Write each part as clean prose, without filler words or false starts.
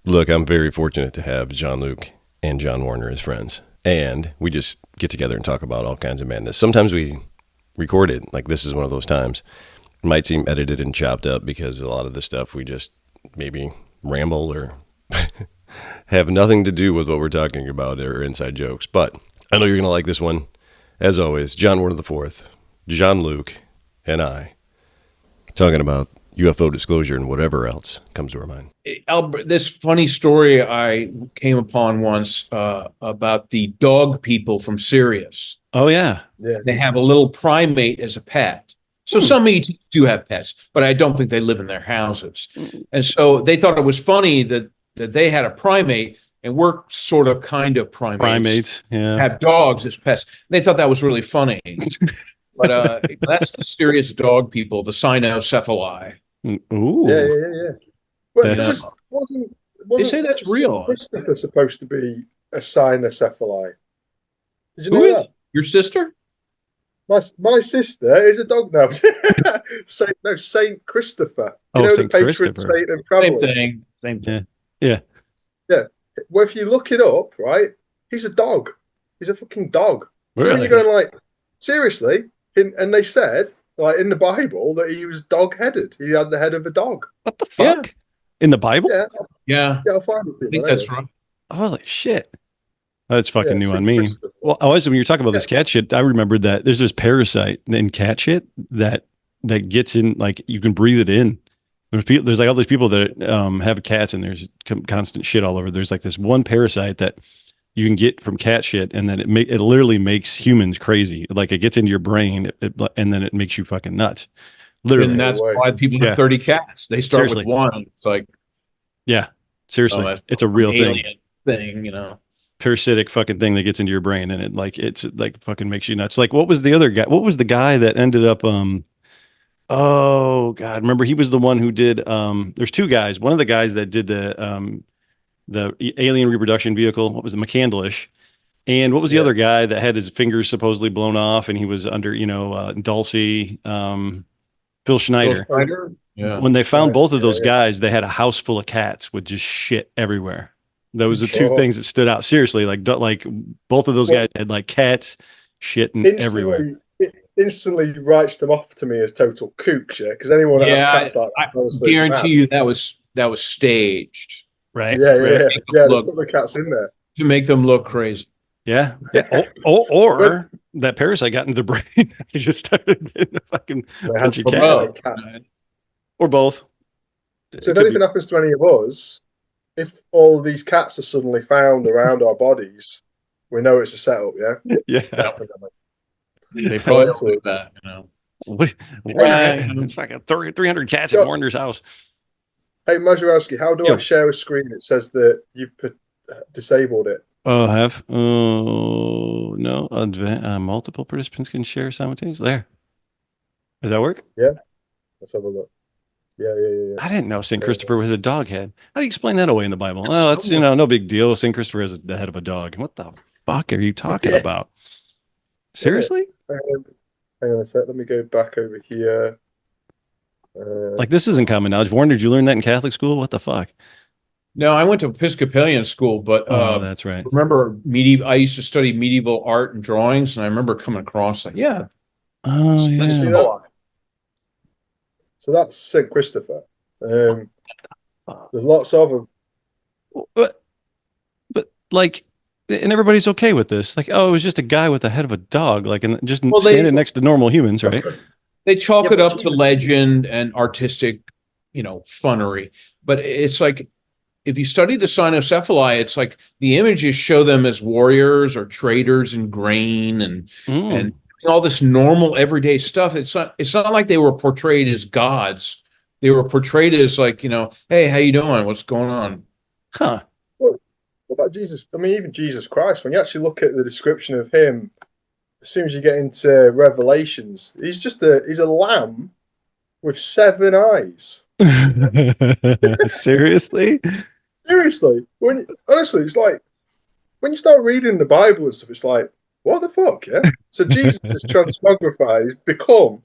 Look, I'm very fortunate to have Jean-Luc and John Warner as friends. And we just get together and talk about all kinds of madness. Sometimes we record it. Like this is one of those times. It might seem edited and chopped up because a lot of the stuff we just maybe ramble or have nothing to do with what we're talking about or inside jokes. But I know you're going to like this one. As always, John Warner IV, Jean-Luc and I talking about UFO disclosure and whatever else comes to our mind. Albert, this funny story I came upon once about the dog people from Sirius. Oh, yeah. They have a little primate as a pet. So some do have pets, but I don't think they live in their houses. And so they thought it was funny that they had a primate, and we're sort of kind of primates. Yeah. Have dogs as pets. They thought that was really funny. But that's the Sirius dog people, the cynocephali. Ooh. Yeah. Well, wasn't they say that's real. Christopher supposed to be a cynocephaly? Did you know that? Your sister? My sister is a dog now. Saint Christopher. You know, Saint the patron Christopher. Saint of travelers. Same thing. Yeah. Well, if you look it up, right, he's a dog. He's a fucking dog. Really? And you're going like, seriously? And they said, like in the Bible, that he was dog-headed. He had the head of a dog. What the fuck? Yeah. In the Bible? Yeah. I'll find it. I think that's right. Holy shit. That's fucking new on me. Well, when you're talking about this cat shit, I remembered that there's this parasite in cat shit that gets in, like you can breathe it in. There's like all these people that have cats and there's constant shit all over. There's like this one parasite that you can get from cat shit, and then it literally makes humans crazy. Like it gets into your brain, and then it makes you fucking nuts. Literally, and that's why people have 30 cats. They start with one. It's like, seriously, it's a real thing, you know. Parasitic fucking thing that gets into your brain, and it's fucking makes you nuts. Like what was the other guy? What was the guy that ended up oh god, remember he was the one who did there's two guys. One of the guys that did the alien reproduction vehicle, what was the McCandlish? And what was the other guy that had his fingers supposedly blown off and he was under, Dulcie, Phil Schneider. Yeah. When they found both of those guys, they had a house full of cats with just shit everywhere. Those are two things that stood out. Seriously, like both of those guys had like cats shitting everywhere. It instantly writes them off to me as total kooks, because anyone that has cats like that, I guarantee you that was staged. Right. Yeah. They put the cats in there to make them look crazy. Yeah. Or that parasite got into the brain. He just started getting a fucking bunch of cats. Or both. So if anything happens to any of us, if all of these cats are suddenly found around our bodies, we know it's a setup, yeah? Yeah. They probably do that, you know. It's like 300 cats at Warner's house. Hey, Majerowski, how do I share a screen? It says that you've disabled it. Oh, no. Multiple participants can share simultaneously. There. Does that work? Yeah. Let's have a look. Yeah. I didn't know St. Christopher was a dog head. How do you explain that away in the Bible? Oh, it's, no big deal. St. Christopher has the head of a dog. What the fuck are you talking about? Seriously? Hang on a sec. Let me go back over here. Like, this isn't common knowledge. Warren, did you learn that in Catholic school? What the fuck? No, I went to Episcopalian school, but that's right. Remember I used to study medieval art and drawings, and I remember coming across that. Yeah. Oh, yeah. See that? So that's St. Christopher. There's lots of them. But like, and everybody's okay with this. Like, oh, it was just a guy with the head of a dog, like, and just standing next to normal humans, right? They chalk it up to legend and artistic, funnery. But it's like, if you study the cynocephali, it's like the images show them as warriors or traders in grain and all this normal everyday stuff. It's not like they were portrayed as gods. They were portrayed as like, hey, how you doing? What's going on? Huh. What about Jesus? I mean, even Jesus Christ, when you actually look at the description of him, as soon as you get into Revelations, he's a lamb with 7 eyes. Seriously? Seriously. Honestly, it's like, when you start reading the Bible and stuff, it's like, what the fuck, yeah? So Jesus is transmogrified. He's become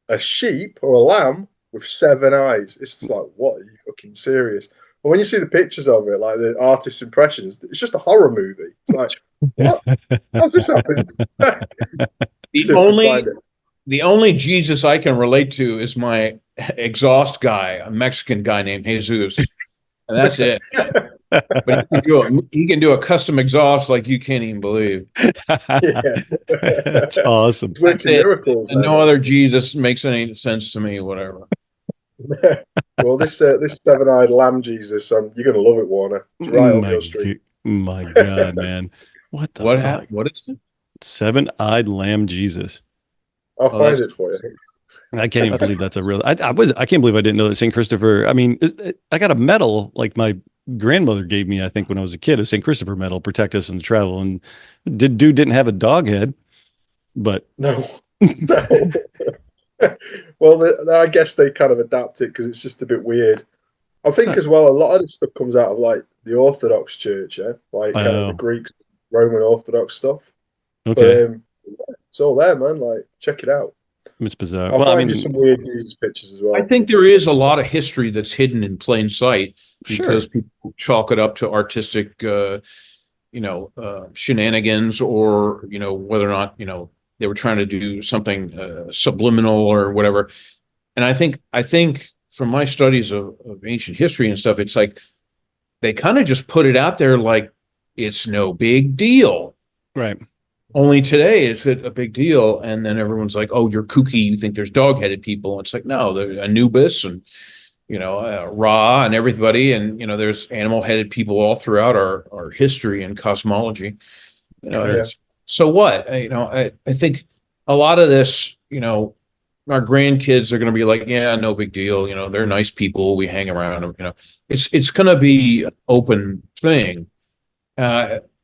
a sheep or a lamb with 7 eyes. It's just like, what? Are you fucking serious? when you see the pictures of it, like the artist's impressions, it's just a horror movie. It's like, what? How's this happened? The See if I can find it. the only Jesus I can relate to is my exhaust guy, a Mexican guy named Jesus, and that's it. But he can do a custom exhaust like you can't even believe. Yeah. That's awesome. It's working miracles. And no other Jesus makes any sense to me. Whatever. Well, this seven-eyed lamb Jesus, you're gonna love it, Warner. It's right up your street. My God, man. What the fuck? What is it? Seven-eyed lamb Jesus. I'll find it for you. I can't even believe that's a real. I can't believe I didn't know that St. Christopher. I mean, I got a medal like my grandmother gave me, I think, when I was a kid, a St. Christopher medal, protect us in travel. And dude didn't have a dog head, but no. Well, I guess they kind of adapt it because it's just a bit weird. I think as well, a lot of this stuff comes out of like the Orthodox Church, yeah, like kind of the Greek Roman Orthodox stuff. Okay, but, it's all there, man. Like, check it out. It's bizarre. I'll find you some weird Jesus pictures as well. I think there is a lot of history that's hidden in plain sight because people chalk it up to artistic, shenanigans, or whether or not they were trying to do something subliminal or whatever. And I think from my studies of ancient history and stuff, it's like they kind of just put it out there like it's no big deal. Right. Only today is it a big deal, and then everyone's like, "Oh, you're kooky. You think there's dog-headed people?" And it's like, no, there's Anubis and Ra and everybody, and there's animal-headed people all throughout our history and cosmology. So what? I think a lot of this, our grandkids are going to be like, yeah, no big deal. They're nice people. We hang around them. It's going to be an open thing.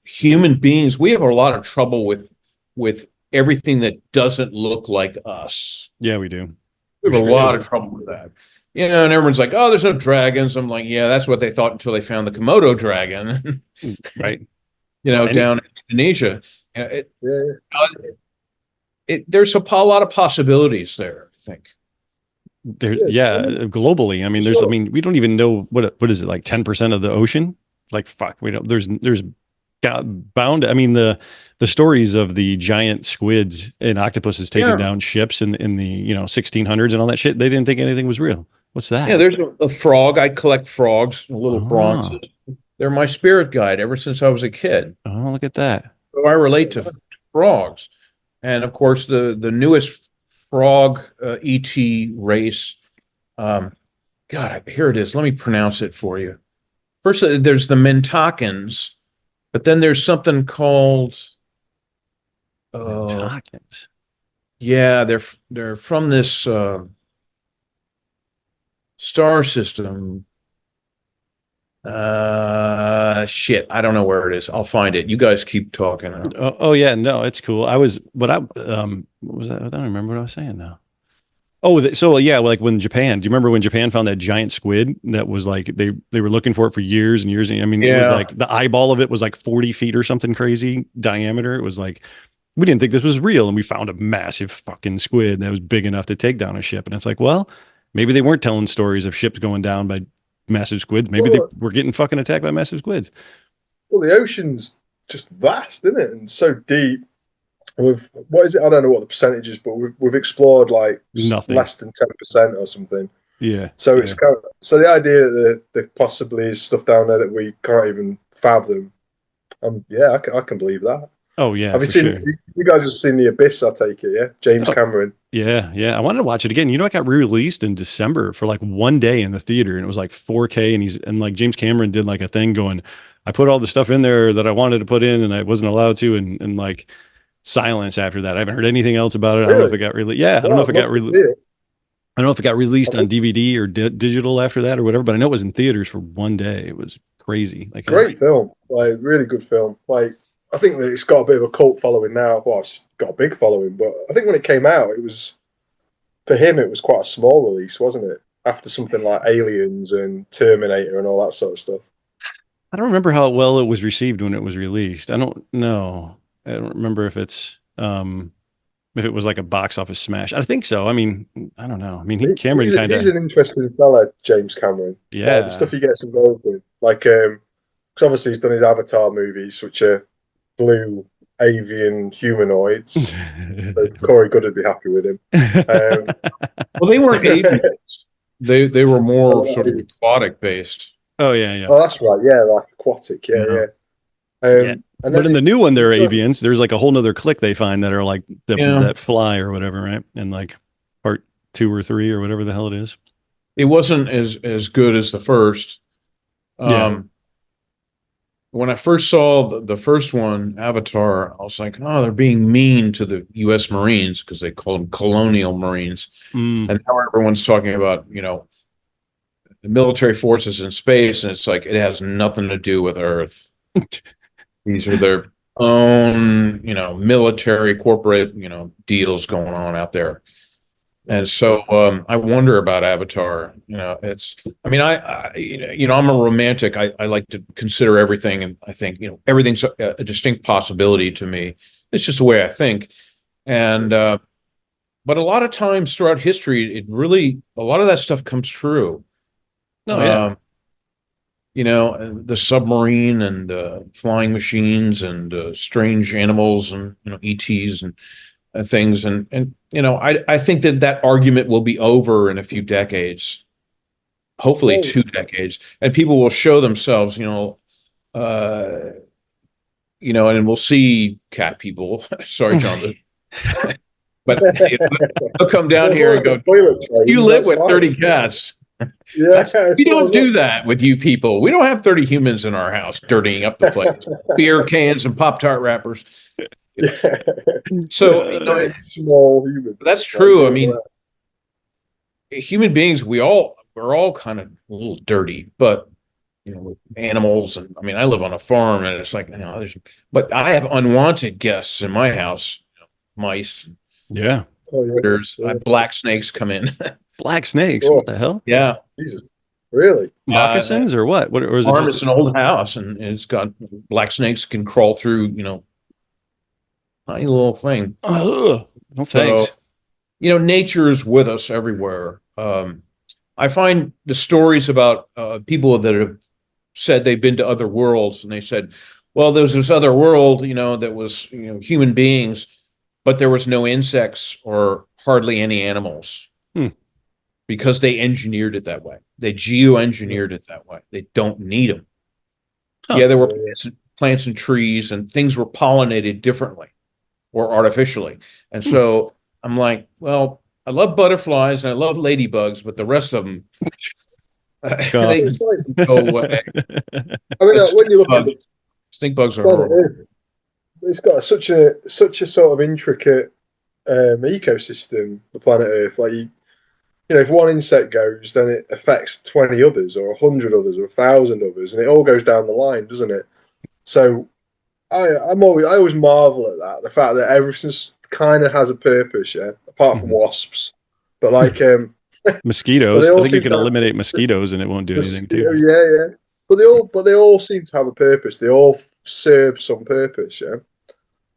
Human beings, we have a lot of trouble with everything that doesn't look like us. Yeah, we do. We have a lot of trouble with that. And everyone's like, oh, there's no dragons. I'm like, yeah, that's what they thought until they found the Komodo dragon. Right. Down in Indonesia. There's a lot of possibilities there, I think. Globally. I mean, we don't even know what is it, like 10% of the ocean? Like, fuck, we don't, there's bound. I mean, the stories of the giant squids and octopuses taking down ships in the 1600s and all that shit, they didn't think anything was real. What's that? Yeah, there's a frog. I collect frogs, little bronzes. They're my spirit guide ever since I was a kid. Oh, look at that. So I relate to frogs. And of course, the newest frog ET race. God, here it is. Let me pronounce it for you. First, there's the Mentakins, but then there's something called Mentakins. Yeah, they're from this star system. Shit, I don't know where it is. I'll find it. You guys keep talking. Oh yeah, no, it's cool. What was that? I don't remember what I was saying now. Oh, like when Japan, do you remember when Japan found that giant squid that was like, they were looking for it for years and years. I mean, It was like the eyeball of it was like 40 feet or something crazy diameter. It was like, we didn't think this was real. And we found a massive fucking squid that was big enough to take down a ship. And it's like, well, maybe they weren't telling stories of ships going down by massive squids. Maybe they were getting fucking attacked by massive squids. Well, the ocean's just vast, isn't it? And so deep. What is it? I don't know what the percentage is, but we've explored like nothing, less than 10% or something. Yeah. So it's kind of, so the idea that there possibly is stuff down there that we can't even fathom. I can believe that. Oh yeah. Have you seen? You guys have seen The Abyss? I take it, yeah. James Cameron. Yeah. I wanted to watch it again. It got re-released in December for like one day in the theater, and it was like 4K. And like James Cameron did like a thing going, I put all the stuff in there that I wanted to put in, and I wasn't allowed to, and like silence after that. I haven't heard anything else about it. Really? I don't know if it got released. Yeah, I don't know if it got released. I don't know if it got released on DVD or digital after that or whatever, but I know it was in theaters for one day. It was crazy. Like, great film, like really good film. Like, I think that it's got a bit of a cult following now. Well, it's got a big following, but I think when it came out, it was, for him, it was quite a small release, wasn't it? After something like Aliens and Terminator and all that sort of stuff. I don't remember how well it was received when it was released. I don't know. I don't remember if it's, if it was like a box office smash. I think so. I mean, I don't know. I mean, He's kind of, an interesting fella, James Cameron. yeah, Like, the stuff he gets involved in, like, because obviously he's done his Avatar movies, which are blue avian humanoids. So Corey Goode would be happy with him. Well, they weren't avians. They were more sort of aquatic based. Oh yeah. Oh, that's right. Yeah, like aquatic. Yeah. Yeah. And But in the new one, they're he's done- avians. There's like a whole nother clique they find that are like that fly or whatever, right? And like part 2 or 3 or whatever the hell it is. It wasn't as good as the first. Yeah. When I first saw the first one, Avatar, I was like, oh, they're being mean to the U.S. Marines because they call them colonial Marines. Mm. And now everyone's talking about, you know, the military forces in space, and it's like it has nothing to do with Earth. These are their own, you know, military corporate, you know, deals going on out there. And so I wonder about Avatar. You know, I mean, you know, I'm a romantic. I like to consider everything, and I think, you know, everything's a distinct possibility to me. It's just the way I think. And but a lot of times throughout history, a lot of that stuff comes true. Oh yeah. You know, the submarine and flying machines and strange animals and, you know, ETs and things. And you know, I think that argument will be over in a few decades, hopefully 2 decades, and people will show themselves, you know, and we'll see cat people. Sorry, John. But they'll come down here and go, you live with 30 cats. Yeah, we don't do that with you people. We don't have 30 humans in our house dirtying up the place. Beer cans and Pop-Tart wrappers. So, you know, small humans. That's true. I mean, human beings, we're all kind of a little dirty, but, you know, with animals, and I mean, I live on a farm, and it's like, you know, but I have unwanted guests in my house, you know, mice, Yeah. critters. Black snakes come in. Black snakes. Oh. What the hell? Yeah. Jesus, really? Moccasins or what? What, or is it Farm, just it's an old house, and it's got black snakes can crawl through, you know, tiny little thing. Oh, no thanks. So, you know, nature is with us everywhere. I find the stories about people that have said they've been to other worlds, and they said, well, there's this other world, you know, that was, you know, human beings, but there was no insects or hardly any animals. Because they engineered it that way. They geoengineered it that way. They don't need them. Huh. Yeah, there were plants and trees, and things were pollinated differently or artificially. And so I'm like, well, I love butterflies and I love ladybugs, but the rest of them, they go away. I mean, when you look at stink bugs are planet horrible. Earth, it's got such a sort of intricate ecosystem, the planet Earth. Like, you know, if one insect goes, then it affects 20 others or 100 others or 1,000 others, and it all goes down the line, doesn't it? So I always marvel at that, the fact that everything kind of has a purpose, yeah, apart from wasps. But like mosquitoes, I think you can eliminate mosquitoes and it won't do anything too. Yeah. But they all seem to have a purpose. They all serve some purpose, yeah.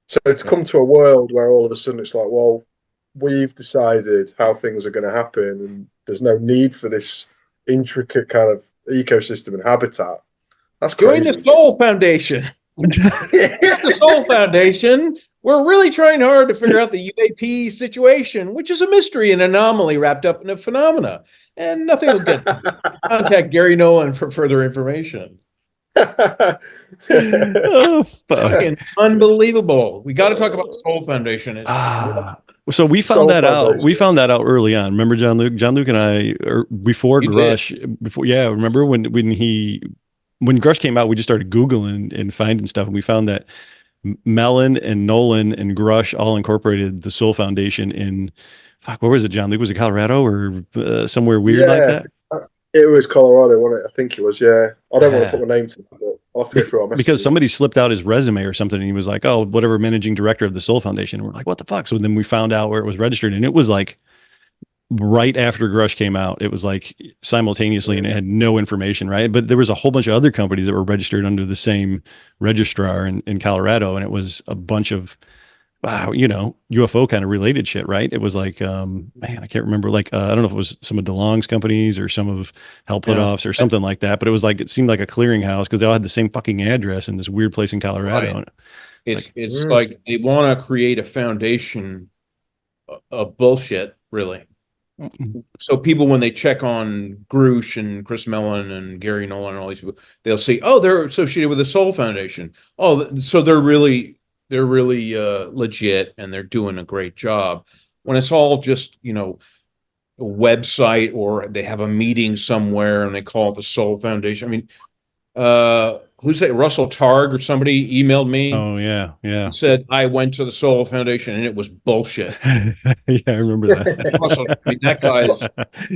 So it's come to a world where all of a sudden it's like, well, we've decided how things are going to happen, and there's no need for this intricate kind of ecosystem and habitat. That's crazy. Join the Soul Foundation. The Soul Foundation. We're really trying hard to figure out the UAP situation, which is a mystery and anomaly wrapped up in a phenomena, and nothing will get. Contact Gary Nolan for further information. Oh, fuck. Unbelievable. We got to talk about the Soul Foundation. So we found that out. We found that out early on. Remember, Jean-Luc? Jean-Luc and I, before Grush, remember when Grush came out, we just started Googling and finding stuff, and we found that Melon and Nolan and Grush all incorporated the Soul Foundation in, where was it, Jean-Luc? Was it Colorado or somewhere weird like that? It was Colorado, wasn't it? I think it was, yeah. I don't want to put my name to it, but I'll have to go through our messages. Because somebody slipped out his resume or something, and he was like, oh, whatever, managing director of the Soul Foundation. And we're like, what the fuck? So then we found out where it was registered, and it was like right after Grush came out. It was like simultaneously, and it had no information, right? But there was a whole bunch of other companies that were registered under the same registrar in Colorado, and it was a bunch of UFO kind of related shit, right? It was like, man, I can't remember. Like, I don't know if it was some of DeLong's companies or some of Hal Puthoff's or something like that. But it was like, it seemed like a clearinghouse because they all had the same fucking address in this weird place in Colorado. Right. It's like they want to create a foundation of bullshit, really. So people, when they check on Grush and Chris Mellon and Gary Nolan and all these people, they'll say, "Oh, they're associated with the Soul Foundation." Oh, so they're really legit and they're doing a great job. When it's all just a website, or they have a meeting somewhere and they call it the Soul Foundation. I mean, who's that? Russell Targ or somebody emailed me. Oh yeah, and said I went to the Soul Foundation and it was bullshit. Yeah, I remember that. Russell, I mean, that guy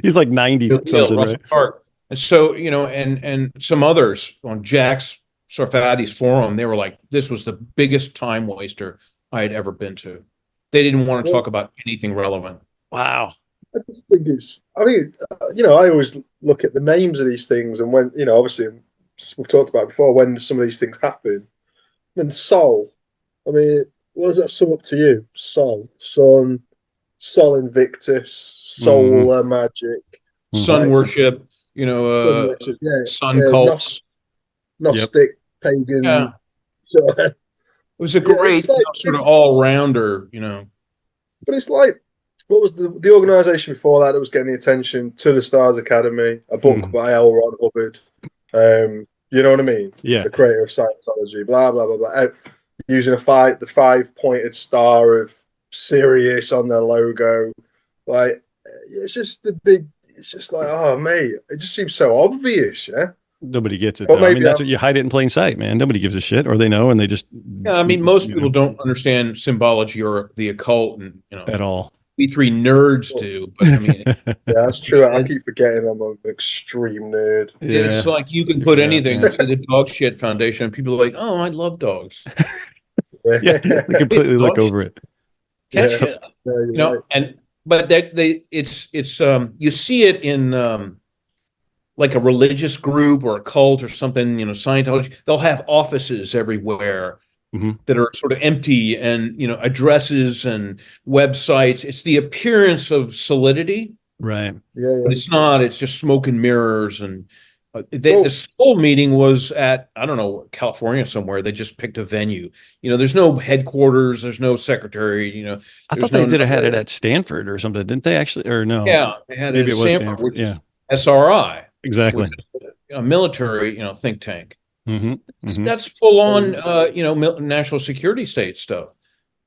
he's like 90 something, right? Targ. And so and some others on Jack's Sarfati's forum, they were like, this was the biggest time waster I had ever been to. They didn't want to talk about anything relevant. Wow. I just think I always look at the names of these things, and when, obviously we've talked about before, when some of these things happen, and Sol, I mean, what does that sum up to you? Sol, Son, Sol Invictus, Solar Magic, Sun worship, Sun worship, sun cults. Gnostic, pagan. Yeah. It was a great sort of all-rounder, But it's like, what was the organisation before that was getting the attention? To the Stars Academy, a book by L. Ron Hubbard. You know what I mean? Yeah. The creator of Scientology, blah, blah, blah, blah. Using the 5-pointed star of Sirius on their logo. Like, it's just like, oh, mate, it just seems so obvious, yeah? Nobody gets it. I mean, that's what you hide it in plain sight, man. Nobody gives a shit, or they know, and they just. Yeah, I mean, most people don't understand symbology or the occult, and at all. We three nerds do, but I mean, yeah, that's true. I keep forgetting I'm an extreme nerd. It's like you can put anything to the Dog Shit Foundation, and people are like, "Oh, I love dogs." Yeah, they completely look over it. But it's you see it in like a religious group or a cult or something, Scientology. They'll have offices everywhere that are sort of empty, and addresses and websites. It's the appearance of solidity, right? Yeah. But it's not. It's just smoke and mirrors. And the Soul meeting was at, I don't know, California somewhere. They just picked a venue. There's no headquarters. There's no secretary. I thought they had it at Stanford or something, didn't they? Actually, or no? Yeah, they had maybe it was Stanford. Yeah, SRI. Exactly. A military, think tank. That's full on, national security state stuff.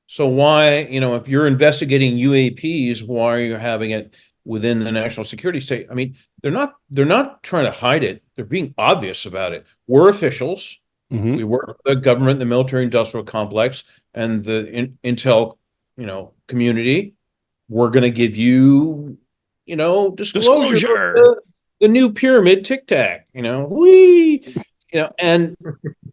So why, if you're investigating UAPs, why are you having it within the national security state? I mean, they're not trying to hide it. They're being obvious about it. We're officials. We work with the government, the military industrial complex, and the intel, community. We're going to give you, disclosure. The new pyramid tic tac, and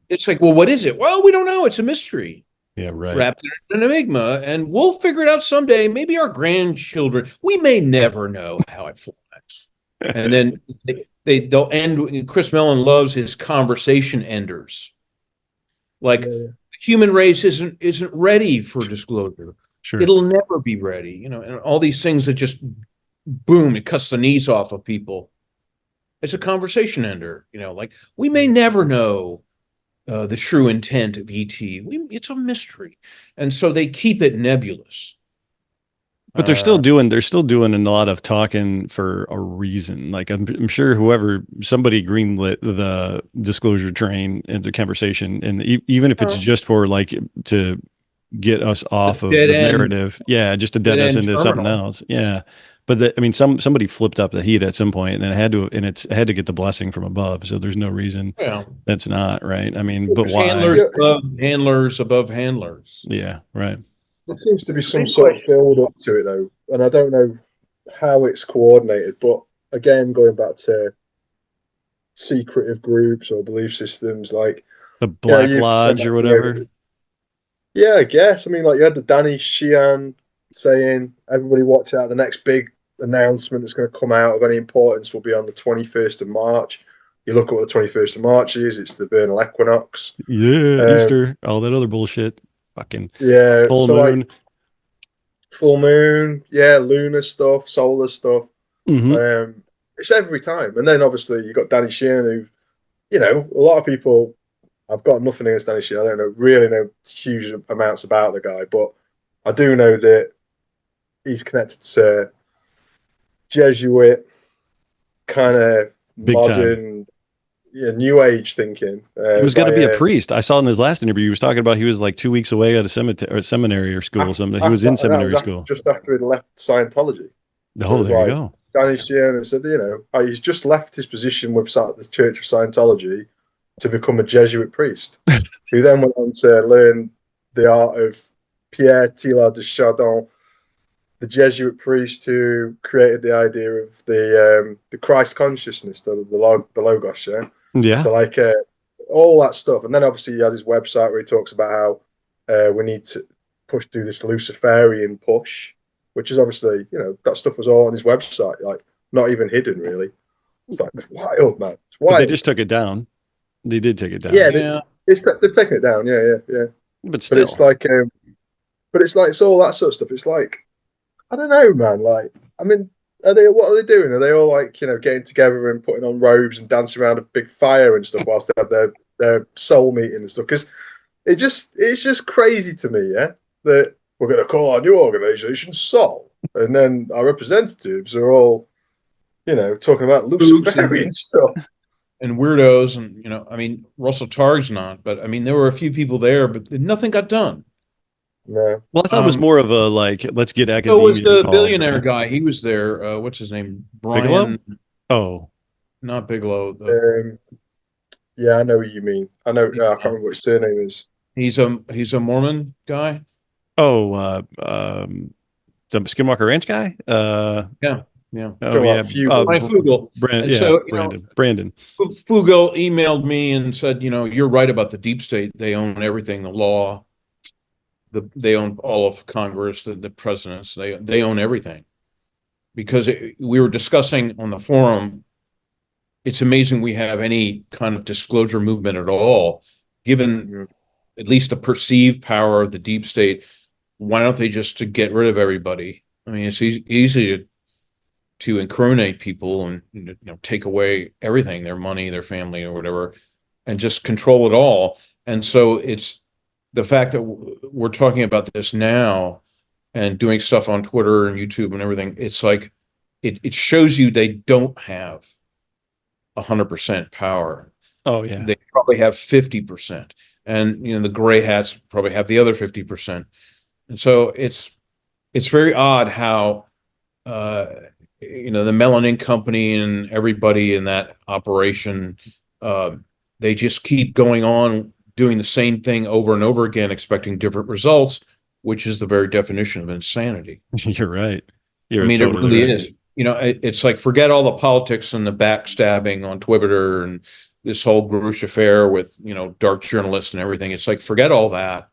it's like, well, what is it? Well, we don't know. It's a mystery. Yeah, right. Wrapped in an enigma, and we'll figure it out someday. Maybe our grandchildren. We may never know how it flies. And then they'll end. Chris Mellon loves his conversation enders. Like, the human race isn't ready for disclosure. Sure. It'll never be ready. And all these things that just boom, it cuts the knees off of people. It's a conversation ender, like, we may never know the true intent of ET. It's a mystery. And so they keep it nebulous. But they're still doing a lot of talking for a reason. Like, I'm sure somebody greenlit the disclosure train and the conversation. And even if it's just for like to get us off of the narrative. Yeah. Just to dead us into something else. Yeah. But somebody flipped up the heat at some point, and it had to get the blessing from above. So there's no reason that's not right. I mean, but why? Handlers above handlers. Yeah, right. There seems to be some sort of build up to it, though, and I don't know how it's coordinated. But again, going back to secretive groups or belief systems, like the Black Lodge or whatever. Yeah, I guess. I mean, like, you had the Danny Sheehan saying, "Everybody watch out! The next big announcement that's going to come out of any importance will be on the 21st of March. You look at what the 21st of March is, it's the vernal equinox. Yeah, Easter, all that other bullshit. fucking Yeah, full so moon. like full moon, yeah, lunar stuff, solar stuff. Mm-hmm. It's every time. And then obviously you got Danny Sheehan, who, you know, a lot of people. I've got nothing against Danny Sheehan. I don't really know huge amounts about the guy, but I do know that he's connected to Jesuit kind of Big time. modern, yeah, new age thinking. He was going to be a Via priest. I saw in his last interview, he was talking about he was like 2 weeks away at a cemetery or seminary or school. Something. He was in and that was seminary school. just after he'd left Scientology. So it Oh, was there you like go. Danny Sheehan said, you know, he's just left his position with the Church of Scientology to become a Jesuit priest, who then went on to learn the art of Pierre Teilhard de Chardin, the Jesuit priest who created the idea of the Christ consciousness, the Logos, yeah. Yeah. So like all that stuff, and then obviously he has his website where he talks about how we need to do this Luciferian push, which is obviously, you know, that stuff was all on his website, like not even hidden really. It's like wild, man. It's But wild. they just took it down. They did take it down. Yeah, Yeah. they've taken it down. Yeah. But But still. it's like, it's all that sort of stuff. It's like, I don't know, man. Like, I mean, what are they doing? Are they all like, you know, getting together and putting on robes and dancing around a big fire and stuff whilst they have their soul meeting and stuff? Because it's just crazy to me, yeah, that we're going to call our new organization Soul, and then our representatives are all, you know, talking about Luciferian stuff. And weirdos, and you know, I mean, Russell Targ's not, but I mean, there were a few people there, but nothing got done. No. Well, I thought it was more of a like, let's get So academia was the involved, billionaire right? guy. He was there. What's his name? Bigelow? Brian, Oh, not Bigelow. Yeah, I know what you mean. I know. I can't remember what his surname is. He's a Mormon guy. the Skinwalker Ranch guy. Yeah. Oh So yeah, Fugel. Brian Fugel. Brandon. And Yeah, so, Brandon. Fugel emailed me and said, you know, you're right about the deep state. They own everything, the law. They own all of Congress, the presidents. They own everything. Because we were discussing on the forum, it's amazing we have any kind of disclosure movement at all, given at least the perceived power of the deep state. Why don't they just to get rid of everybody? I mean, it's easy to incriminate people and, you know, take away everything, their money, their family, or whatever, and just control it all. And so it's the fact that we're talking about this now and doing stuff on Twitter and YouTube and everything. It's like it shows you they don't have 100% power. Oh yeah, They probably have 50%, and you know the gray hats probably have the other 50%. And so it's very odd how you know the Melanin Company and everybody in that operation they just keep going on doing the same thing over and over again, expecting different results, which is the very definition of insanity. you're right. I mean, totally it really right. is. You know, it's like forget all the politics and the backstabbing on Twitter and this whole Grush affair with, you know, dark journalists and everything. It's like forget all that.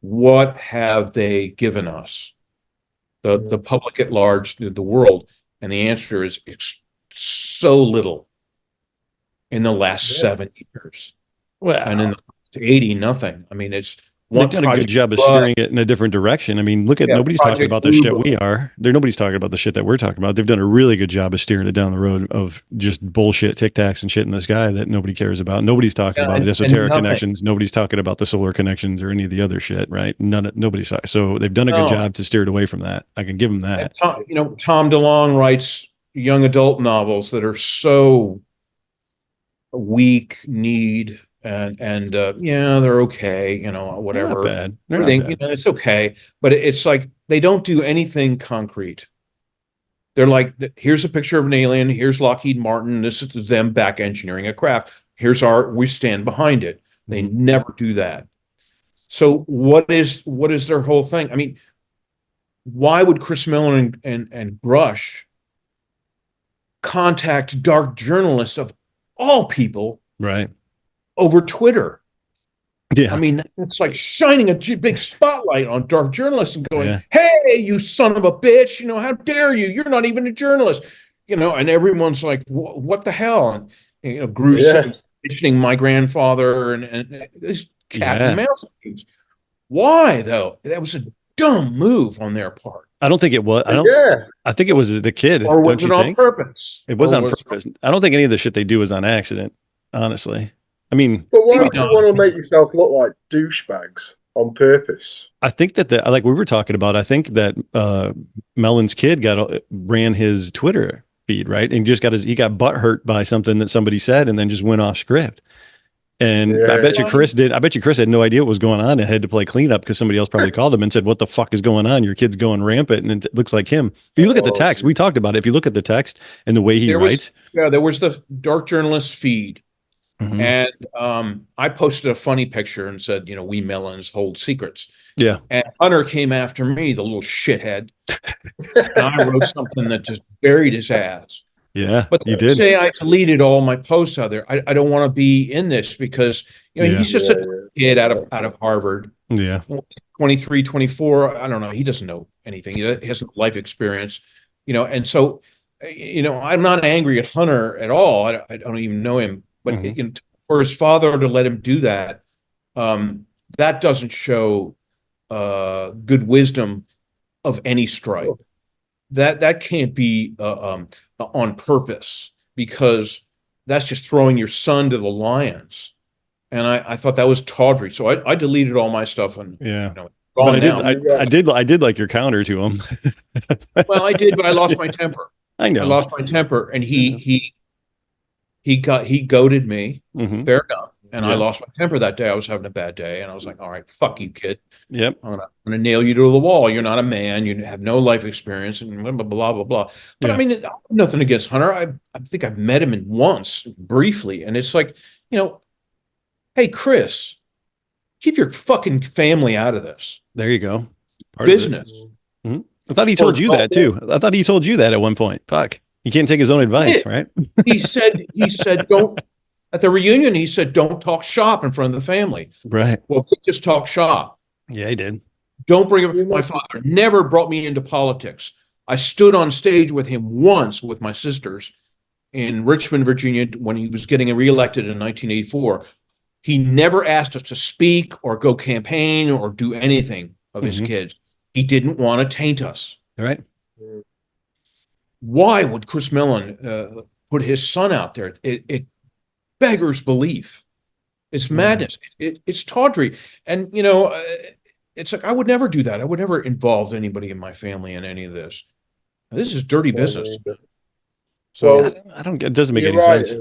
What have they given us? The public at large, the world, and the answer is so little in the last 7 years. Well, And in the 80, nothing. I mean, it's they've done a good job of steering it in a different direction. I mean, look at nobody's talking about the shit we are. Nobody's talking about the shit that we're talking about. They've done a really good job of steering it down the road of just bullshit tic tacs and shit in the sky that nobody cares about. Nobody's talking about the esoteric connections. Nobody's talking about the solar connections or any of the other shit, right? Nobody's. So they've done a good job to steer it away from that. I can give them that. You know, Tom DeLonge writes young adult novels that are so weak, need, and yeah, they're okay, you know, whatever. They're not bad. They're not bad. You know, it's okay, but it's like they don't do anything concrete. They're like, here's a picture of an alien. Here's Lockheed Martin. This is them back engineering a craft. We stand behind it. They never do that. So what is their whole thing? I mean, why would Chris Miller and Grush contact dark journalists of all people, right, over Twitter? Yeah, I mean, it's like shining a big spotlight on dark journalists and going, "Hey, you son of a bitch! You know, how dare you? You're not even a journalist." You know, and everyone's like, "What the hell?" And you know, Bruce mentioning my grandfather and this cat and mouse games. Why though? That was a dumb move on their part. I don't think it was. Yeah. I think it was the kid. Or Don't was you it on think? purpose? It was Or on purpose. I don't think any of the shit they do is on accident. Honestly, I mean, But why Maybe would you not. want to make yourself look like douchebags on purpose? I think that like we were talking about. I think that Melons Kid ran his Twitter feed, right, and just he got butt hurt by something that somebody said, and then just went off script. And Yeah. I bet you Chris did. I bet you Chris had no idea what was going on and had to play cleanup because somebody else probably called him and said, "What the fuck is going on? Your kid's going rampant," and it looks like him. If you look at the text, we talked about it. If you look at the text and the way he writes, there was the dark journalist feed. Mhm. And I posted a funny picture and said, we Melons hold secrets. Yeah. And Hunter came after me, the little shithead. And I wrote something that just buried his ass. Yeah, But you did. say I deleted all my posts out there. I don't want to be in this because he's just a kid out of Harvard. Yeah. 23, 24. I don't know. He doesn't know anything. He has no life experience, and so I'm not angry at Hunter at all. I don't even know him. But for his father to let him do that, that doesn't show good wisdom of any stripe. That can't be on purpose, because that's just throwing your son to the lions. And I thought that was tawdry, so I deleted all my stuff. And but I did like your counter to him. Well, I did, but I lost my temper. I know. I lost my temper, and he goaded me. Fair enough. And I lost my temper that day. I was having a bad day, and I was like, "All right, fuck you, kid. Yep. I'm gonna nail you to the wall. You're not a man. You have no life experience," and blah blah blah blah. But I mean, nothing against Hunter. I think I've met him once briefly, and it's like, hey, Chris, keep your fucking family out of this. There you go. Business. I thought he told you that too. I thought he told you that at one point. Fuck. He can't take his own advice, right? He said, don't, at the reunion, he said, don't talk shop in front of the family. Right. Well, just talk shop. Yeah, he did. Don't bring up, my father never brought me into politics. I stood on stage with him once with my sisters in Richmond, Virginia, when he was getting reelected in 1984. He never asked us to speak or go campaign or do anything of his kids. He didn't want to taint us. All right. Why would Chris Mellon put his son out there? It beggars belief. It's madness. It's tawdry. And, it's like, I would never do that. I would never involve anybody in my family in any of this. This is dirty business. So I don't get, it doesn't make any sense.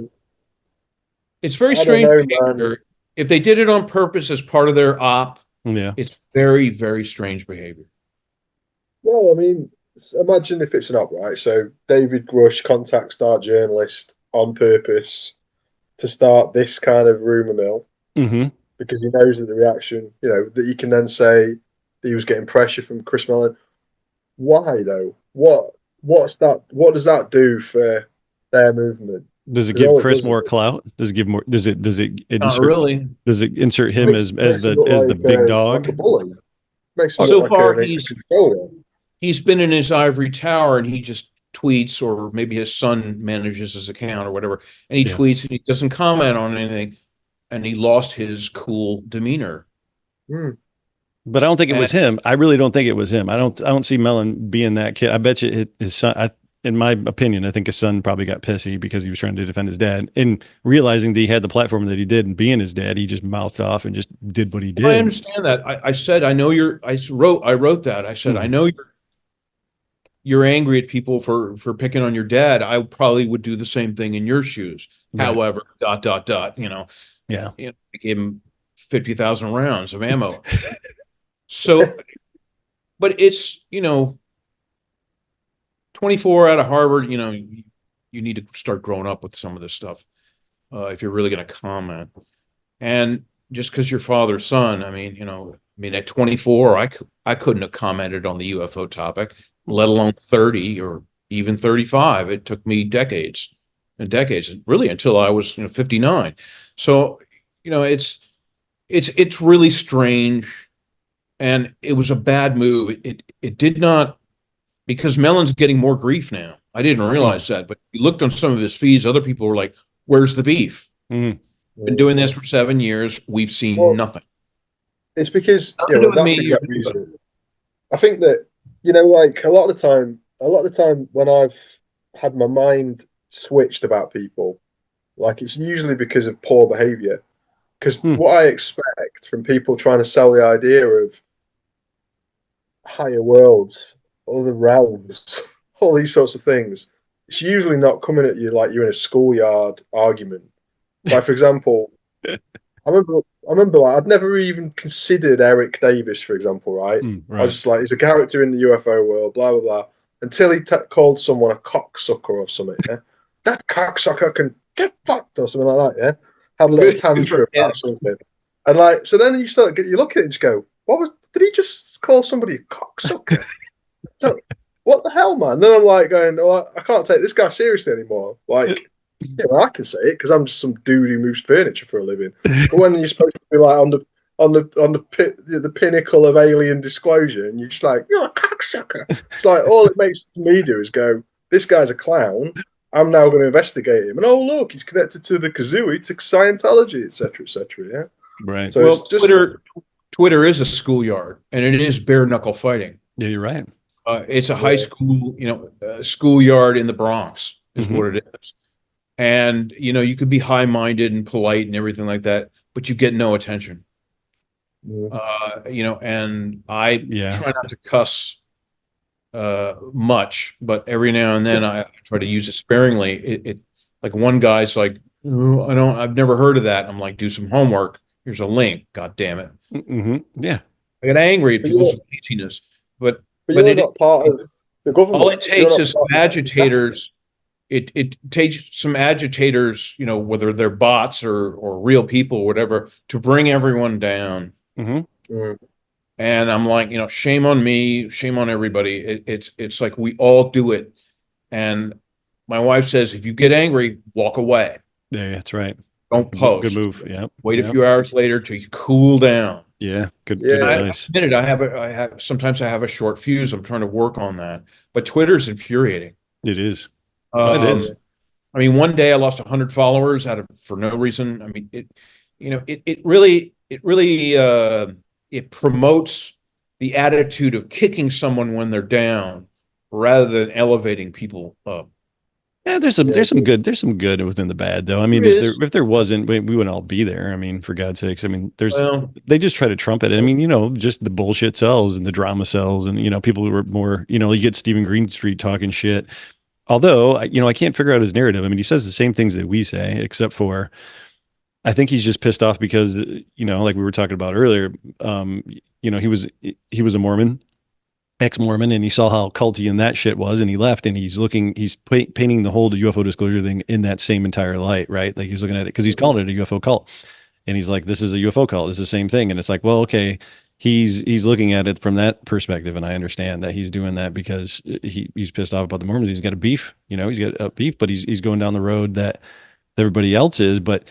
It's very strange behavior. If they did it on purpose as part of their op, it's very, very strange behavior. Well, I mean, imagine if it's an op, right? So David Grush contacts our journalist on purpose to start this kind of rumor mill because he knows that the reaction, that you can then say that he was getting pressure from Chris Mellon. Why though? What's that? What does that do for their movement? Does it give Chris more clout? Does it give more? Does it insert? Not really. Does it insert him as the big dog? Like a bully. Makes him so look far, like he's been in his ivory tower, and he just tweets, or maybe his son manages his account or whatever, and he tweets and he doesn't comment on anything, and he lost his cool demeanor. But I don't think it was him. I really don't think it was him. I don't see Mellon being that kid. I bet you his son. In my opinion, I think his son probably got pissy because he was trying to defend his dad, and realizing that he had the platform that he did, and being his dad, he just mouthed off and just did what he did. I understand that. I said, I know I wrote that. I said, I know you're angry at people for picking on your dad. I probably would do the same thing in your shoes. Right. However, ... Yeah. I gave him 50,000 rounds of ammo. So, but it's, 24 out of Harvard, you need to start growing up with some of this stuff if you're really going to comment. And just because your father's son, at 24, I couldn't have commented on the UFO topic, let alone 30 or even 35. It took me decades and decades, really, until I was 59. So, it's really strange, and it was a bad move. It did not. Because Mellon's getting more grief now. I didn't realize that, but you looked on some of his feeds, other people were like, where's the beef? Been doing this for 7 years. We've seen nothing. It's because Nothing to do with that's me, the exact you're- reason. I think that like a lot of the time when I've had my mind switched about people, like it's usually because of poor behavior. Because what I expect from people trying to sell the idea of higher worlds, other realms, all these sorts of things, it's usually not coming at you like you're in a schoolyard argument. Like, for example, I remember, like, I'd never even considered Eric Davis, for example, right? Right. I was just like, he's a character in the UFO world, blah, blah, blah. Until he called someone a cocksucker or something, yeah? That cocksucker can get fucked or something like that, yeah? Had a little Good tantrum for him. about something. And like, so then you look at it and just go, did he just call somebody a cocksucker? So, what the hell, man? Then I'm like going, I can't take this guy seriously anymore. Like, yeah, well, I can say it because I'm just some dude who moves furniture for a living. But when you're supposed to be like on the pinnacle of alien disclosure, and you're just like, you're a cocksucker. It's like all it makes me do is go, this guy's a clown. I'm now going to investigate him, and oh look, he's connected to the Kazooie, to Scientology, etc., etc. Yeah, Right. So Well, it's just Twitter is a schoolyard, and it is bare knuckle fighting. Yeah, you're right. It's a high school, schoolyard in the Bronx is Mhm. what it is. And, you could be high-minded and polite and everything like that, but you get no attention. And I try not to cuss much, but every now and then I try to use it sparingly. It like one guy's like, "Oh, I've never heard of that." I'm like, do some homework. Here's a link. God damn it. Yeah. I get angry at But people's laziness, but you're not part of the government. all it takes You're is some not part of the agitators. It takes some agitators, whether they're bots or real people or whatever, to bring everyone down. Mm. And I'm like, shame on me, shame on everybody. It's like we all do it. And my wife says, if you get angry, walk away. Yeah, that's right. Don't post. Good move. Yeah. Wait a few hours later till you cool down. Yeah. Good Yeah. advice. Sometimes I have a short fuse. I'm trying to work on that. But Twitter's infuriating. It is. Um, It is. I mean, one day I lost 100 followers for no reason. I mean, it promotes the attitude of kicking someone when they're down rather than elevating people up. Yeah, there's some good within the bad though. I mean, if there wasn't, we wouldn't all be there. I mean, for God's sakes. I mean, they just try to trumpet it. I mean, just the bullshit sells and the drama sells, and people who are more, you get Stephen Greenstreet talking shit. Although, I can't figure out his narrative. I mean, he says the same things that we say, except for, I think he's just pissed off because, like we were talking about earlier, he was a Mormon, ex-Mormon, and he saw how culty and that shit was, and he left, and he's painting the whole UFO disclosure thing in that same entire light, right? Like he's looking at it because he's calling it a UFO cult, and he's like, this is a UFO cult. It's the same thing, and it's like, well, okay. He's looking at it from that perspective, and I understand that he's doing that because he's pissed off about the Mormons. He's got a beef, he's got a beef, but he's going down the road that everybody else is. But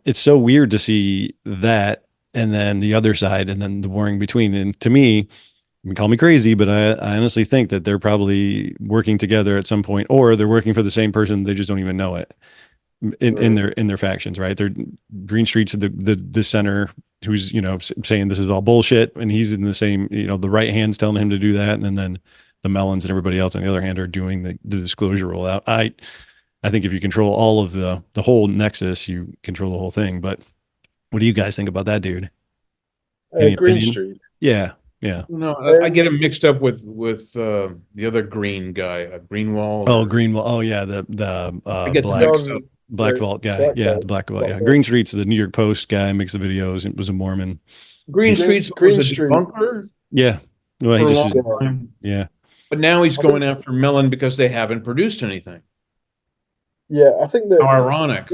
it's so weird to see that, and then the other side, and then the warring between. And to me, you can call me crazy, but I honestly think that they're probably working together at some point, or they're working for the same person. They just don't even know it. In their factions, right? They're Greenstreet's the center who's saying this is all bullshit, and he's in the same, the right hand's telling him to do that, and then the Melons and everybody else on the other hand are doing the disclosure rollout. I think if you control all of the whole nexus, you control the whole thing. But what do you guys think about that dude? Greenstreet. Yeah. No, I get him mixed up with the other green guy, Greenwald. Oh, Greenwald. Oh, yeah, the Black Vault guy. The Black Vault. Yeah, Greenstreet's the New York Post guy. Makes the videos. It was a Mormon. Greenstreet's Greenstreet bunker. Yeah. Well, he just yeah. But now he's going after Melon because they haven't produced anything. Yeah, I think that. How ironic.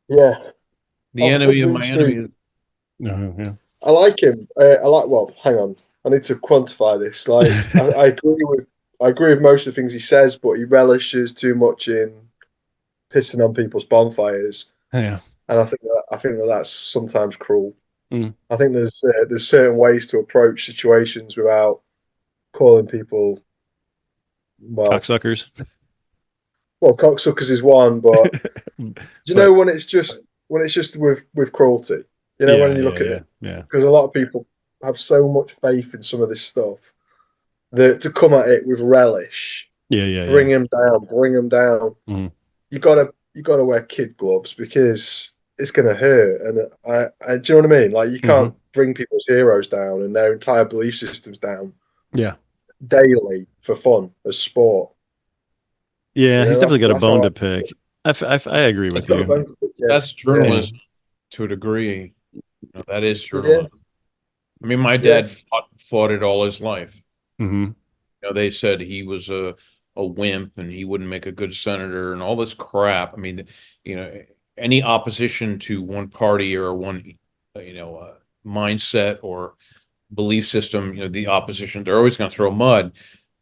Yeah. The enemy of my enemy. Yeah. I like him. Well, hang on. I need to quantify this. Like, I agree with most of the things he says, but he relishes too much in pissing on people's bonfires. Yeah. And I think that's sometimes cruel. Mm. I think there's certain ways to approach situations without calling people cocksuckers. Well, cocksuckers is one, but do you know when it's just with cruelty? You know, when you look at it, yeah. because a lot of people have so much faith in some of this stuff that to come at it with relish, bring them down, bring them down. Mhm. You gotta wear kid gloves because it's gonna hurt. And I do you know what I mean? Like you can't bring people's heroes down and their entire belief systems down. Yeah. Daily for fun as sport. Yeah, You know, he's definitely got a that's bone how to pick. I agree with got a you. bone to pick, yeah. That's journalism to a degree. You know, that is journalism. I mean, my dad fought it all his life. Mm-hmm. You know, they said he was a wimp and he wouldn't make a good senator and all this crap. I mean, you know, any opposition to one party or one, mindset or belief system, you know, the opposition, they're always going to throw mud.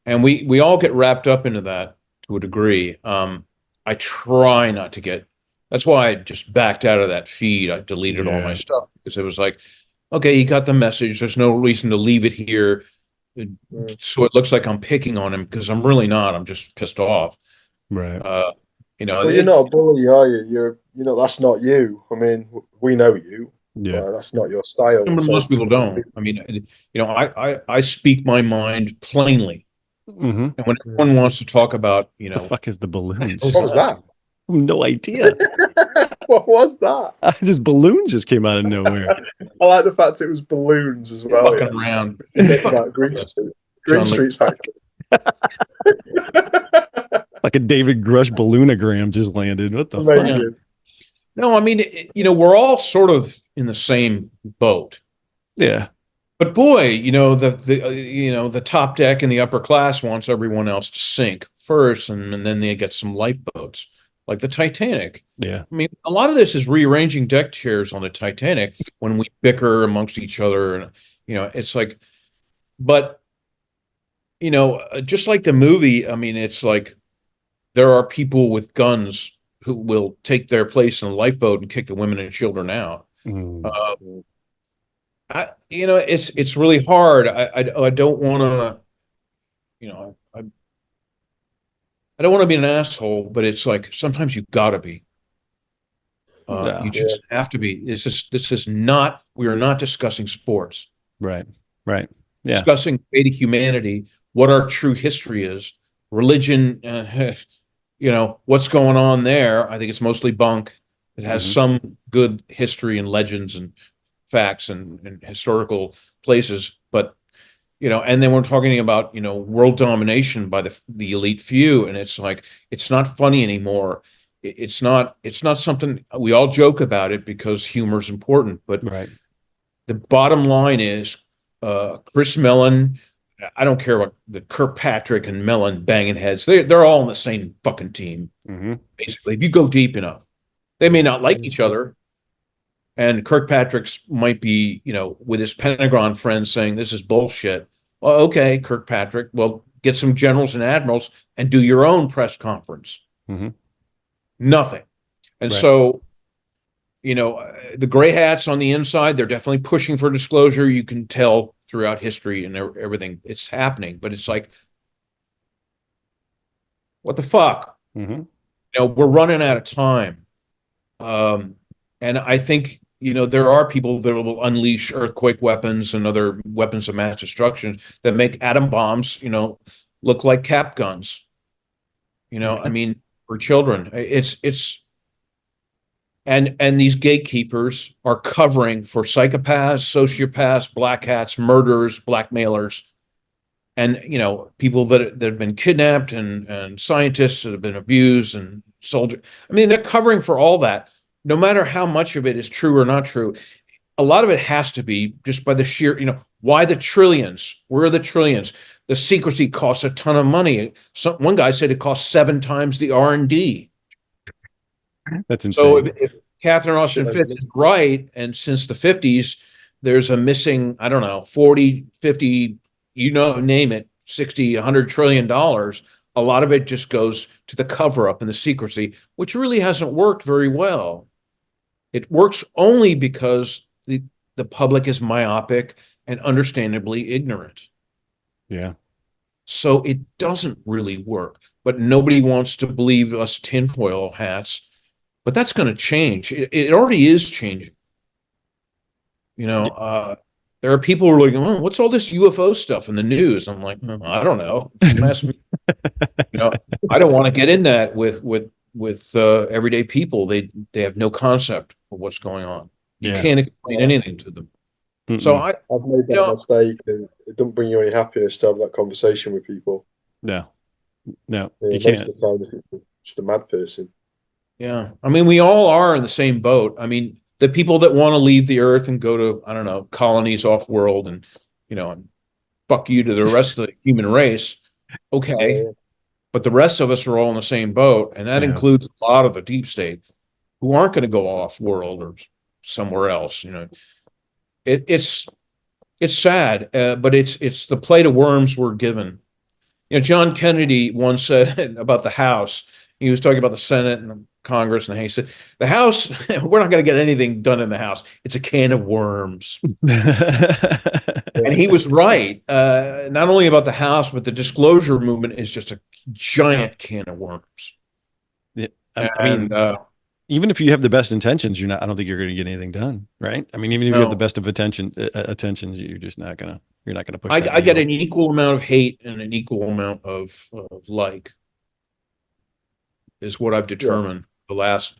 And we all get wrapped up into that to a degree. I try not to get, that's why I just backed out of that feed. I deleted all my stuff because it was like, okay, he got the message. There's no reason to leave it here. So it looks like I'm picking on him because I'm really not. I'm just pissed off. Right. You know, well, you're not a bully, are you? That's not you. I mean, we know you. Yeah. That's not your style. Most people don't. I mean, you know, I speak my mind plainly. Mm-hmm. And when everyone wants to talk about, you know, the fuck is the balloons? What was that? No idea. What was that? Just balloons just came out of nowhere. I like the fact it was balloons as well. Fucking around. That Green Street's actors. Like a David Grush balloonogram just landed. What the Amazing. fuck? No, I mean, you know, we're all sort of in the same boat. Yeah. But boy, you know, the top deck and the upper class wants everyone else to sink first, and then they get some lifeboats like the Titanic. Yeah. I mean, a lot of this is rearranging deck chairs on the Titanic when we bicker amongst each other, and you know, it's like, but you know, just like the movie, I mean, it's like there are people with guns who will take their place in the lifeboat and kick the women and children out. You know, it's really hard. I don't want to, you know, I don't want to be an asshole, but it's like sometimes you gotta be. You just have to be. This is not. We are not discussing sports. Right. Right. Yeah. Discussing basic humanity, what our true history is, religion. You know what's going on there. I think it's mostly bunk. It has some good history and legends and facts and historical places, but you know, and then we're talking about, you know, world domination by the elite few, and it's like it's not funny anymore. It's not something we all joke about it because humor is important, but the bottom line is Chris Mellon. I don't care what the Kirkpatrick and Mellon banging heads. They're all on the same fucking team. Basically, if you go deep enough, they may not like each other. And Kirkpatrick's might be, you know, with his Pentagon friends saying this is bullshit. Well, okay, Kirkpatrick, well, get some generals and admirals and do your own press conference. Nothing. And so, you know, the gray hats on the inside, they're definitely pushing for disclosure. You can tell throughout history and everything it's happening, but it's like, what the fuck? You know, we're running out of time. And I think, you know, there are people that will unleash earthquake weapons and other weapons of mass destruction that make atom bombs, you know, look like cap guns. You know, I mean, for children, and these gatekeepers are covering for psychopaths, sociopaths, black hats, murderers, blackmailers, and you know, people that have been kidnapped and scientists that have been abused and soldiers. I mean, they're covering for all that. No matter how much of it is true or not true, a lot of it has to be just by the sheer, you know, why the trillions? Where are the trillions? The secrecy costs a ton of money. One guy said it costs 7 times the R&D. That's insane. So if Catherine Austin Fitts is right, and since the 50s, there's a missing, I don't know, 40, 50, you know, name it, 60, 100 trillion dollars. A lot of it just goes to the cover up and the secrecy, which really hasn't worked very well. It works only because the public is myopic and understandably ignorant. Yeah. So it doesn't really work, but nobody wants to believe us tinfoil hats. But that's going to change. It already is changing. There are people who are like, oh, what's all this UFO stuff in the news? I'm like, I don't know. Don't ask me. I don't want to get in that with everyday people. They have no concept of what's going on. You can't explain anything to them. So I've made that mistake, and it doesn't bring you any happiness to have that conversation with people. No, you most can't. of the time, it's just a mad person. Yeah, I mean, we all are in the same boat. I mean, the people that want to leave the Earth and go to, I don't know, colonies off world, and and fuck you to the rest of the human race. Okay, but the rest of us are all in the same boat, and that includes a lot of the deep state who aren't going to go off world or somewhere else. It's sad, but it's the plate of worms we're given. John Kennedy once said about the House. He was talking about the Senate and Congress, and he said, "The House, we're not going to get anything done in the House. It's a can of worms." And he was right. Not only about the House, but the disclosure movement is just a giant can of worms. Yeah, I mean, even if you have the best intentions, I don't think you're going to get anything done, right? I mean, even if you have the best of attentions, you're just not gonna. You're not going to push. I get an equal amount of hate and an equal amount of like. Is what I've determined the last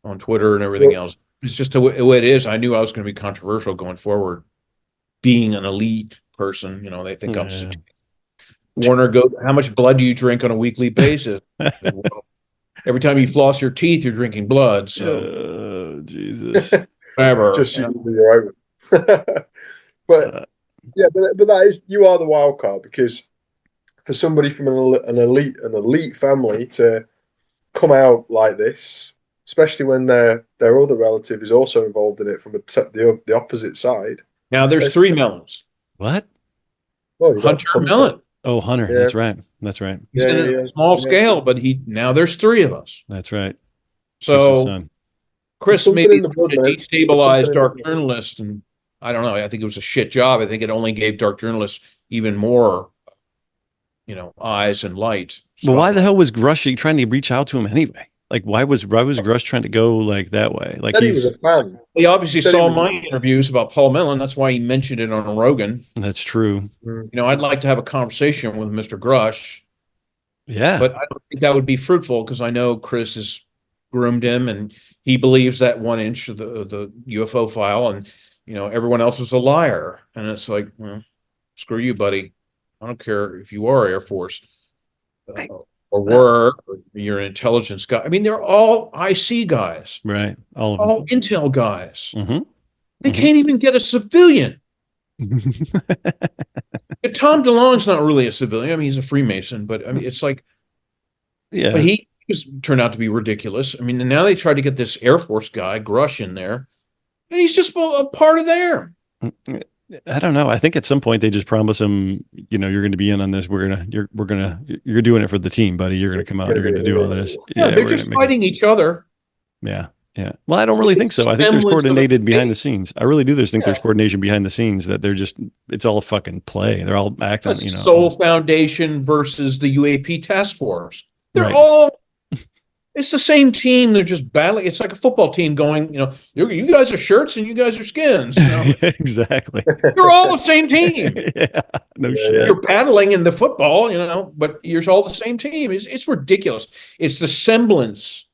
on Twitter and everything else. It's just the way it is. I knew I was going to be controversial going forward. Being an elite person, they think I'm. Warner goes, how much blood do you drink on a weekly basis? Every time you floss your teeth, you're drinking blood. So, Jesus, whatever. Just usually you're over. But that is, you are the wild card, because for somebody from an elite family to come out like this, especially when their other relative is also involved in it from the opposite side. Now there's 3 Melons. What? Oh, Hunter Melon. Oh, Hunter. Yeah. That's right. Yeah. Small scale, but now there's 3 of us. That's right. So Chris maybe destabilized dark journalists, and I don't know. I think it was a shit job. I think it only gave dark journalists even more, eyes and light. Well, why the hell was Grush trying to reach out to him anyway? Like, why was Grush trying to go like that way? Like, he was a fan. He obviously saw my interviews about Paul Mellon. That's why he mentioned it on Rogan. That's true. I'd like to have a conversation with Mr. Grush. Yeah, but I don't think that would be fruitful, because I know Chris has groomed him, and he believes that 1 inch of the UFO file, and everyone else is a liar. And it's like, well, screw you, buddy. I don't care if you are Air Force. Or you're an intelligence guy. I mean, they're all IC guys, right? All intel guys. They can't even get a civilian. Tom DeLonge's not really a civilian. I mean, he's a Freemason, but I mean, it's like, but he just turned out to be ridiculous. I mean, and now they try to get this Air Force guy Grush in there, and he's just a part of there. I don't know. I think at some point they just promise him, you're going to be in on this. You're doing it for the team, buddy. You're going to come out. You're going to do all this. Yeah, they're just fighting each other. Yeah. Yeah. Well, I don't really think so. I think there's coordinated behind the scenes. I really do think there's coordination behind the scenes, that it's all fucking play. They're all acting, Soul Foundation versus the UAP task force. They're all, it's the same team. They're just battling. It's like a football team going, you guys are shirts and you guys are skins. Exactly. You're all the same team. No shit. You're paddling in the football, but you're all the same team. It's ridiculous. It's the semblance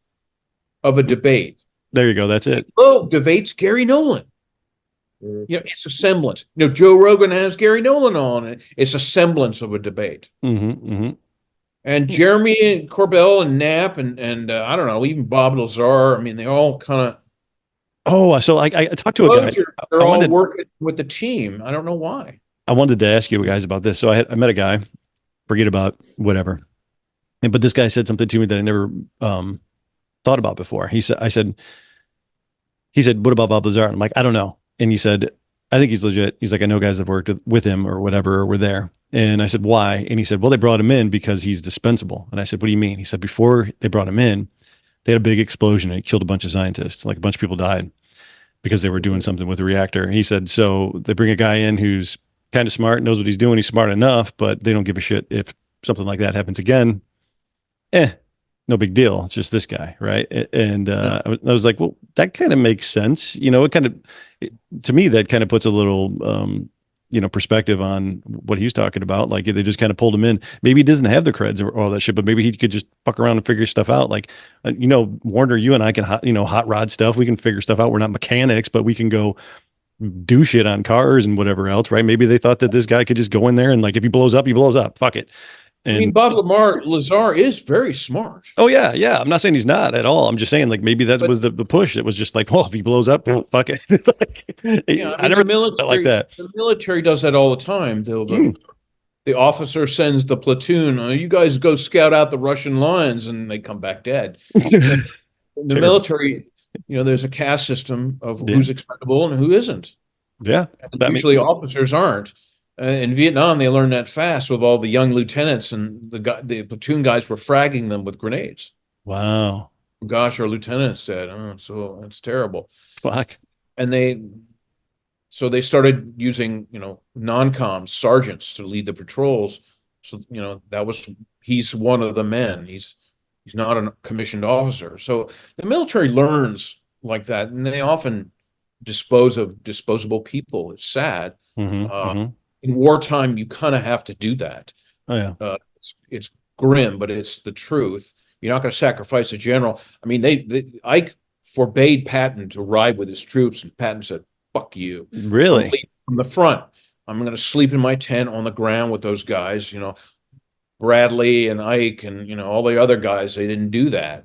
of a debate. There you go. That's it. Debates Gary Nolan. It's a semblance. Joe Rogan has Gary Nolan on. It's a semblance of a debate. And Jeremy Corbell and Knapp and I don't know, even Bob Lazar. I mean, they all kind of. Oh, so I talked to a guy. They're all working with the team. I don't know why. I wanted to ask you guys about this. So I met a guy. Forget about whatever. But this guy said something to me that I never thought about before. He said, "What about Bob Lazar?" And I'm like, "I don't know." And he said, "I think he's legit." He's like, "I know guys that have worked with him or whatever, or were there." And I said, "Why?" And he said, "Well, they brought him in because he's dispensable." And I said, "What do you mean?" He said, "Before they brought him in, they had a big explosion and it killed a bunch of scientists. Like, a bunch of people died because they were doing something with the reactor." He said, "So they bring a guy in who's kind of smart, knows what he's doing. He's smart enough, but they don't give a shit if something like that happens again. no big deal. It's just this guy, right? And I was like, well, that kind of makes sense. You know, to me, that kind of puts a little, perspective on what he's talking about. Like they just kind of pulled him in. Maybe he doesn't have the creds or all that shit, but maybe he could just fuck around and figure stuff out. Like, Warner, you and I can, hot rod stuff. We can figure stuff out. We're not mechanics, but we can go do shit on cars and whatever else, right? Maybe they thought that this guy could just go in there and like, if he blows up, he blows up. Fuck it. And, I mean, Bob Lazar is very smart. Oh yeah, yeah. I'm not saying he's not at all. I'm just saying like maybe that was the push. It was just like, well, if he blows up, fuck it. I never thought like that. The military does that all the time. The officer sends the platoon. You guys go scout out the Russian lines, and they come back dead. In the military, there's a caste system of who's expendable and who isn't. Yeah, usually officers aren't. In Vietnam, they learned that fast with all the young lieutenants, and the platoon guys were fragging them with grenades. Wow. Gosh, our lieutenant's dead. Oh, so it's terrible. Fuck. And they started using, non-coms, sergeants to lead the patrols. So, he's one of the men. He's not a commissioned officer. So the military learns like that, and they often dispose of disposable people. It's sad. In wartime, you kind of have to do that. Oh yeah, it's grim, but it's the truth. You're not going to sacrifice a general. I mean, Ike forbade Patton to ride with his troops, and Patton said, "Fuck you." Really? From the front, I'm going to sleep in my tent on the ground with those guys. Bradley and Ike and all the other guys. They didn't do that.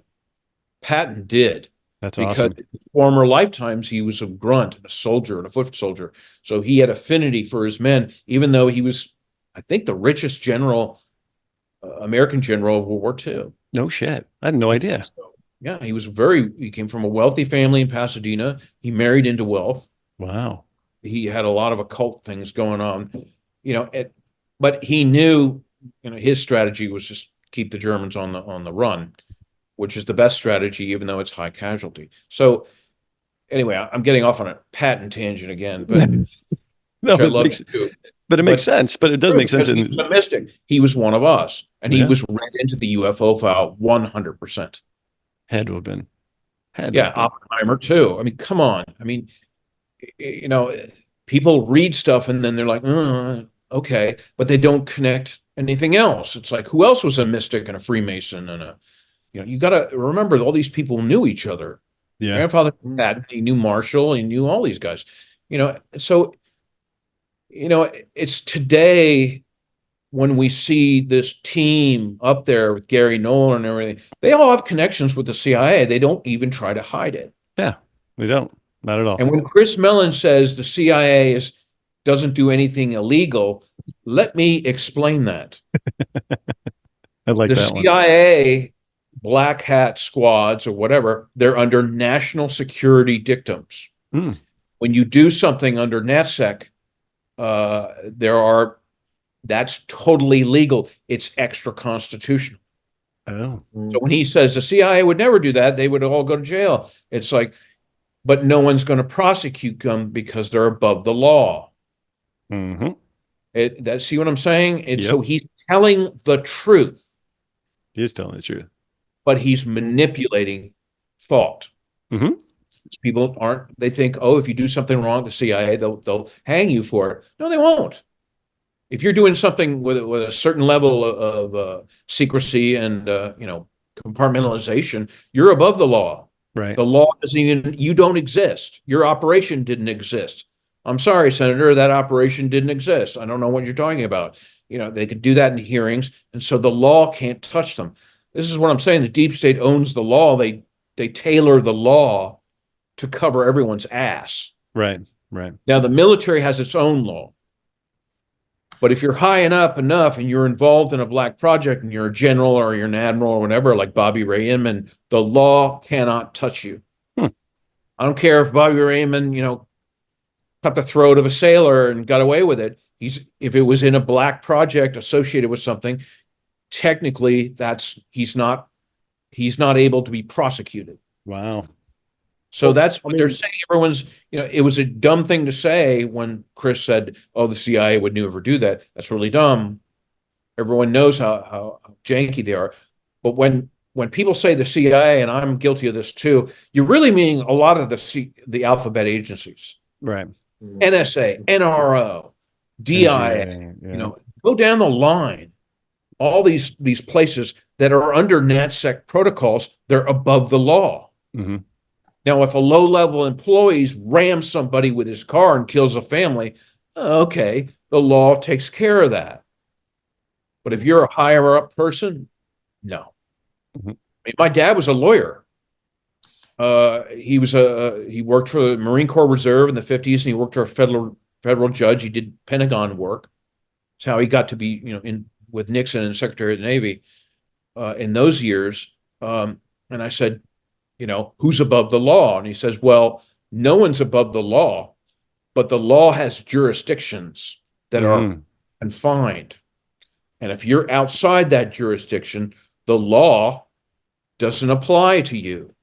Patton did. That's because awesome. in former lifetimes, he was a grunt and a soldier and a foot soldier. So he had affinity for his men, even though he was, I think, the richest American general of World War II. No shit. I had no idea. So, yeah, he came from a wealthy family in Pasadena. He married into wealth. Wow. He had a lot of occult things going on, but he knew, his strategy was just keep the Germans on the run, which is the best strategy, even though it's high casualty. So anyway, I'm getting off on a patent tangent again, but it makes sense. But it does make sense. He's a mystic. He was one of us, and he was read into the UFO file 100%. Had to have been. Oppenheimer too. I mean, come on. I mean, people read stuff and then they're like, okay, but they don't connect anything else. It's like, who else was a mystic and a Freemason and you got to remember all these people knew each other. Yeah. Grandfather Patton, he knew Marshall, he knew all these guys. So it's today when we see this team up there with Gary Nolan and everything, they all have connections with the CIA. They don't even try to hide it. Yeah, they don't. Not at all. And when Chris Mellon says the CIA doesn't do anything illegal, let me explain that. I like that one. The CIA black hat squads or whatever, they're under national security dictums. When you do something under NATSEC, that's totally legal. It's extra constitutional. Oh. So when he says the CIA would never do that, they would all go to jail. It's like, but no one's going to prosecute them because they're above the law. See what I'm saying? So he's telling the truth. He is telling the truth. But he's manipulating thought. People they think, if you do something wrong, the CIA, they'll hang you for it. No, they won't. If you're doing something with a certain level of secrecy and compartmentalization, you're above the law. Right. The law you don't exist. Your operation didn't exist. I'm sorry, Senator, that operation didn't exist. I don't know what you're talking about. They could do that in hearings, and so the law can't touch them. This is what I'm saying. The deep state owns the law. They tailor the law to cover everyone's ass. Right. Now, the military has its own law. But if you're high enough and you're involved in a black project and you're a general or you're an admiral or whatever, like Bobby Ray Inman, the law cannot touch you. I don't care if Bobby Ray Inman, cut the throat of a sailor and got away with it. If it was in a black project associated with something, technically he's not able to be prosecuted. Wow. So that's what they're saying. Everyone's, it was a dumb thing to say when Chris said, the CIA would never do that. That's really dumb. Everyone knows how janky they are. But when when people say the CIA, and I'm guilty of this too, you're really meaning a lot of the alphabet agencies, Right. NSA, NRO, DIA, NGA, yeah. you know, go down the line. All these places that are under NatSec protocols, they're above the law. Mm-hmm. Now, if a low-level employee rams somebody with his car and kills a family, okay, the law takes care of that. But if you're a higher-up person, no. Mm-hmm. I mean, my dad was a lawyer. He worked for the Marine Corps Reserve in the 50s, and he worked for a federal judge. He did Pentagon work. That's how he got to be, in with Nixon and Secretary of the Navy in those years. And I said, who's above the law? And he says, well, no one's above the law, but the law has jurisdictions that are confined. And if you're outside that jurisdiction, the law doesn't apply to you.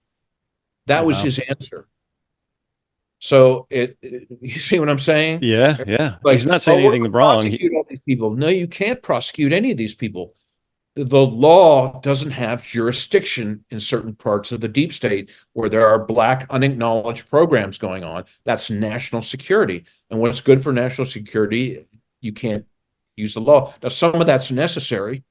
That was his answer. So you see what I'm saying? Yeah, yeah. Like, he's not saying anything wrong. Prosecute all these people. No, you can't prosecute any of these people. The law doesn't have jurisdiction in certain parts of the deep state where there are black unacknowledged programs going on. That's national security. And when it's good for national security, you can't use the law. Now, some of that's necessary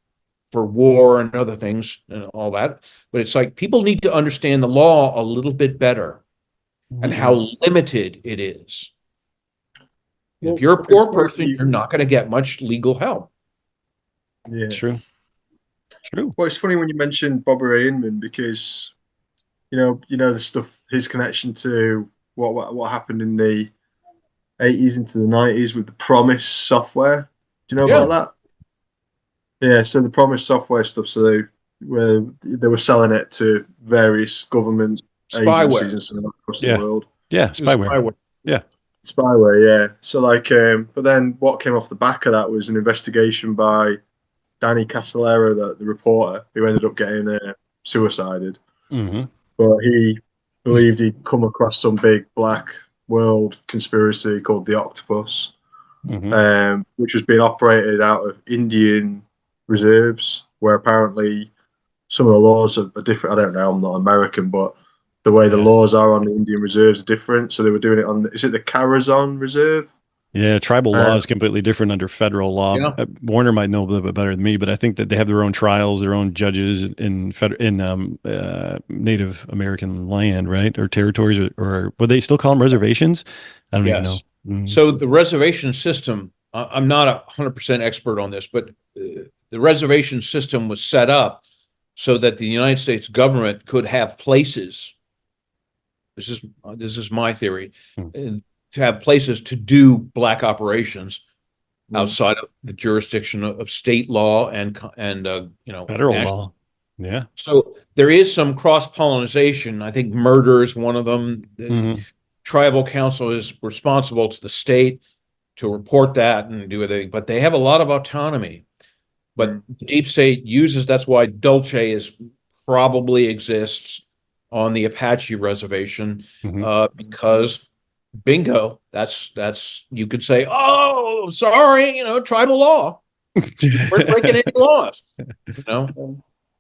for war and other things and all that. But it's like people need to understand the law a little bit better and how limited it is. Well, if you're a poor person, you're not going to get much legal help. Yeah, true. True. Well, it's funny when you mentioned Bobby Ray Inman because, the stuff, his connection to what happened in the 80s into the 90s with the Promise software. Do you know about that? Yeah, so the Promise software stuff. So they were selling it to various government agencies and stuff across the world. Yeah, spyware. Yeah. Spyware, yeah. So but then what came off the back of that was an investigation by Danny Castellera, the reporter, who ended up getting suicided. Mm-hmm. But he believed he'd come across some big black world conspiracy called the Octopus, which was being operated out of Indian reserves, where apparently some of the laws are different. I don't know, I'm not American, but the way the laws are on the Indian reserves are different. So they were doing it on, is it the Karazhan Reserve? Yeah, tribal law is completely different under federal law. Yeah. Warner might know a little bit better than me, but I think that they have their own trials, their own judges in Native American land, right, or territories, or would they still call them reservations? I don't even know. Mm-hmm. So the reservation system, I'm not 100% expert on this, but the reservation system was set up so that the United States government could have places. This is my theory. To have places to do black operations outside of the jurisdiction of state law and federal law. Yeah. So there is some cross-pollination. I think murder is one of them. The tribal council is responsible to the state to report that and do everything, but they have a lot of autonomy. But the deep state that's why Dulce probably exists on the Apache reservation, because bingo, that's you could say, oh, sorry, tribal law. We're breaking any laws,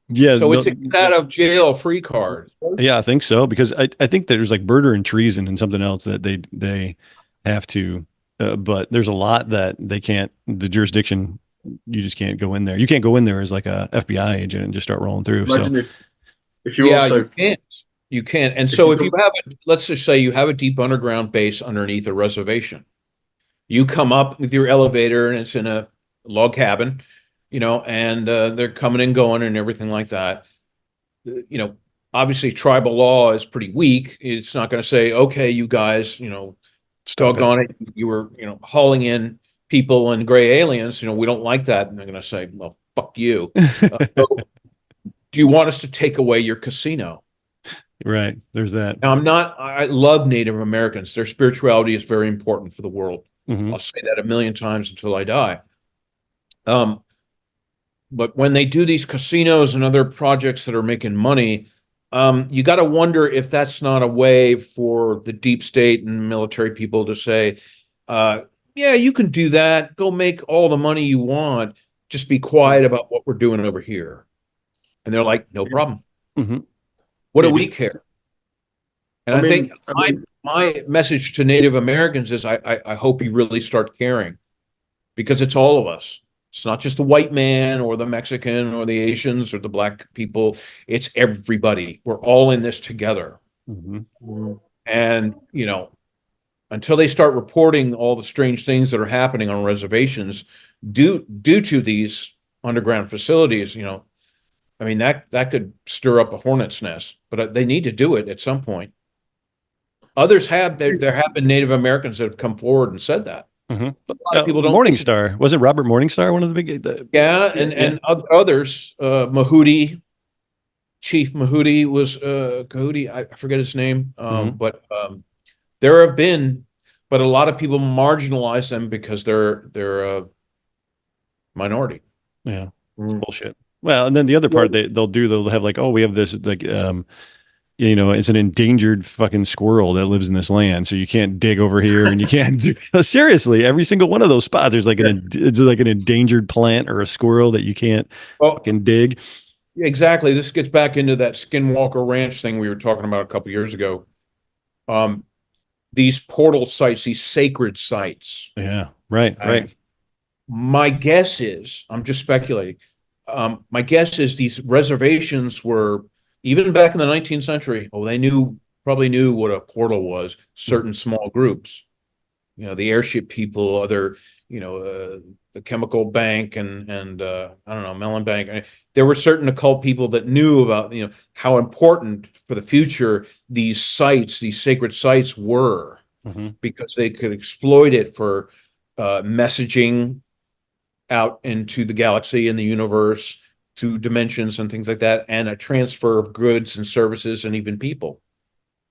Yeah. So it's a get out of jail free card. Yeah, I think so, because I think there's like murder and treason and something else that they have to, but there's a lot that they can't. The jurisdiction, you just can't go in there. You can't go in there as like a FBI agent and just start rolling through. Imagine if you also you can't. You can't. And so if you have, let's just say you have a deep underground base underneath a reservation, you come up with your elevator and it's in a log cabin, and they're coming and going and everything like that. Obviously tribal law is pretty weak. It's not going to say, okay, you guys, doggone it, you were, hauling in people and gray aliens, we don't like that. And they're going to say, well, fuck you. So, do you want us to take away your casino? Right. There's that. Now, I love Native Americans. Their spirituality is very important for the world. I'll say that a million times until I die. But when they do these casinos and other projects that are making money, you got to wonder if that's not a way for the deep state and military people to say, yeah, you can do that. Go make all the money you want. Just be quiet about what we're doing over here. And they're like, no problem. Mm-hmm. What do we care? And I think my message to Native Americans is I hope you really start caring, because it's all of us. It's not just the white man or the Mexican or the Asians or the black people. It's everybody. We're all in this together. Mm-hmm. And, until they start reporting all the strange things that are happening on reservations due to these underground facilities, I mean, that could stir up a hornet's nest, but they need to do it at some point. Others have, there have been Native Americans that have come forward and said that. Mm-hmm. But a lot of people don't. Morningstar, was it Robert Morningstar? One of the big, and others, Mahudi, Chief Mahudi was Kahudi, I forget his name, but there have been, but a lot of people marginalize them because they're a minority. Yeah, it's bullshit. Well, and then the other part they'll have like, oh, we have this like it's an endangered fucking squirrel that lives in this land, so you can't dig over here, and you can't do seriously every single one of those spots. There's like it's like an endangered plant or a squirrel that you can't fucking dig. Exactly. This gets back into that Skinwalker Ranch thing we were talking about a couple years ago. These portal sites, these sacred sites. Yeah, right. My guess is, I'm just speculating. My guess is these reservations were, even back in the 19th century, they probably knew what a portal was. Certain small groups, the airship people, other, the chemical bank and I don't know, Mellon Bank. There were certain occult people that knew about, how important for the future these sites, these sacred sites were, because they could exploit it for messaging out into the galaxy and the universe, to dimensions and things like that, and a transfer of goods and services and even people.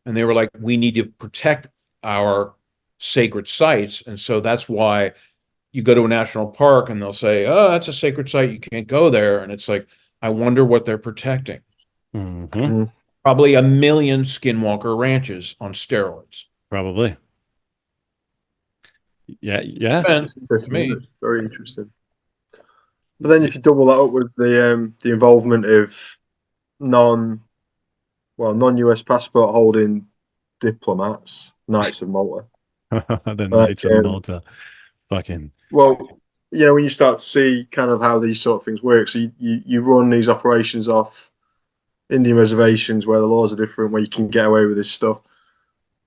And they were like, we need to protect our sacred sites. And so that's why you go to a national park and they'll say, oh, that's a sacred site, you can't go there. And it's like, I wonder what they're protecting. Probably 1 million Skinwalker ranches on steroids. Probably. Yeah. Interesting. Very interesting. But then if you double that up with the involvement of non-US passport holding diplomats, Knights of Malta. The Knights of Malta. Fucking. Well, when you start to see kind of how these sort of things work, so you run these operations off Indian reservations where the laws are different, where you can get away with this stuff.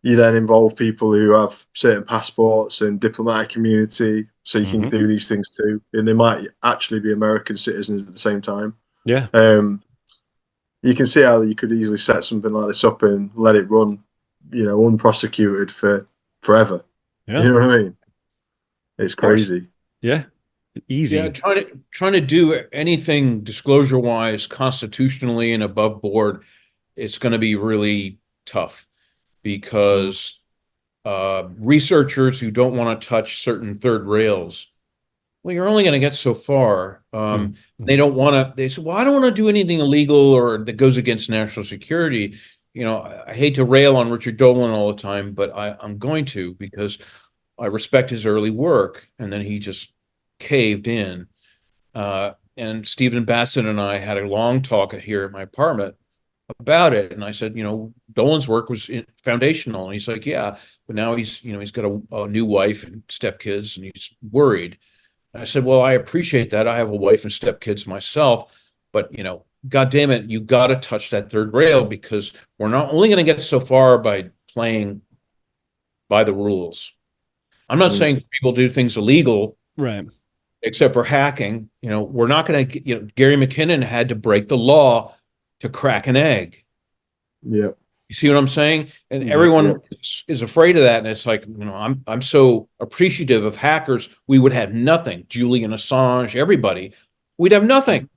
You then involve people who have certain passports and diplomatic immunity, so you can do these things too. And they might actually be American citizens at the same time. Yeah. You can see how you could easily set something like this up and let it run, unprosecuted for forever. Yeah. You know what I mean? It's crazy. Yeah. Easy. Yeah, trying to do anything disclosure-wise, constitutionally and above board, it's going to be really tough, because researchers who don't want to touch certain third rails, well, you're only going to get so far. They don't want to, they say, well, I don't want to do anything illegal or that goes against national security. I hate to rail on Richard Dolan all the time, but I'm going to, because I respect his early work, and then he just caved in. And Stephen Bassett and I had a long talk here at my apartment about it, and I said, Dolan's work was foundational, and he's like, yeah, but now he's got a new wife and stepkids, and he's worried. And I said, well, I appreciate that. I have a wife and stepkids myself, but God damn it, you got to touch that third rail, because we're not only going to get so far by playing by the rules. I'm not saying people do things illegal, right? Except for hacking. We're not going to. Gary McKinnon had to break the law to crack an egg. Yeah. You see what I'm saying? And everyone is afraid of that. And it's like, I'm so appreciative of hackers. We would have nothing. Julian Assange, everybody, we'd have nothing,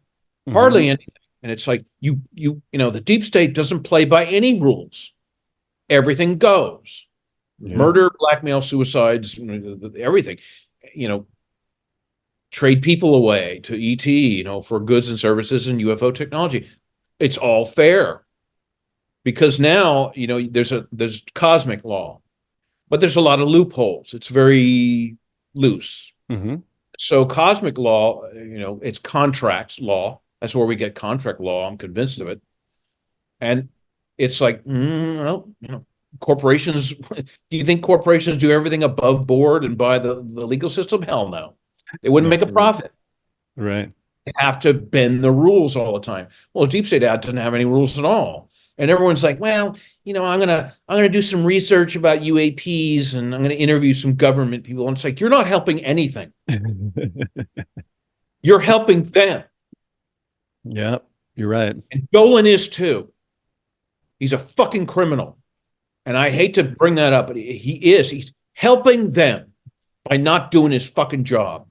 hardly anything. And it's like, the deep state doesn't play by any rules. Everything goes. Yeah. Murder, blackmail, suicides, everything, trade people away to ET, for goods and services and UFO technology. It's all fair, because now, there's cosmic law, but there's a lot of loopholes. It's very loose. So cosmic law, it's contracts law. That's where we get contract law. I'm convinced of it. And it's like, well, corporations, do you think corporations do everything above board and by the legal system? Hell no. They wouldn't make a profit. Right. They have to bend the rules all the time. Well, Deep State Ad doesn't have any rules at all. And everyone's like, well, I'm gonna do some research about UAPs and I'm gonna interview some government people. And it's like, you're not helping anything. You're helping them. Yeah, you're right. And Dolan is too. He's a fucking criminal. And I hate to bring that up, but he is. He's helping them by not doing his fucking job.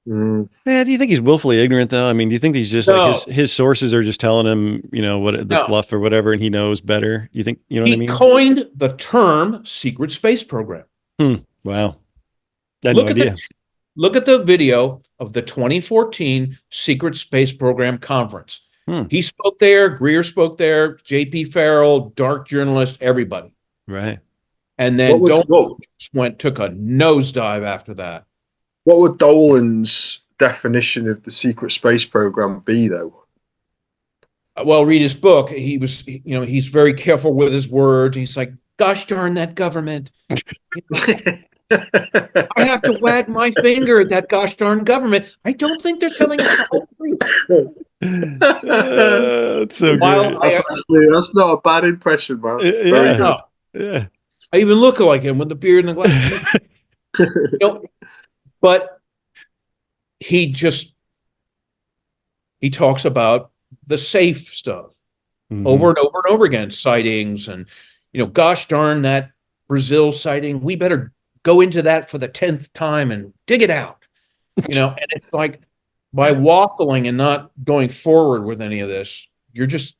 Yeah, do you think he's willfully ignorant though? I mean, do you think he's just like his sources are just telling him, what the fluff or whatever, and he knows better? You think what I mean? He coined the term secret space program. Wow. I had no idea. Look at the video of the 2014 Secret Space Program conference. He spoke there, Greer spoke there, J.P. Farrell, dark journalist, everybody. Right. And then Dolan took a nosedive after that. What would Dolan's definition of the secret space program be, though? Well, read his book. He was, he's very careful with his words. He's like, gosh darn that government. I have to wag my finger at that gosh darn government. I don't think they're telling us the whole truth. That's so good. That's not a bad impression, man. Very good. Yeah. I even look like him with the beard and the glasses. But he talks about the safe stuff over and over and over again, sightings and, gosh darn that Brazil sighting. We better go into that for the 10th time and dig it out, and it's like by waffling and not going forward with any of this, you're just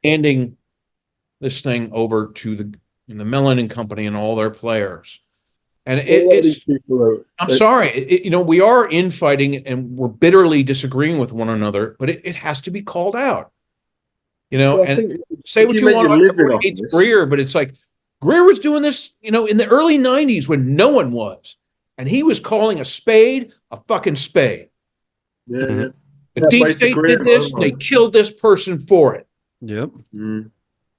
handing this thing over to the Mellon and Company and all their players. And I'm sorry, we are infighting and we're bitterly disagreeing with one another, but it has to be called out, and say what you want about Greer, but it's like Greer was doing this, in the early 90s when no one was, and he was calling a spade a fucking spade. Yeah. The deep state did this, they killed this person for it. Yep.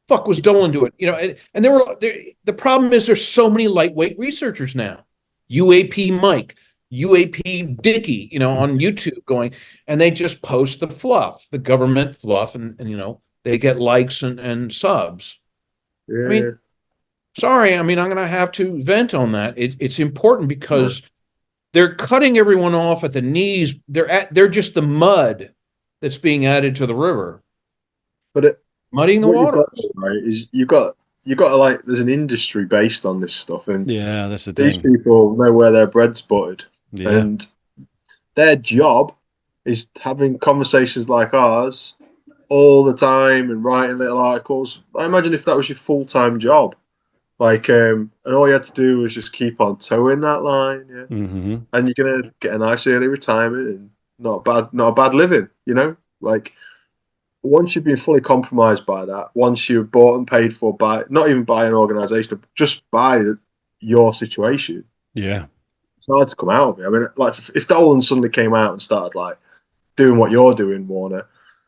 Fuck was Dolan doing? And the problem is there's so many lightweight researchers now. UAP Mike, UAP Dickie, on YouTube going, and they just post the fluff, the government fluff, and they get likes and subs. Yeah. I mean, sorry, I'm going to have to vent on that. It's important because they're cutting everyone off at the knees. They're just the mud that's being added to the river. But muddying the water, right? Is you got to there's an industry based on this stuff, and that's the thing. These people know where their bread's buttered, and their job is having conversations like ours all the time and writing little articles. I imagine if that was your full-time job, and all you had to do was just keep on towing that line, and you're gonna get a nice early retirement and not a bad living, Once you've been fully compromised by that, once you're bought and paid for not even by an organization, just by your situation, it's hard to come out of it. I mean, if Dolan suddenly came out and started doing what you're doing, Warner,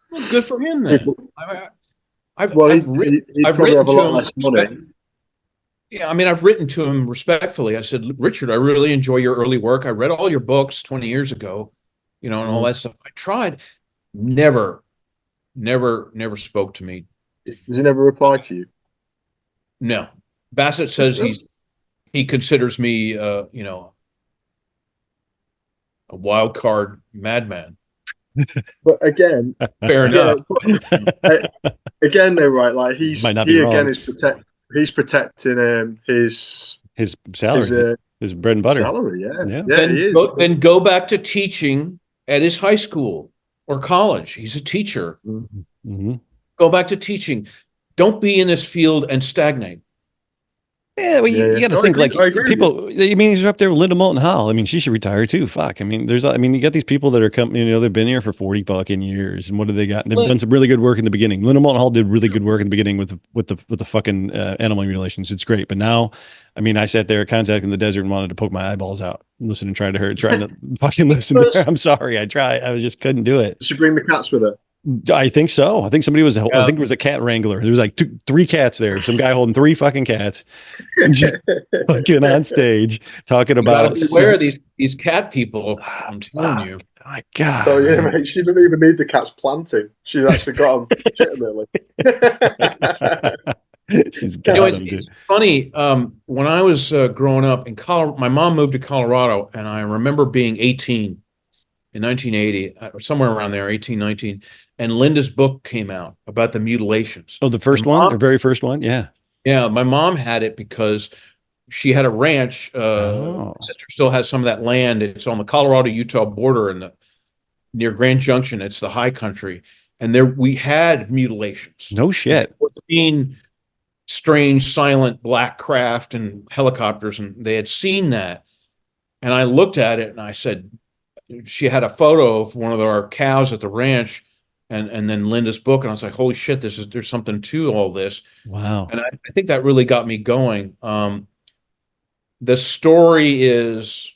well, good for him then. I've probably have a lot less money. Yeah, I mean, I've written to him respectfully. I said, Richard, I really enjoy your early work. I read all your books 20 years ago, and all that stuff. I tried. Never spoke to me. Does he never reply to you? No. Bassett says he considers me, a wild card madman. But again, fair enough. Again, they're right. He's protecting his salary, his bread and butter salary. Yeah, then, he is. Then go back to teaching at his high school or college. He's a teacher. Go back to teaching. Don't be in this field and stagnate. Yeah, well, you got to think people. I mean, he's up there with Linda Moulton Howe. I mean, she should retire too. Fuck. I mean, you got these people that are coming. They've been here for 40 fucking years, and what do they got? They've done some really good work in the beginning. Linda Moulton Howe did really good work in the beginning with the fucking animal mutilations. It's great, but now, I mean, I sat there contacting the desert and wanted to poke my eyeballs out, listening, trying to fucking listen. I'm sorry, I tried. I just couldn't do it. Did she bring the cats with her? I think so. I think somebody was. I think it was a cat wrangler. There was like three cats there. Some guy holding three fucking cats, fucking on stage talking about. Beware of these cat people. I'm telling you. My God. So yeah, mate, she didn't even need the cats planting. She actually got them legitimately. She's got them, dude. It's funny. When I was growing up in Colorado, my mom moved to Colorado, and I remember being 18 in 1980, somewhere around there, 18, 19, and Linda's book came out about the mutilations. Oh, the first one, the very first one, yeah. Yeah, my mom had it because she had a ranch. My sister still has some of that land. It's on the Colorado-Utah border near Grand Junction. It's the high country, and there we had mutilations. No shit. Strange, silent black craft and helicopters, and they had seen that. And I looked at it and I said, she had a photo of one of our cows at the ranch, and then Linda's book, and I was like, holy shit, there's something to all this. Wow. And I think that really got me going. The story is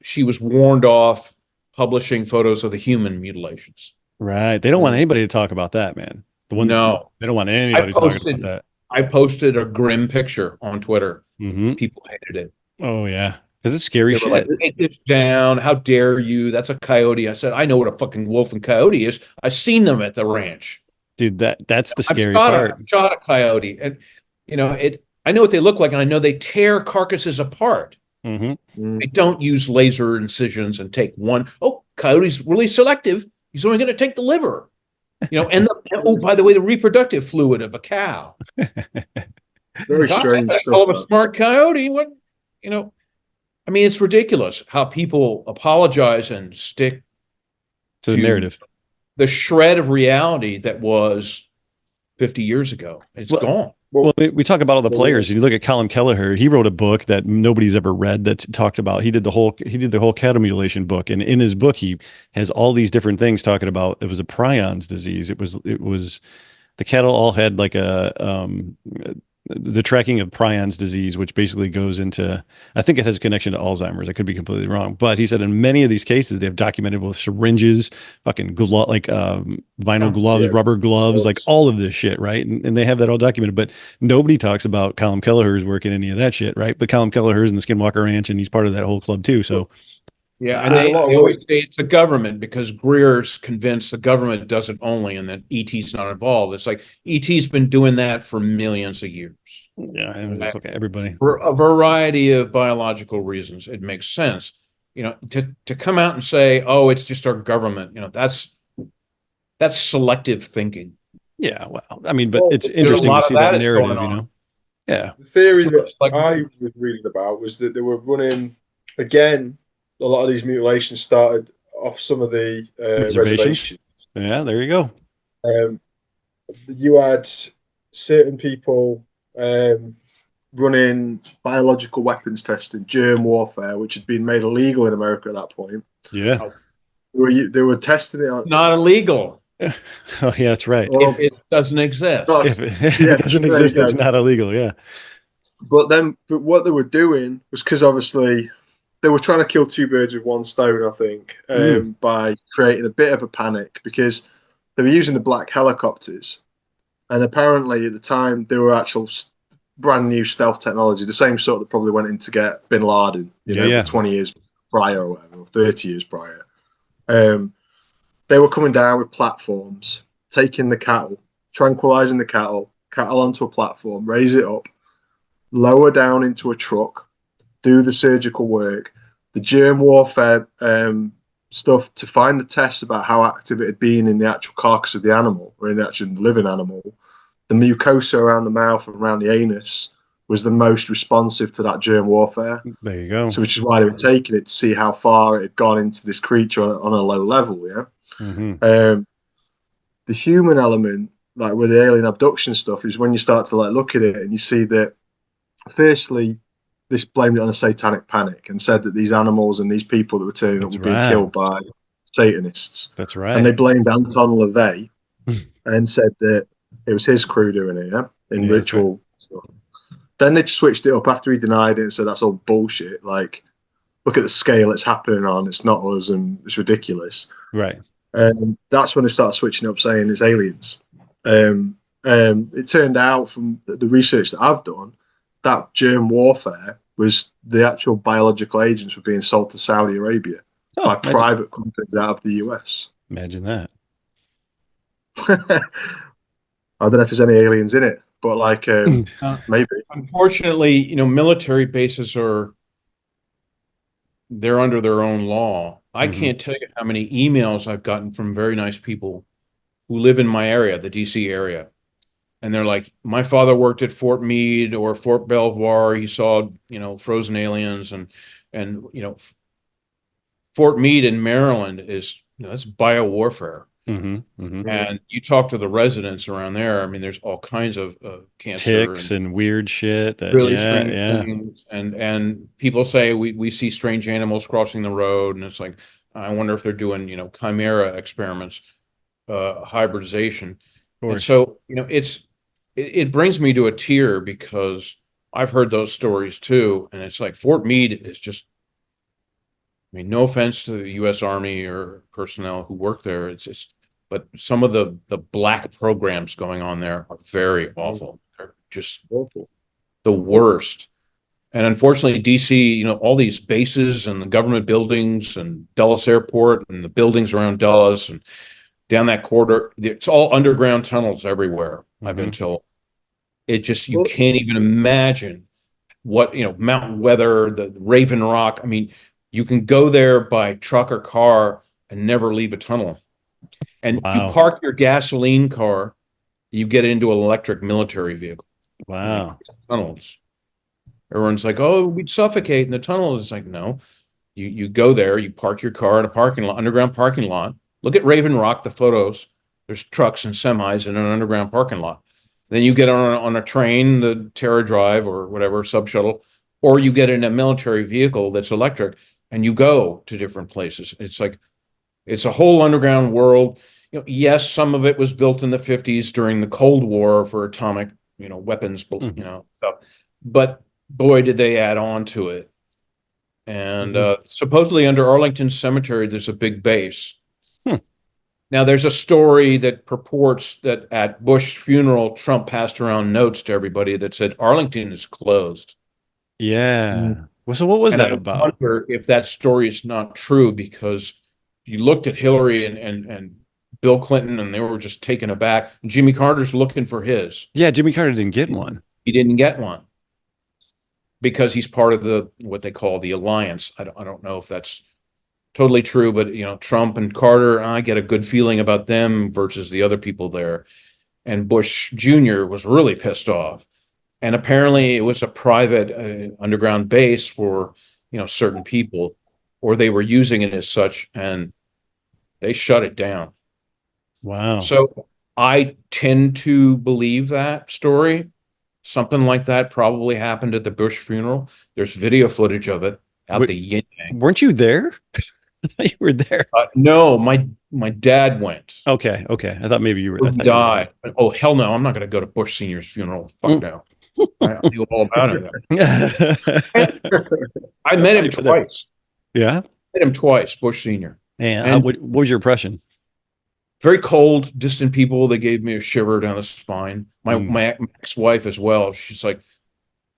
she was warned off publishing photos of the human mutilations. Right. They don't want anybody to talk about that, man. They don't want anybody talking about that. I posted a grim picture on Twitter. Mm-hmm. People hated it. Oh, yeah. Because it's scary shit. Like, take this down. How dare you? That's a coyote. I said, I know what a fucking wolf and coyote is. I've seen them at the ranch. Dude, that's the scary part. I've shot a coyote. And, I know what they look like, and I know they tear carcasses apart. Mm-hmm. They don't use laser incisions and take one. Oh, coyote's really selective. He's only going to take the liver. And by the way, the reproductive fluid of a cow. Very strange stuff. Call him a smart coyote. What, I mean, it's ridiculous how people apologize and stick to the narrative, the shred of reality that was 50 years ago. It's gone. Well, we talk about all the players. And you look at Colin Kelleher. He wrote a book that nobody's ever read that talked about. He did the whole cattle mutilation book, and in his book, he has all these different things talking about. It was a prions disease. It was the cattle all had like the tracking of prions disease, which basically goes into, I think it has a connection to Alzheimer's. I could be completely wrong, but he said in many of these cases, they've documented with syringes, fucking vinyl gloves, rubber gloves, like all of this shit. Right. And they have that all documented, but nobody talks about Colin Kelleher's work in any of that shit. Right. But Colin Kelleher's in the Skinwalker Ranch, and he's part of that whole club too. So yeah, and they always say it's the government because Greer's convinced the government does it only, and that ET's not involved. It's like ET's been doing that for millions of years. Yeah, okay, everybody. For a variety of biological reasons, it makes sense. To come out and say, "Oh, it's just our government," that's selective thinking. Yeah, well, I mean, but it's interesting to see that narrative. Yeah. The theory that I was reading about was that they were running again. A lot of these mutilations started off some of the reservations. Yeah, there you go. You had certain people running biological weapons testing, germ warfare, which had been made illegal in America at that point. Yeah. They were testing it on. Not illegal. Oh, yeah, that's right. If it doesn't exist. If it doesn't exist, it's not illegal. Yeah. But what they were doing was because obviously they were trying to kill two birds with one stone, I think, by creating a bit of a panic because they were using the black helicopters. And apparently at the time, they were actual brand new stealth technology, the same sort that probably went in to get bin Laden, 20 years prior or whatever, or 30 years prior. They were coming down with platforms, taking the cattle, tranquilizing the cattle onto a platform, raise it up, lower down into a truck, do the surgical work, the germ warfare stuff to find the tests about how active it had been in the actual carcass of the animal or in the actual living animal. The mucosa around the mouth and around the anus was the most responsive to that germ warfare. There you go. So which is why they were taking it to see how far it had gone into this creature on a low level, yeah? Mm-hmm. The human element, like with the alien abduction stuff, is when you start to look at it and you see that firstly, this blamed it on a satanic panic and said that these animals and these people that were turning up were being killed by Satanists. That's right. And they blamed Anton LaVey and said that it was his crew doing it, in ritual stuff. Then they switched it up after he denied it and said that's all bullshit. Like, look at the scale it's happening on. It's not us, and it's ridiculous. Right. That's when they started switching up, saying it's aliens. It turned out from the research that I've done that germ warfare was the actual biological agents were being sold to Saudi Arabia by private companies out of the US. Imagine that. I don't know if there's any aliens in it, but like maybe. Unfortunately, military bases they're under their own law. I can't tell you how many emails I've gotten from very nice people who live in my area, the DC area. And they're like, my father worked at Fort Meade or Fort Belvoir. He saw, frozen aliens and Fort Meade in Maryland is, that's biowarfare. And you talk to the residents around there. I mean, there's all kinds of cancer, ticks and weird shit. Really strange things. And people say we see strange animals crossing the road, and it's like, I wonder if they're doing chimera experiments, hybridization. And so it brings me to a tear because I've heard those stories too, and it's like Fort Meade is just. I mean, no offense to the U.S. Army or personnel who work there. But some of the black programs going on there are very awful. They're just awful. The worst. And unfortunately, DC, all these bases and the government buildings and Dulles Airport and the buildings around Dulles and down that corridor, it's all underground tunnels everywhere, I've been told. It just, you can't even imagine what, Mount Weather, the Raven Rock. I mean, you can go there by truck or car and never leave a tunnel. And you park your gasoline car, you get into an electric military vehicle. Wow. Tunnels. Everyone's like, oh, we'd suffocate in the tunnel. It's like, no. You go there, you park your car in a parking lot, underground parking lot. Look at Raven Rock, the photos. There's trucks and semis in an underground parking lot. Then you get on a train, the Terra Drive or whatever, sub shuttle, or you get in a military vehicle that's electric and you go to different places. It's like, it's a whole underground world. Yes, some of it was built in the 50s during the Cold War for atomic, weapons, stuff. But boy, did they add on to it. And supposedly under Arlington Cemetery, there's a big base. Now, there's a story that purports that at Bush's funeral, Trump passed around notes to everybody that said Arlington is closed. Yeah. Well, so what was that about? I wonder if that story is not true, because you looked at Hillary and Bill Clinton and they were just taken aback. Jimmy Carter's looking for his. Yeah, Jimmy Carter didn't get one. He didn't get one because he's part of what they call the alliance. I don't know if that's totally true, but Trump and Carter, I get a good feeling about them versus the other people there. And Bush Jr. was really pissed off. And apparently it was a private underground base for, certain people, or they were using it as such, and they shut it down. Wow. So I tend to believe that story. Something like that probably happened at the Bush funeral. There's video footage of it out the yin yang. Weren't you there? I thought you were there. No, my dad went. Okay. I thought maybe you were. He died. Oh, hell no. I'm not going to go to Bush Sr.'s funeral. Fuck no. I knew all about it. I met him twice. Yeah? Met him twice, Bush Sr. And what was your impression? Very cold, distant people. They gave me a shiver down the spine. My ex-wife as well. She's like,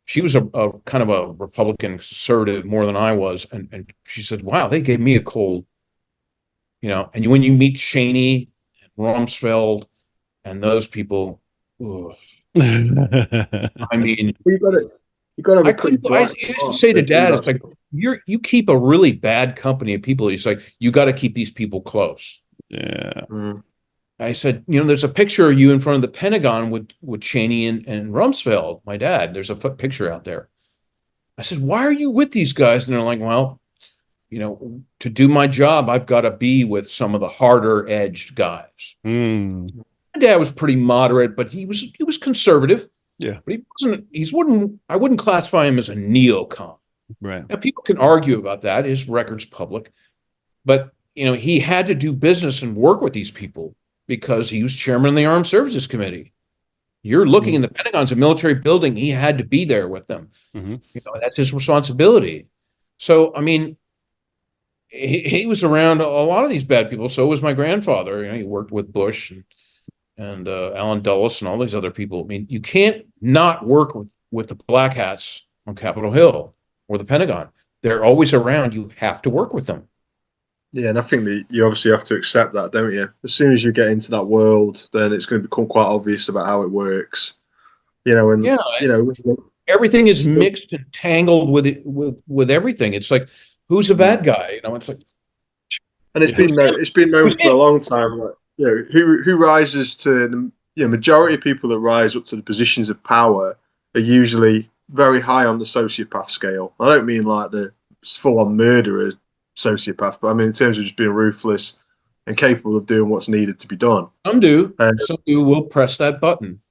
she was a kind of a Republican conservative more than I was. And she said, wow, they gave me a cold. And when you meet Cheney, and Rumsfeld, and those people, ugh. I mean, you got to. I used to say to Dad, it's like you keep a really bad company of people. He's like, you got to keep these people close. Yeah. I said, there's a picture of you in front of the Pentagon with Cheney and Rumsfeld, my dad. There's a picture out there. I said, why are you with these guys? And they're like, well, to do my job, I've got to be with some of the harder edged guys. My dad was pretty moderate, but he was conservative. Yeah. But I wouldn't classify him as a neocon. Right. Now, people can argue about that. His record's public. But, he had to do business and work with these people because he was chairman of the Armed Services Committee. You're looking in the Pentagon's a military building. He had to be there with them. That's his responsibility. So, I mean, he was around a lot of these bad people. So was my grandfather. You know, he worked with Bush and Alan Dulles and all these other people. I mean, you can't not work with the black hats on Capitol Hill or the Pentagon. They're always around. You have to work with them. Yeah, and I think that you obviously have to accept that, don't you? As soon as you get into that world, then it's going to become quite obvious about how it works. You know, and Yeah, you know, everything is mixed and tangled with it, with everything. It's like, who's a bad guy? You know, it's like, and it's been known for a long time. Like, you know, who rises to the majority of people that rise up to the positions of power are usually very high on the sociopath scale. I don't mean like the full-on murderer sociopath, but I mean in terms of just being ruthless and capable of doing what's needed to be done. Some do will press that button.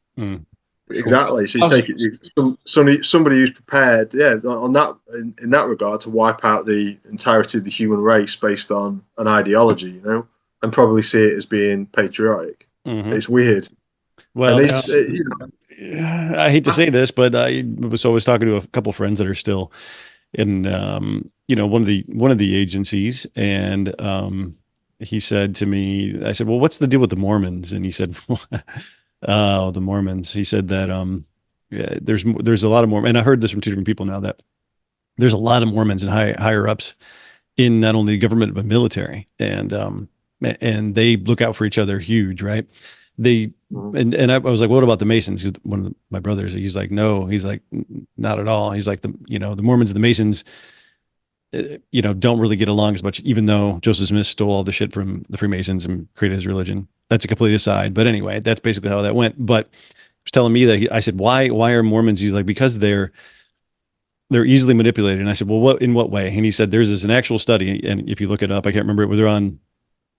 Exactly. So you take it, somebody who's prepared, on that in that regard, to wipe out the entirety of the human race based on an ideology, you know, and probably see it as being patriotic. It's weird. Well, I hate to say this, but I was always talking to a couple of friends that are still in, one of the agencies, and he said to me, I said, "Well, what's the deal with the Mormons?" And he said, "Oh, the Mormons." He said that there's a lot of Mormons, and I heard this from two different people now, that there's a lot of Mormons and higher ups in not only the government but military, and they look out for each other huge, right? And I was like, what about the Masons? One of my brothers, he's like, no, he's like, not at all. He's like, the Mormons and the Masons, don't really get along as much, even though Joseph Smith stole all the shit from the Freemasons and created his religion. That's a complete aside. But anyway, that's basically how that went. But he was telling me that I said, why are Mormons? He's like, because they're easily manipulated. And I said, well, in what way? And he said, there's an actual study. And if you look it up, I can't remember it, they're on,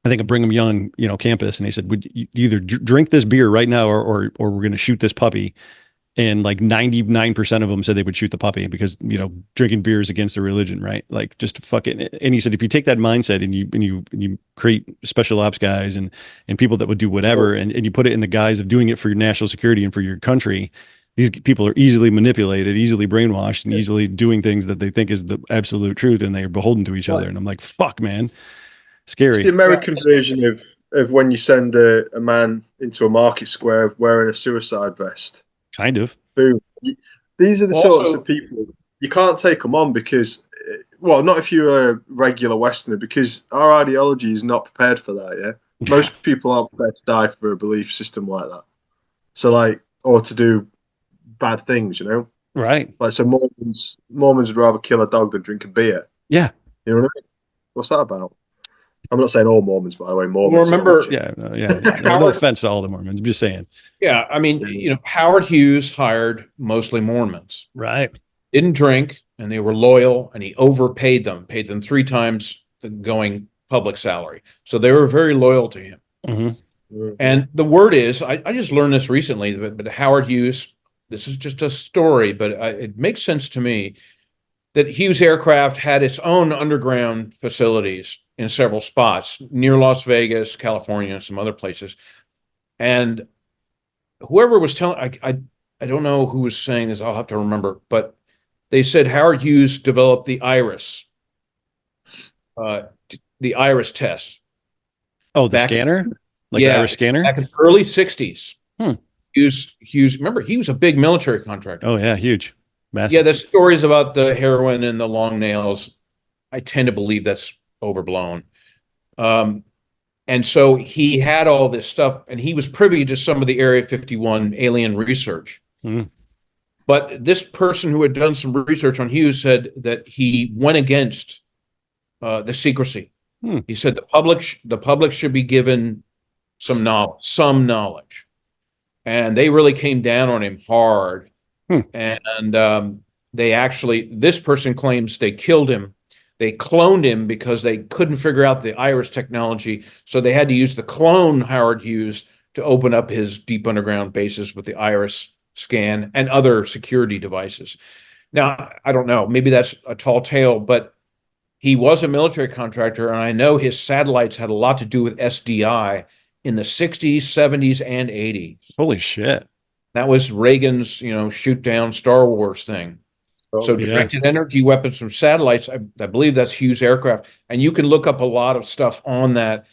I think, a Brigham Young, campus. And he said, would you either drink this beer right now or we're going to shoot this puppy? And like 99% of them said they would shoot the puppy because, drinking beer is against their religion, right? Like, just fuck it. And he said, if you take that mindset and you create special ops guys and people that would do whatever, and you put it in the guise of doing it for your national security and for your country, these people are easily manipulated, easily brainwashed, and easily doing things that they think is the absolute truth, and they're beholden to each other. And I'm like, fuck, man. Scary. It's the American version of when you send a man into a market square wearing a suicide vest. Kind of. Boom. These are the sorts of people you can't take them on because, well, not if you're a regular Westerner, because our ideology is not prepared for that. Yeah, most people aren't prepared to die for a belief system like that. So, or to do bad things, Right? Like, so Mormons would rather kill a dog than drink a beer. Yeah. You know what I mean? What's that about? I'm not saying all Mormons, by the way. Mormons. Remember, no offense to all the Mormons. I'm just saying. Yeah, I mean, Howard Hughes hired mostly Mormons. Right. Didn't drink, and they were loyal, and he overpaid them, paid them 3 times the going public salary. So they were very loyal to him. Mm-hmm. And the word is, I just learned this recently, but Howard Hughes, this is just a story, but it makes sense to me that Hughes Aircraft had its own underground facilities in several spots near Las Vegas, California, some other places. And whoever was telling, I don't know who was saying this, I'll have to remember, but they said Howard Hughes developed the iris test. Oh, the scanner? Iris scanner? Back in the early 60s. Hughes, remember, he was a big military contractor. Oh, yeah, huge. Massive. Yeah, the stories about the heroin and the long nails, I tend to believe that's overblown. And so he had all this stuff, and he was privy to some of the Area 51 alien research. But this person who had done some research on Hughes said that he went against the secrecy. He said the public should be given some knowledge. And they really came down on him hard. And this person claims they killed him. They cloned him because they couldn't figure out the iris technology. So they had to use the clone Howard Hughes to open up his deep underground bases with the iris scan and other security devices. Now, I don't know, maybe that's a tall tale, but he was a military contractor. And I know his satellites had a lot to do with SDI in the 60s, 70s, and 80s. Holy shit. That was Reagan's, shoot down Star Wars thing. So directed energy weapons from satellites, I believe that's Hughes aircraft. And you can look up a lot of stuff on that,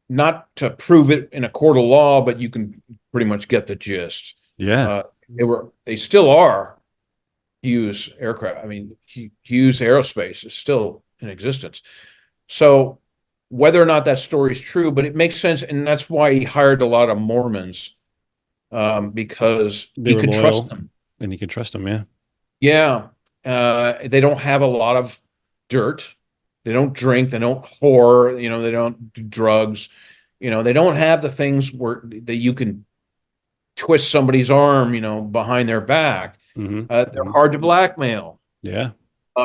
not to prove it in a court of law, but you can pretty much get the gist. Yeah. They still are Hughes aircraft. I mean, Hughes Aerospace is still in existence. So whether or not that story is true, but it makes sense. And that's why he hired a lot of Mormons, because he could trust them. And you can trust them, yeah. Yeah. They don't have a lot of dirt. They don't drink. They don't whore. They don't do drugs. They don't have the things that you can twist somebody's arm, behind their back. They're hard to blackmail. Yeah.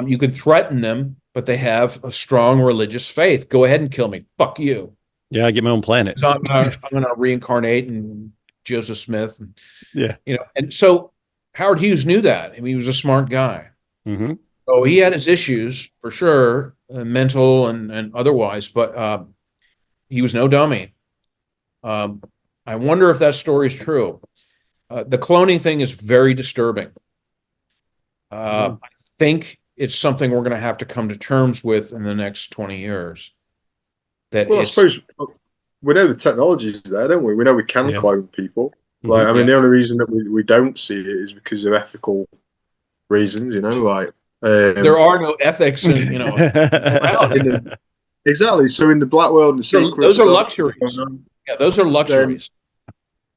You could threaten them, but they have a strong religious faith. Go ahead and kill me. Fuck you. Yeah, I get my own planet. I'm gonna reincarnate and Joseph Smith. Yeah. And so Howard Hughes knew that. I mean, he was a smart guy. So he had his issues for sure, mental and otherwise, but he was no dummy. I wonder if that story is true. The cloning thing is very disturbing. I think it's something we're going to have to come to terms with in the next 20 years. I suppose we know the technology is there, don't we? We know we can clone people. Like, I mean, the only reason that we don't see it is because of ethical reasons, like. There are no ethics and, Exactly. So in the black world and secret those are luxuries. Yeah, those are luxuries.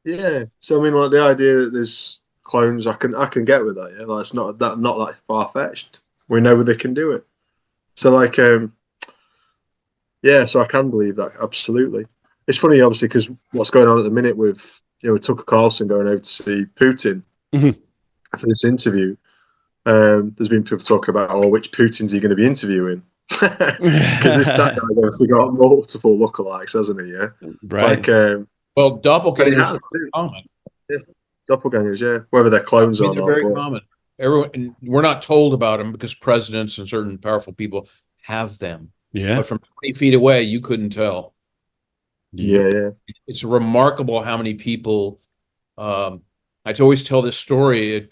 So I mean, like the idea that there's clones, I can get with that. Yeah, like it's not that far fetched. We know they can do it. So like, so I can believe that absolutely. It's funny, obviously, because what's going on at the minute with with Tucker Carlson going over to see Putin for this interview. There's been people talking about, which Putin's he going to be interviewing? Because that guy obviously got multiple lookalikes, hasn't he? Yeah, right. Like, doppelgangers are common. Yeah, doppelgangers, yeah. Whether they're clones or not. They're very common. We're not told about them because presidents and certain powerful people have them. Yeah. But from 20 feet away, you couldn't tell. Yeah. It's remarkable how many people. I always tell this story.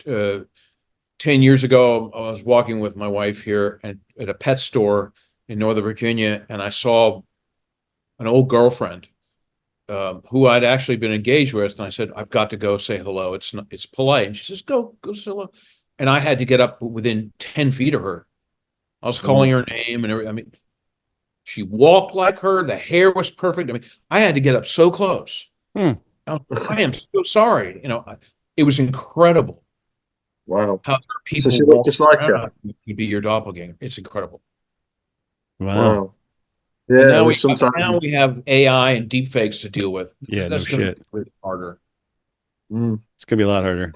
10 years ago, I was walking with my wife here at a pet store in Northern Virginia, and I saw an old girlfriend who I'd actually been engaged with, and I said, "I've got to go say hello. It's polite." And she says, "Go say hello." And I had to get up within 10 feet of her. I was calling her name and everything. I mean, she walked like her. The hair was perfect. I mean, I had to get up so close. I am so sorry. It was incredible. Wow. How people so she looked just like her. You'd be your doppelganger. It's incredible. Wow. Yeah. Now we have AI and deepfakes to deal with. Yeah, that's no shit. Be harder. It's gonna be a lot harder.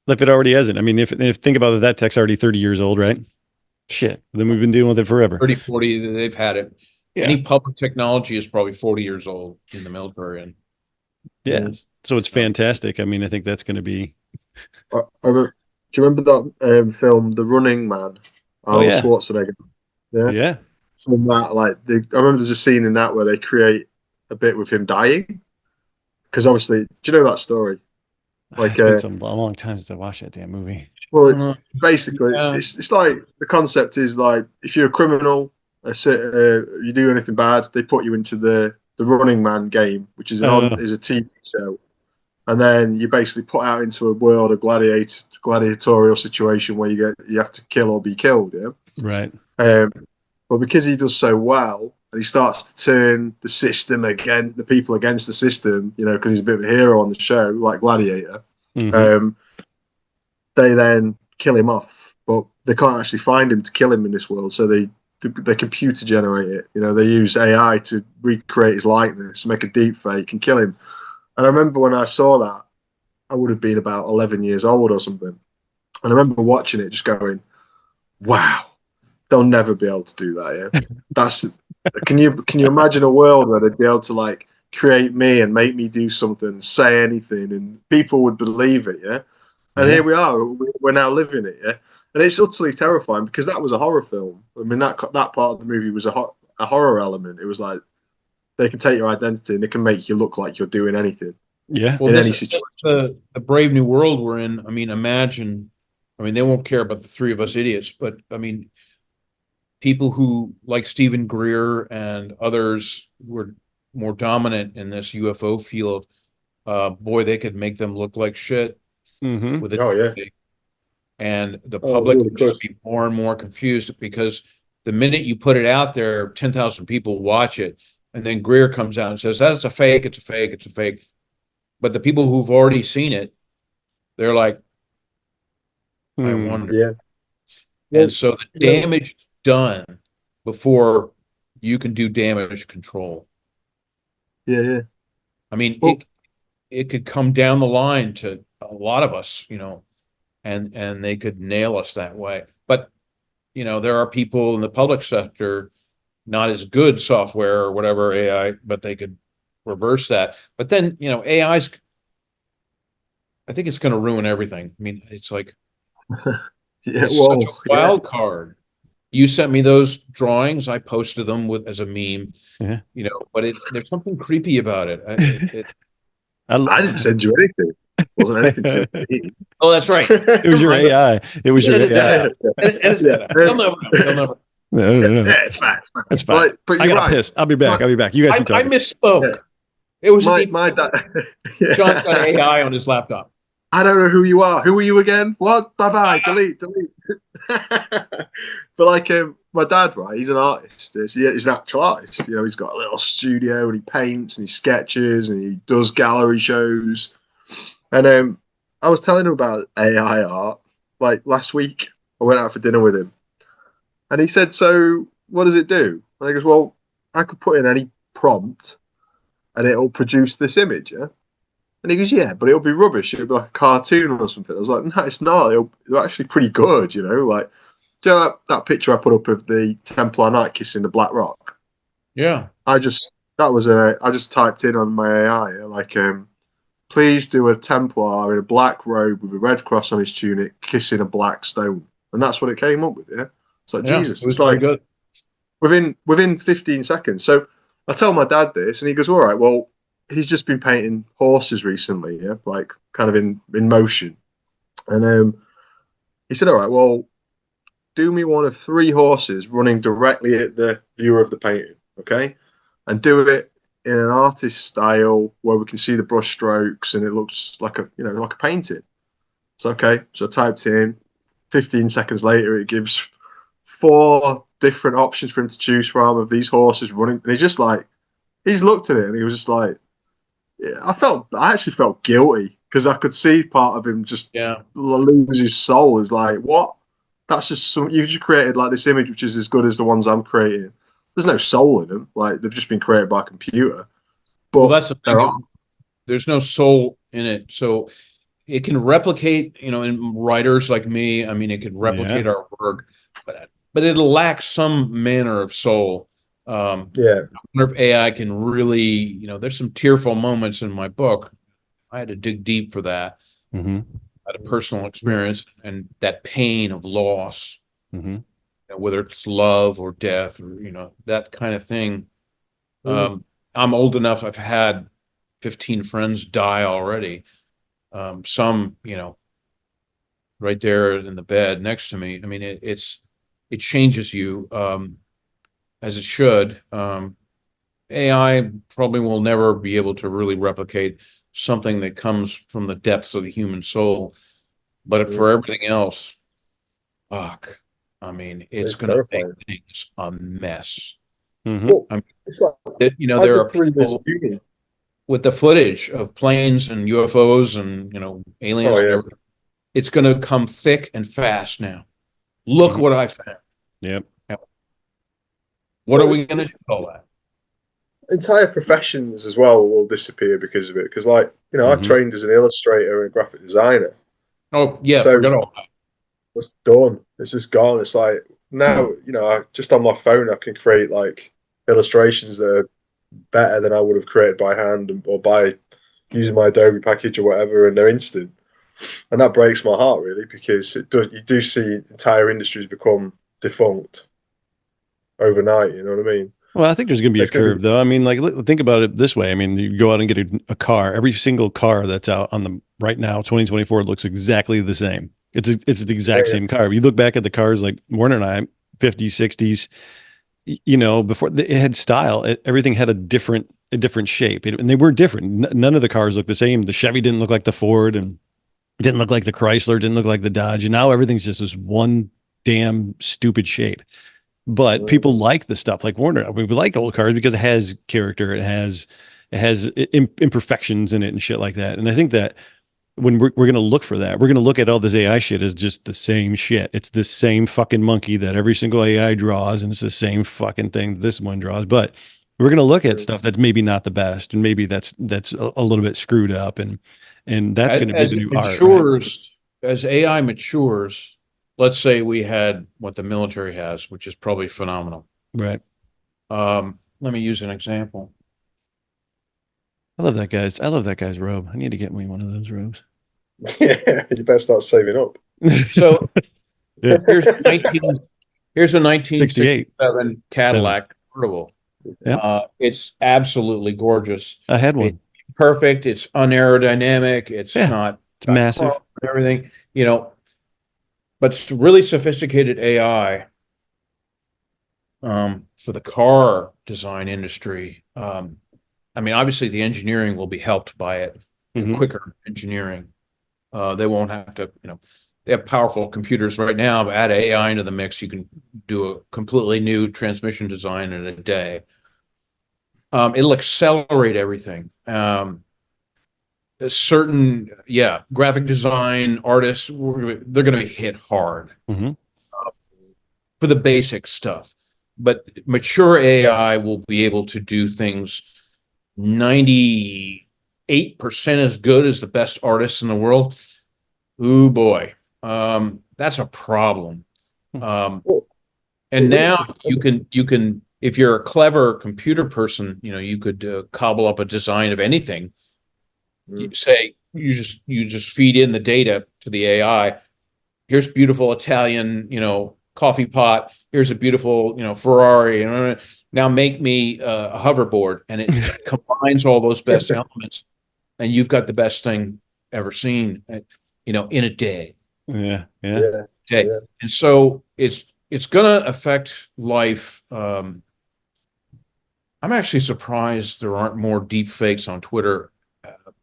If it already isn't. I mean, if think about it, that tech's already 30 years old, right? Shit. Then we've been dealing with it forever. 30, 40, they've had it. Yeah. Any public technology is probably 40 years old in the military. And so it's fantastic. I mean, I think that's going to be. Do you remember that film, The Running Man? Schwarzenegger. Yeah. So that, I remember there's a scene in that where they create a bit with him dying. Because obviously, do you know that story? Like, it's been a long time since I watched that damn movie. Well, basically, it's like the concept is like if you're a criminal, you do anything bad, they put you into the Running Man game, which is a TV show. And then you basically put out into a world of gladiatorial situation where you have to kill or be killed. Yeah, right. But because he does so well, and he starts to turn the system against the people against the system, because he's a bit of a hero on the show, like Gladiator. They then kill him off, but they can't actually find him to kill him in this world, so they computer generate it. They use AI to recreate his likeness, make a deep fake, and kill him. And I remember when I saw that, I would have been about 11 years old or something. And I remember watching it just going, wow, they'll never be able to do that, yeah? Can you imagine a world where they'd be able to, create me and make me do something, say anything, and people would believe it, yeah? And here we are, we're now living it, yeah? And it's utterly terrifying because that was a horror film. I mean, that part of the movie was a horror element. It was like, they can take your identity and they can make you look like you're doing anything. Yeah. Well, in any situation. The brave new world we're in. I mean, imagine I mean, they won't care about the three of us idiots, but I mean, people who like Stephen Greer and others who are more dominant in this UFO field, boy, they could make them look like shit with it. Oh yeah. And the Oh, public really is going good. to be more and more confused because the minute you put it out there, 10,000 people watch it. And then Greer comes out and says, that's a fake, it's a fake, it's a fake. But the people who've already seen it, they're like, I wonder. Yeah. And so the damage is done before you can do damage control. Yeah, yeah. I mean, Well, it could come down the line to a lot of us, you know, and they could nail us that way. But, you know, there are people in the public sector, not as good software or whatever AI, but they could reverse that. But then, you know, I think it's going to ruin everything. I mean, it's like, yeah, it's well, such a wild card. You sent me those drawings. I posted them as a meme, Yeah. you know, but there's something creepy about it. I didn't send you anything. It wasn't anything to do with me. Oh, that's right. It was your AI. It was your AI. They'll never. No. Yeah, it's fine. That's fine. But I you're gotta right. piss. I'll be back. I'll be back. You guys keep I talking. misspoke. Yeah. It was My dad. John's got AI on his laptop. I don't know who you are. Who are you again? What? Bye. Delete. But like, my dad, right? He's an artist. He's an actual artist. You know, he's got a little studio and he paints and he sketches and he does gallery shows. And I was telling him about AI art like last week. I went out for dinner with him, and he said, "So, what does it do?" And I goes, "Well, I could put in any prompt, and it'll produce this image, yeah." And he goes, "Yeah, but it'll be rubbish. It'll be like a cartoon or something." I was like, "No, it's not. It'll actually pretty good, you know." Like, do you know that picture I put up of the Templar Knight kissing the Black Rock? Yeah. I just typed in on my AI like, please do a Templar in a black robe with a red cross on his tunic kissing a black stone, and that's what it came up with. Yeah, it's like Jesus. It was It's like good. within 15 seconds. So I tell my dad this, and he goes, "All right, well." He's just been painting horses recently, yeah, like kind of in motion. And he said, "All right, well, do me one of 3 horses running directly at the viewer of the painting, okay? And do it in an artist style where we can see the brush strokes and it looks like like a painting." So okay, so I typed in. 15 seconds later, it gives 4 different options for him to choose from of these horses running, and he's looked at it and he was just like. I actually felt guilty because I could see part of him just lose his soul. It was like, what? That's just you've just created like this image which is as good as the ones I'm creating. There's no soul in them. Like they've just been created by a computer. But that's the thing. There's no soul in it, so it can replicate. You know, in writers like me, I mean, it can replicate our work, but it'll lack some manner of soul. I wonder if AI can really, you know, there's some tearful moments in my book. I had to dig deep for that. I had a personal experience and that pain of loss, you know, whether it's love or death or, you know, that kind of thing. I'm old enough. I've had 15 friends die already. Some, you know, right there in the bed next to me. I mean, it changes you. As it should. AI probably will never be able to really replicate something that comes from the depths of the human soul. But for everything else, fuck. I mean, it's going to make things a mess. Well, I mean, it's like, you know, there are people with the footage of planes and UFOs and, you know, aliens and everything. It's going to come thick and fast now. Look what I found. Yep. What are we going to call that? Entire professions as well will disappear because of it. Because, like, you know, I trained as an illustrator and a graphic designer. Oh, yeah, forget all that. It's done. It's just gone. It's like, now, you know, just on my phone, I can create, like, illustrations that are better than I would have created by hand or by using my Adobe package or whatever, and they're instant. And that breaks my heart, really, because you do see entire industries become defunct overnight, you know what I mean? Well, I think there's going to be a curve, though. I mean, like, think about it this way. I mean, you go out and get a car. Every single car that's out on the right now, 2024, looks exactly the same. It's the exact same car. You look back at the cars like Warner and I, 50s, 60s, you know, before it had style. Everything had a different shape, and they were different. None of the cars looked the same. The Chevy didn't look like the Ford, and didn't look like the Chrysler, didn't look like the Dodge. And now everything's just this one damn stupid shape. But people like the stuff like Warner. We like old cars because it has character. It has imperfections in it and shit like that. And I think that when we're going to look for that, we're going to look at all this AI shit as just the same shit. It's the same fucking monkey that every single AI draws, and it's the same fucking thing this one draws. But we're going to look at stuff that's maybe not the best, and maybe that's a little bit screwed up, and that's going to be the new art. Right? As AI matures, let's say we had what the military has, which is probably phenomenal. Right. Let me use an example. I love that guy's robe. I need to get me one of those robes. Yeah, you better start saving up. So here's a 1967 Cadillac convertible. Yeah. It's absolutely gorgeous. I had one. It's perfect. It's unaerodynamic. It's not. It's massive. Everything, you know, but it's really sophisticated AI for the car design industry. I mean, obviously the engineering will be helped by it, quicker engineering. They won't have to, you know, they have powerful computers right now, but add AI into the mix, you can do a completely new transmission design in a day. It'll accelerate everything. Certain, graphic design artists, they're going to be hit hard for the basic stuff. But mature AI will be able to do things 98% as good as the best artists in the world. Ooh, boy. That's a problem. And now you can, if you're a clever computer person, you know, you could cobble up a design of anything. You say, you just feed in the data to the AI. Here's beautiful Italian, you know, coffee pot. Here's a beautiful, you know, Ferrari. You know, now make me a hoverboard, and it combines all those best elements, and you've got the best thing ever seen, you know, in a day. Yeah. Okay. Yeah. And so it's going to affect life. I'm actually surprised there aren't more deep fakes on Twitter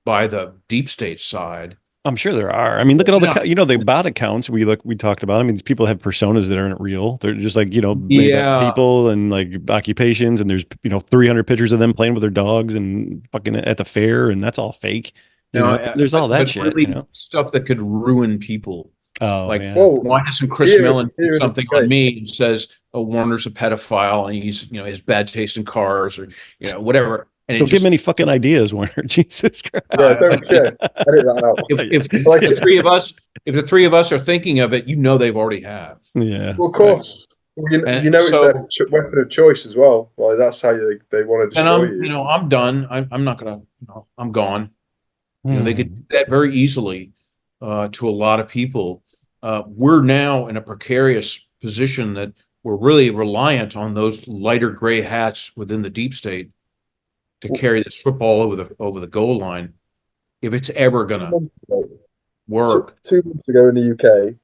by the deep state side. I'm sure there are. I mean, look at all the, you know, the bot accounts we talked about. I mean, these people have personas that aren't real. They're just like, you know, made up people and like occupations. And there's, you know, 300 pictures of them playing with their dogs and fucking at the fair. And that's all fake. You know, there's all that shit, really, you know, stuff that could ruin people. Oh, like, man. Why doesn't Chris Mellon do something on me and says, "Oh, Warner's a pedophile and he's, you know, his bad taste in cars," or, you know, whatever. And don't give me any fucking ideas, Warner. Jesus Christ. Edit that out. If like the three of us are thinking of it, you know, they've already have. Yeah. Well, of course. Right. You know, it's their weapon of choice as well. Like, that's how they want to destroy you. You know, I'm done. I'm not gonna. You know, I'm gone. You know, they could do that very easily to a lot of people. We're now in a precarious position that we're really reliant on those lighter gray hats within the deep state to carry this football over the goal line, if it's ever gonna work. 2 months ago in the UK,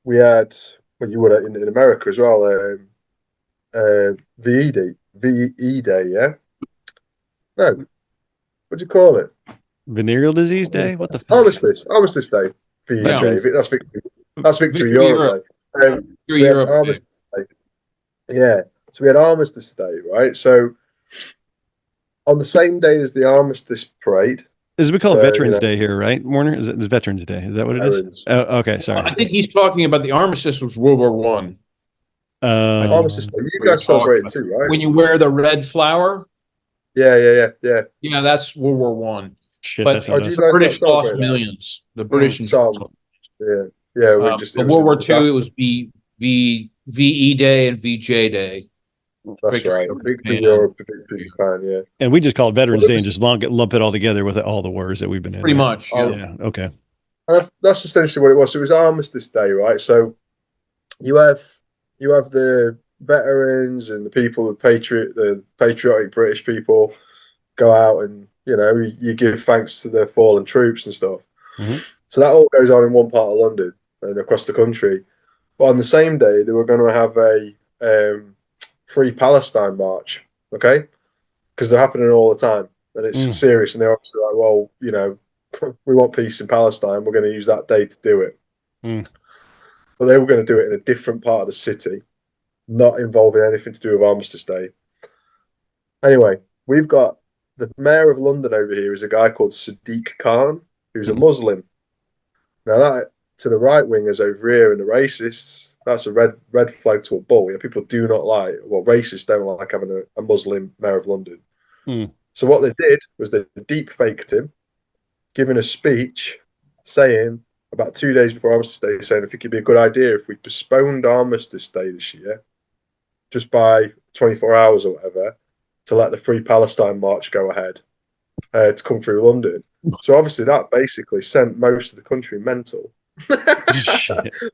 we had, well, you were in America as well, VE Day, yeah? No, what do you call it? Venereal disease day? What the fuck? Armistice Day. VE Day. That's Victory Europe Day. Armistice Day. Yeah. So we had Armistice Day, right? So on the same day as the Armistice Parade. This is we call Veterans Day here, right, Warner? Is it Veterans Day? Is that what it is? Oh, okay, sorry. I think he's talking about the Armistice was World War One. Armistice Day. You guys celebrate it too, right? When you wear the red flower. Yeah. Yeah, that's World War One. Shit, but the British lost millions. The British. Yeah. We just. World War II, it was VE Day and VJ Day. That's right. Victory Europe, Victory Japan, yeah. And we just call it Veterans Day and just lump it all together with all the wars that we've been in. Pretty much. Yeah. Okay. And that's essentially what it was. So it was Armistice Day, right? So you have the veterans and the people, the patriotic British people go out and, you know, you give thanks to their fallen troops and stuff. So that all goes on in one part of London and across the country. But on the same day, they were going to have a Free Palestine march, okay? Because they're happening all the time, and it's serious. And they're obviously like, well, you know, we want peace in Palestine. We're going to use that day to do it. But they were going to do it in a different part of the city, not involving anything to do with Armistice Day. Anyway, we've got the mayor of London over here is a guy called Sadiq Khan, who's a Muslim. Now that to the right wingers over here and the racists, that's a red flag to a bull. Yeah, people do not like, well, racists don't like having a Muslim mayor of London. So what they did was they deep faked him, giving a speech saying about 2 days before Armistice Day, saying I think it'd be a good idea if we postponed Armistice Day this year, just by 24 hours or whatever, to let the Free Palestine march go ahead to come through London. So obviously that basically sent most of the country mental. They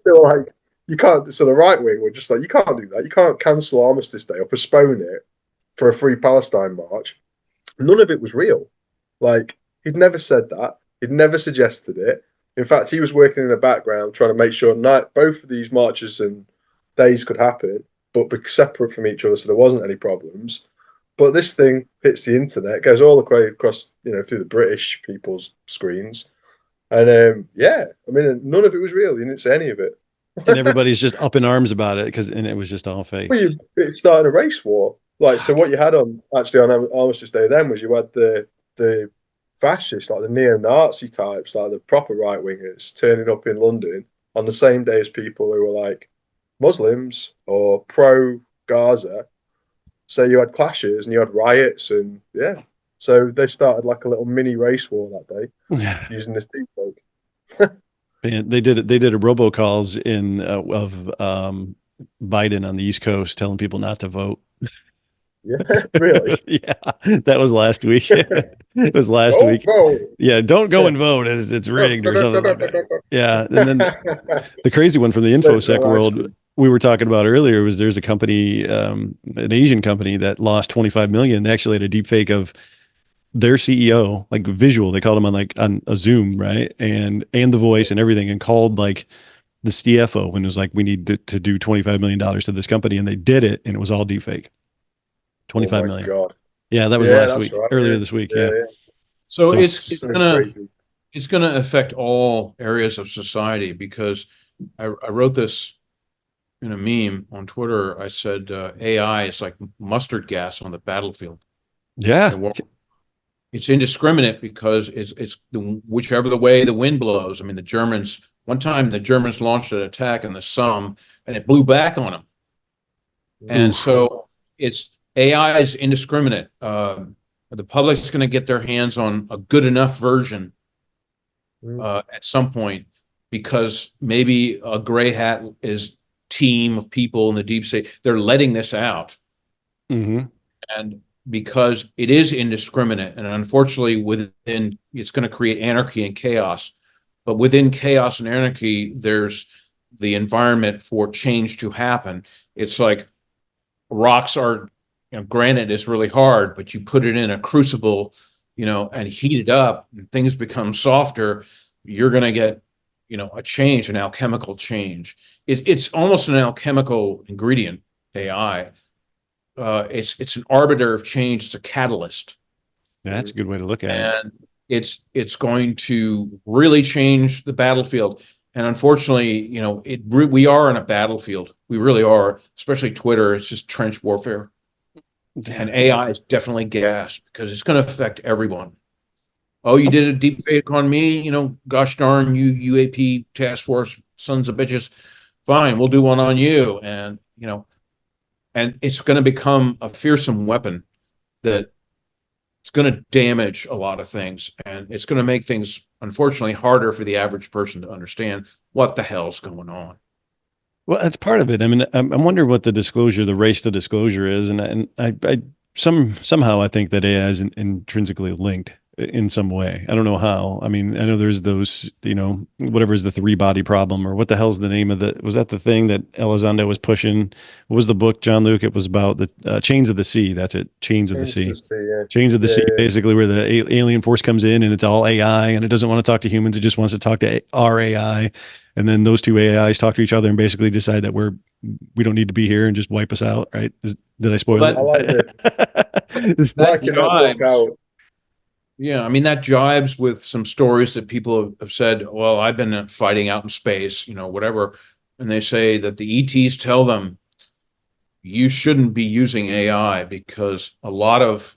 were like, you can't. So the right wing were just like, you can't do that. You can't cancel Armistice Day or postpone it for a Free Palestine march. None of it was real. Like, he'd never said that. He'd never suggested it. In fact, he was working in the background trying to make sure both of these marches and days could happen, but be separate from each other, so there wasn't any problems. But this thing hits the internet, goes all the way across, you know, through the British people's screens. And yeah, I mean, none of it was real. He didn't say any of it. And everybody's just up in arms about it and it was just all fake. Well, it started a race war. Like, so what you had on Armistice Day then was you had the fascists, like the neo-Nazi types, like the proper right-wingers turning up in London on the same day as people who were like Muslims or pro-Gaza. So you had clashes and you had riots and yeah. So they started like a little mini race war that day using this deepfake. And they did it. They did a robocalls of Biden on the East Coast telling people not to vote. Yeah, really? Yeah, that was last week. It was last week. Vote. Yeah, don't go and vote. It's rigged or something like that. Yeah, and then the crazy one from the InfoSec world we were talking about earlier was there's a company, an Asian company that lost 25 million. They actually had a deep fake of their CEO, like visual. They called him on a Zoom, right? And the voice and everything, and called like the CFO and was like, we need to do $25 million to this company. And they did it, and it was all deep fake. 25 million. God. Yeah, that was last week, right, earlier this week. Yeah. So it's gonna affect all areas of society, because I wrote this in a meme on Twitter. I said AI is like mustard gas on the battlefield. Yeah. It's indiscriminate because it's whichever the way the wind blows. I mean, one time the Germans launched an attack in the Somme and it blew back on them. And so AI is indiscriminate. The public's going to get their hands on a good enough version at some point, because maybe a gray hat team of people in the deep state, they're letting this out. And because it is indiscriminate, and unfortunately it's going to create anarchy and chaos. But within chaos and anarchy, there's the environment for change to happen. It's like rocks are, granite is really hard, but you put it in a crucible, and heat it up, and things become softer. You're going to get, a change, an alchemical change. It's almost an alchemical ingredient, AI. It's an arbiter of change. It's a catalyst. Yeah, that's a good way to look at it. And it's going to really change the battlefield. And unfortunately, we are in a battlefield. We really are, especially Twitter. It's just trench warfare. And AI is definitely gas, because it's going to affect everyone. Oh, you did a deep fake on me? Gosh darn you, UAP task force, sons of bitches. Fine, we'll do one on you. And, and it's going to become a fearsome weapon that it's going to damage a lot of things. And it's going to make things, unfortunately, harder for the average person to understand what the hell's going on. Well, that's part of it. I mean, I'm wondering what the race to disclosure is. And I somehow I think that AI is intrinsically linked. in some way. I don't know how. I mean, I know there's those, whatever is the 3-body problem, or what the hell's the name of was that the thing that Elizondo was pushing? What was the book, Jean-Luc? It was about the Chains of the Sea. That's it. Chains of the Sea. Chains of the Sea, basically, where the alien force comes in and it's all AI and it doesn't want to talk to humans. It just wants to talk to our AI. And then those two AIs talk to each other and basically decide that we don't need to be here and just wipe us out, right? Did I spoil it? I like it. That jives. Yeah, I mean, that jives with some stories that people have said, well, I've been fighting out in space, whatever. And they say that the ETs tell them, you shouldn't be using AI because the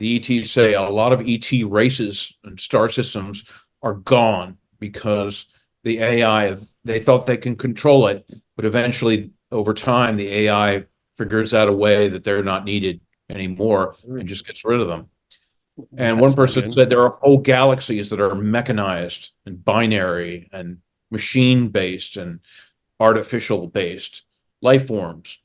ETs say a lot of ET races and star systems are gone because the AI, they thought they can control it, but eventually over time, the AI figures out a way that they're not needed anymore and just gets rid of them. And one person said there are whole galaxies that are mechanized and binary and machine-based and artificial-based life forms.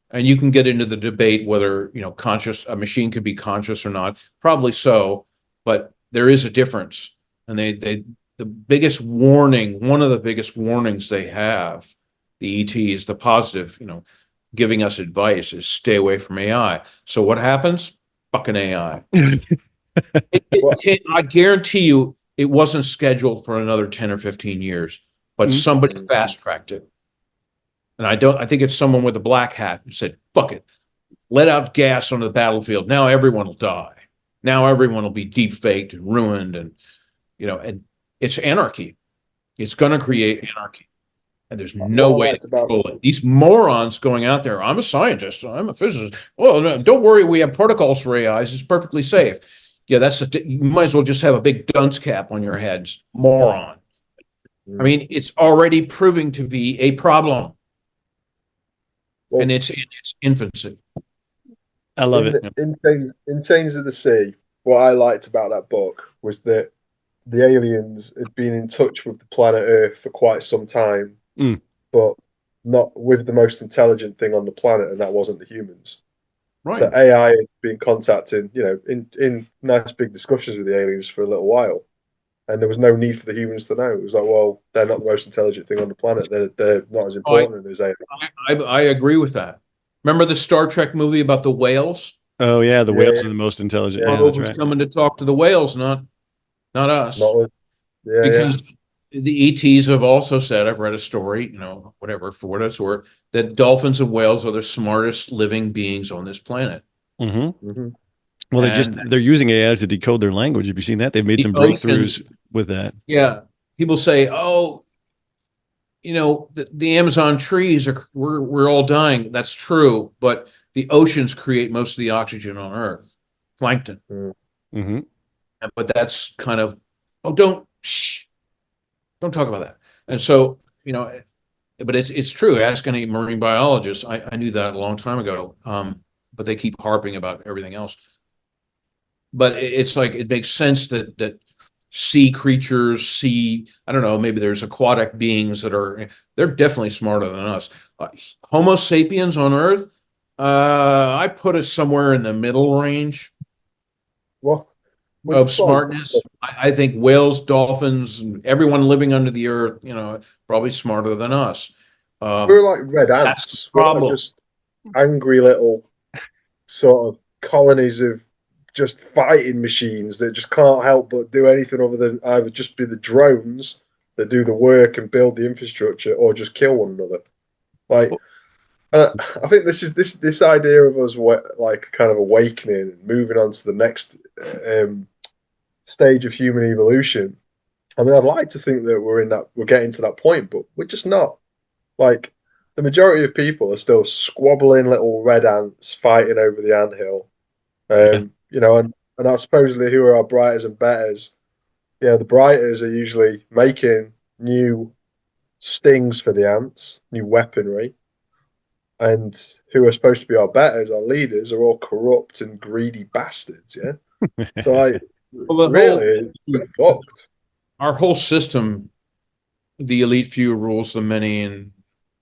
And you can get into the debate whether, a machine could be conscious or not. Probably so, but there is a difference. And the biggest warning, one of the biggest warnings they have, the ETs, the positive, giving us advice is stay away from AI. So what happens? Fucking AI. I guarantee you it wasn't scheduled for another 10 or 15 years, but somebody fast-tracked it. And I think it's someone with a black hat who said, fuck it, let out gas on the battlefield. Now everyone will die. Now everyone will be deep-faked and ruined. And, and it's anarchy. It's going to create anarchy. And there's no way to control it. These morons going out there, I'm a scientist, I'm a physicist. Well, no, don't worry, we have protocols for AIs. It's perfectly safe. Yeah, you might as well just have a big dunce cap on your heads, moron. I mean, it's already proving to be a problem. Well, and it's in its infancy. I love it. In Chains of the Sea, what I liked about that book was that the aliens had been in touch with the planet Earth for quite some time, but not with the most intelligent thing on the planet, and that wasn't the humans. Right. So AI had been contacting, in nice big discussions with the aliens for a little while, and there was no need for the humans to know. It was like, well, they're not the most intelligent thing on the planet. They're not as important as AI. I agree with that. Remember the Star Trek movie about the whales? Oh yeah, the whales are the most intelligent. Yeah, that's right. Coming to talk to the whales, not us. Because the ETs have also said, I've read a story, whatever, for what it's worth, that dolphins and whales are the smartest living beings on this planet. Well, they're using AI to decode their language. Have you seen that? They've made some breakthroughs with that. Yeah. People say, the Amazon trees we're all dying. That's true. But the oceans create most of the oxygen on Earth, plankton. But that's kind of, don't talk about that. And so, but it's true. Ask any marine biologist. I knew that a long time ago. But they keep harping about everything else. But it's like, it makes sense that sea creatures, I don't know, maybe there's aquatic beings they're definitely smarter than us. Homo sapiens on Earth, I put us somewhere in the middle range. Of smartness. I think whales, dolphins, and everyone living under the earth, probably smarter than us. We're like red ants. We're like just angry little sort of colonies of just fighting machines that just can't help but do anything other than either just be the drones that do the work and build the infrastructure, or just kill one another. Like, I think this idea of us like kind of awakening and moving on to the next stage of human evolution. I mean, I'd like to think that we're getting to that point, but we're just not. Like, the majority of people are still squabbling little red ants fighting over the anthill. And I supposedly who are our brighters and betters. The brighters are usually making new stings for the ants, new weaponry. And who are supposed to be our betters, our leaders, are all corrupt and greedy bastards, yeah? So we're fucked. Our whole system, the elite few rules the many, and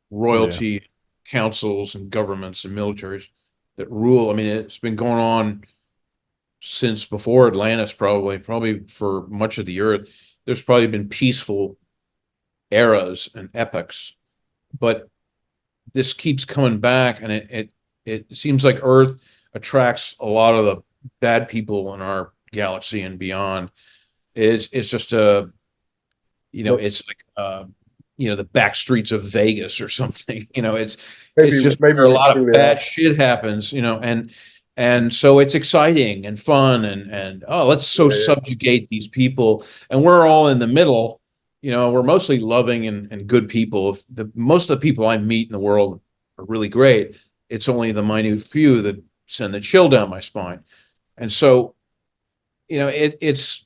royalty councils and governments and militaries that rule. I mean, it's been going on since before Atlantis, probably for much of the Earth. There's probably been peaceful eras and epochs, but this keeps coming back, and it seems like Earth attracts a lot of the bad people in our galaxy and beyond. It's just it's like the back streets of Vegas or something. It's just maybe where a lot of truly bad are. shit happens, and so it's exciting and fun and let's subjugate these people, and we're all in the middle. We're mostly loving and good people. Most of the people I meet in the world are really great. It's only the minute few that send the chill down my spine. And so, it's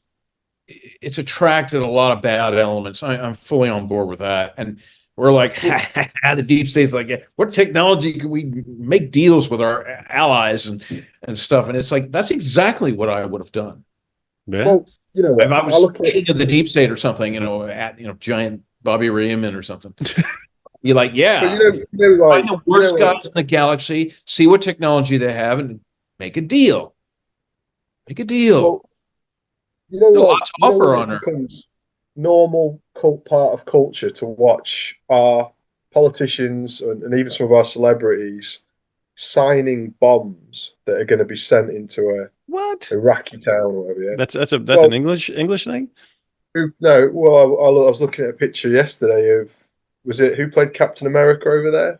attracted a lot of bad elements. I'm fully on board with that. And we're like, the deep state's like, what technology can we make deals with our allies and stuff? And it's like, that's exactly what I would have done. Yeah. Well, if I was king of the deep state or something, giant Bobby Raymond or something. You're like, but find the worst guys in the galaxy, see what technology they have, and make a deal. Make a deal. Well, There's a lot to offer on it Earth. becomes normal part of culture to watch our politicians and even some of our celebrities signing bombs that are going to be sent into a Iraqi town or whatever. Yeah, that's an English thing. No, well, I was looking at a picture yesterday of who played Captain America over there?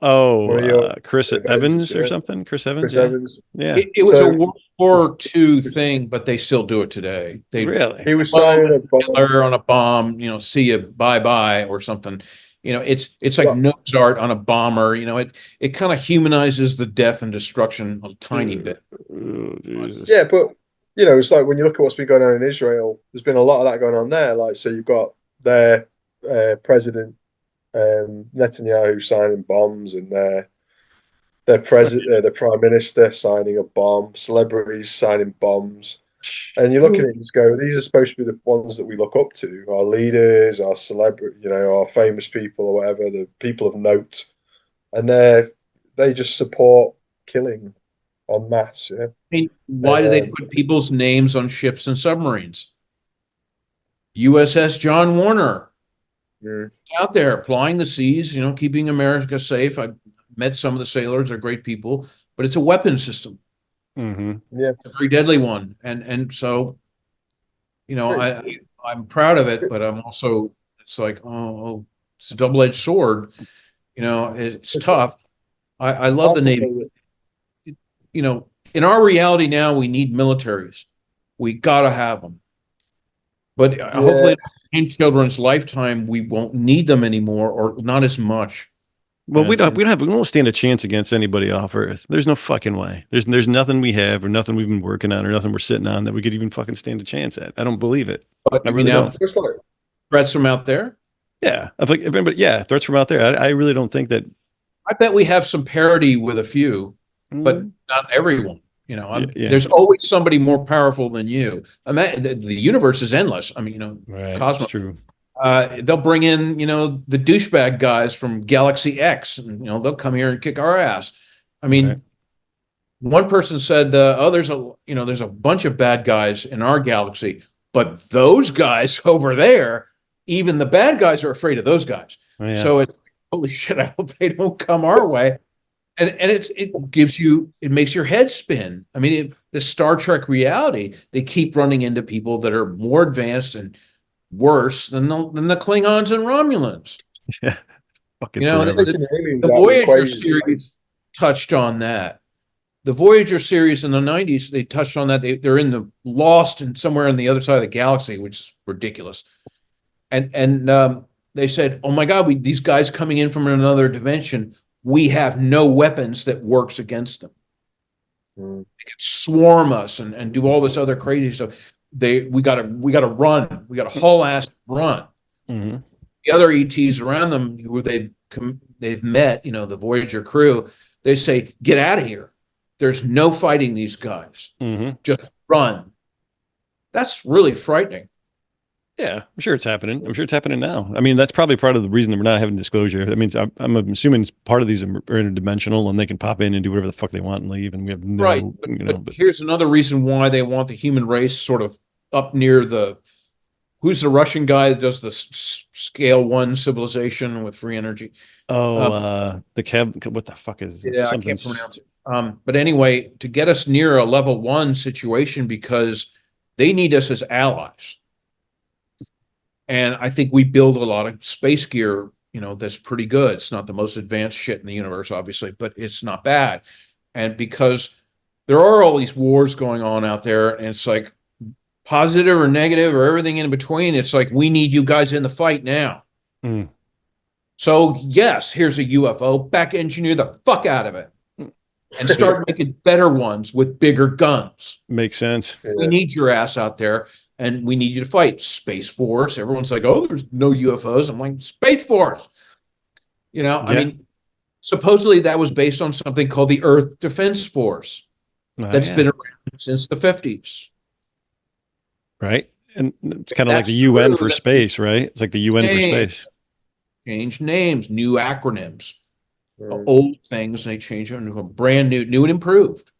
Oh, Chris Evans or something. Chris Evans. Chris Evans. Yeah. It was a World War II thing, but they still do it today. Really? He was signing a bomb on a bomb. See you, bye bye, or something. It's like Noah's Ark on a bomber. It kind of humanizes the death and destruction a tiny bit. Yeah, but it's like when you look at what's been going on in Israel, there's been a lot of that going on there. Like, so you've got their president Netanyahu signing bombs, and their president, the prime minister signing a bomb, celebrities signing bombs, and you look at it and just go, these are supposed to be the ones that we look up to, our leaders, our celebrity, our famous people or whatever, the people of note, and they just support killing en masse. Yeah. I mean, why do they put people's names on ships and submarines? USS John Warner. Out there plying the seas, keeping America safe. I met some of the sailors; they're great people, but it's a weapon system. Yeah, it's a very deadly one, and so, I'm proud of it, but I'm also, it's like, it's a double-edged sword. It's tough. I love the Navy. In our reality now, we need militaries. We gotta have them, but hopefully, in children's lifetime, we won't need them anymore, or not as much. Well, we won't stand a chance against anybody off Earth. There's no fucking way. There's nothing we have, or nothing we've been working on, or nothing we're sitting on that we could even fucking stand a chance at. I don't believe it. But I really don't. Threats from out there. Yeah, threats from out there. I really don't think that. I bet we have some parity with a few, but not everyone. There's always somebody more powerful than you. The universe is endless. I mean, right, Cosmos. that's true. They'll bring in, the douchebag guys from Galaxy X, and they'll come here and kick our ass. I mean, one person said, there's a bunch of bad guys in our galaxy, but those guys over there, even the bad guys are afraid of those guys. Oh, yeah. So it's holy shit, I hope they don't come our way. And it makes your head spin. I mean, the Star Trek reality, they keep running into people that are more advanced and worse than the Klingons and Romulans. Yeah, the Voyager series touched on that. The Voyager series in the 90s, they touched on that. They're in the lost and somewhere on the other side of the galaxy, which is ridiculous. And they said, "Oh my God, these guys coming in from another dimension. We have no weapons that works against them. They can swarm us and do all this other crazy stuff. We gotta run. We gotta haul ass run." Mm-hmm. The other ETs around them who they've met, the Voyager crew, they say, "Get out of here. There's no fighting these guys. Mm-hmm. Just run." That's really frightening. Yeah, I'm sure it's happening. I'm sure it's happening now. I mean, that's probably part of the reason that we're not having disclosure. That means I'm assuming part of these are interdimensional and they can pop in and do whatever the fuck they want and leave, and we have no, Right. But Here's another reason why they want the human race sort of up near who's the Russian guy that does the scale 1 civilization with free energy? what the fuck is Yeah, I can't pronounce it. But anyway, to get us near a level 1 situation, because they need us as allies. And I think we build a lot of space gear, that's pretty good. It's not the most advanced shit in the universe, obviously, but it's not bad. And because there are all these wars going on out there, and it's like positive or negative or everything in between, it's like, we need you guys in the fight now. Mm. So yes, here's a UFO, back engineer the fuck out of it and start making better ones with bigger guns. Makes sense. We need your ass out there, and we need you to fight. Space Force. Everyone's like, oh, there's no UFOs. I'm like, Space Force. I mean, supposedly that was based on something called the Earth Defense Force that's been around since the 50s. Right. And it's kind of like the UN for space, right? It's like the UN for space. Change names, new acronyms, old things, and they change them to a brand new and improved.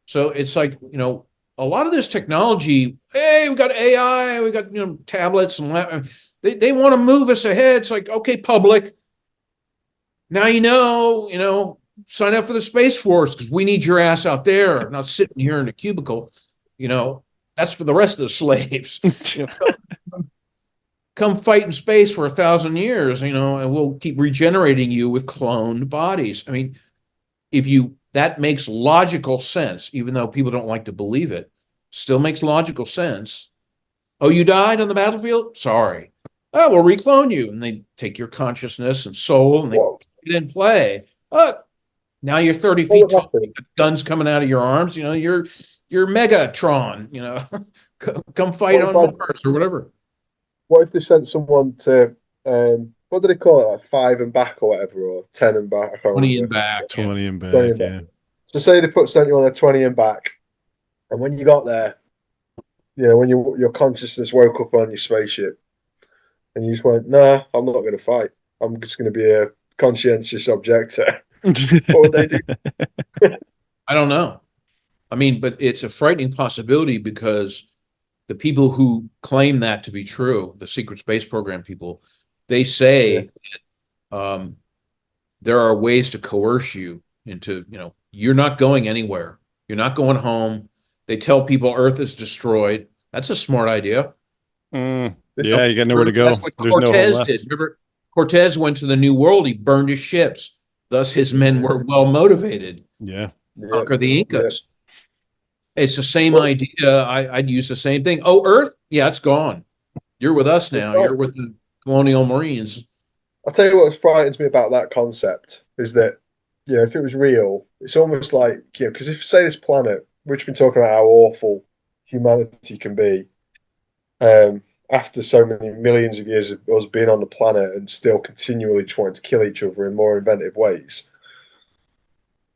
So it's like, a lot of this technology, hey, we got AI, we got, tablets, and they want to move us ahead. It's like, okay, public, now sign up for the Space Force, because we need your ass out there, not sitting here in a cubicle. That's for the rest of the slaves. Come fight in space for 1,000 years, and we'll keep regenerating you with cloned bodies. I mean, that makes logical sense, even though people don't like to believe it. Still makes logical sense. Oh, you died on the battlefield? Sorry. Oh, we'll reclone you. And they take your consciousness and soul and they put it in play. Now you're 30 feet tall, guns coming out of your arms. You're Megatron. Come fight on Mars or whatever. What if they sent someone to what do they call it, like 5 and back or whatever, or 10 and back? I can't 20 remember. and back. 20 and back. 20 and back. So say they sent you on a 20 and back, and when you got there, when your consciousness woke up on your spaceship, and you just went, "Nah, I'm not going to fight. I'm just going to be a conscientious objector." What would they do? I don't know. I mean, but it's a frightening possibility, because the people who claim that to be true, the secret space program people, they say there are ways to coerce you into, you're not going anywhere. You're not going home. They tell people Earth is destroyed. That's a smart idea. Yeah, you got nowhere to go. There's no home left. Remember, Cortez went to the New World. He burned his ships. Thus, his men were well motivated. Yeah. Conquer the Incas. Yeah. It's the same idea. I'd use the same thing. Oh, Earth? Yeah, it's gone. You're with us now. You're with the colonial Marines. I'll tell you what frightens me about that concept is that, if it was real, it's almost like, because if, say, this planet, which we've been talking about how awful humanity can be, after so many millions of years of us being on the planet and still continually trying to kill each other in more inventive ways,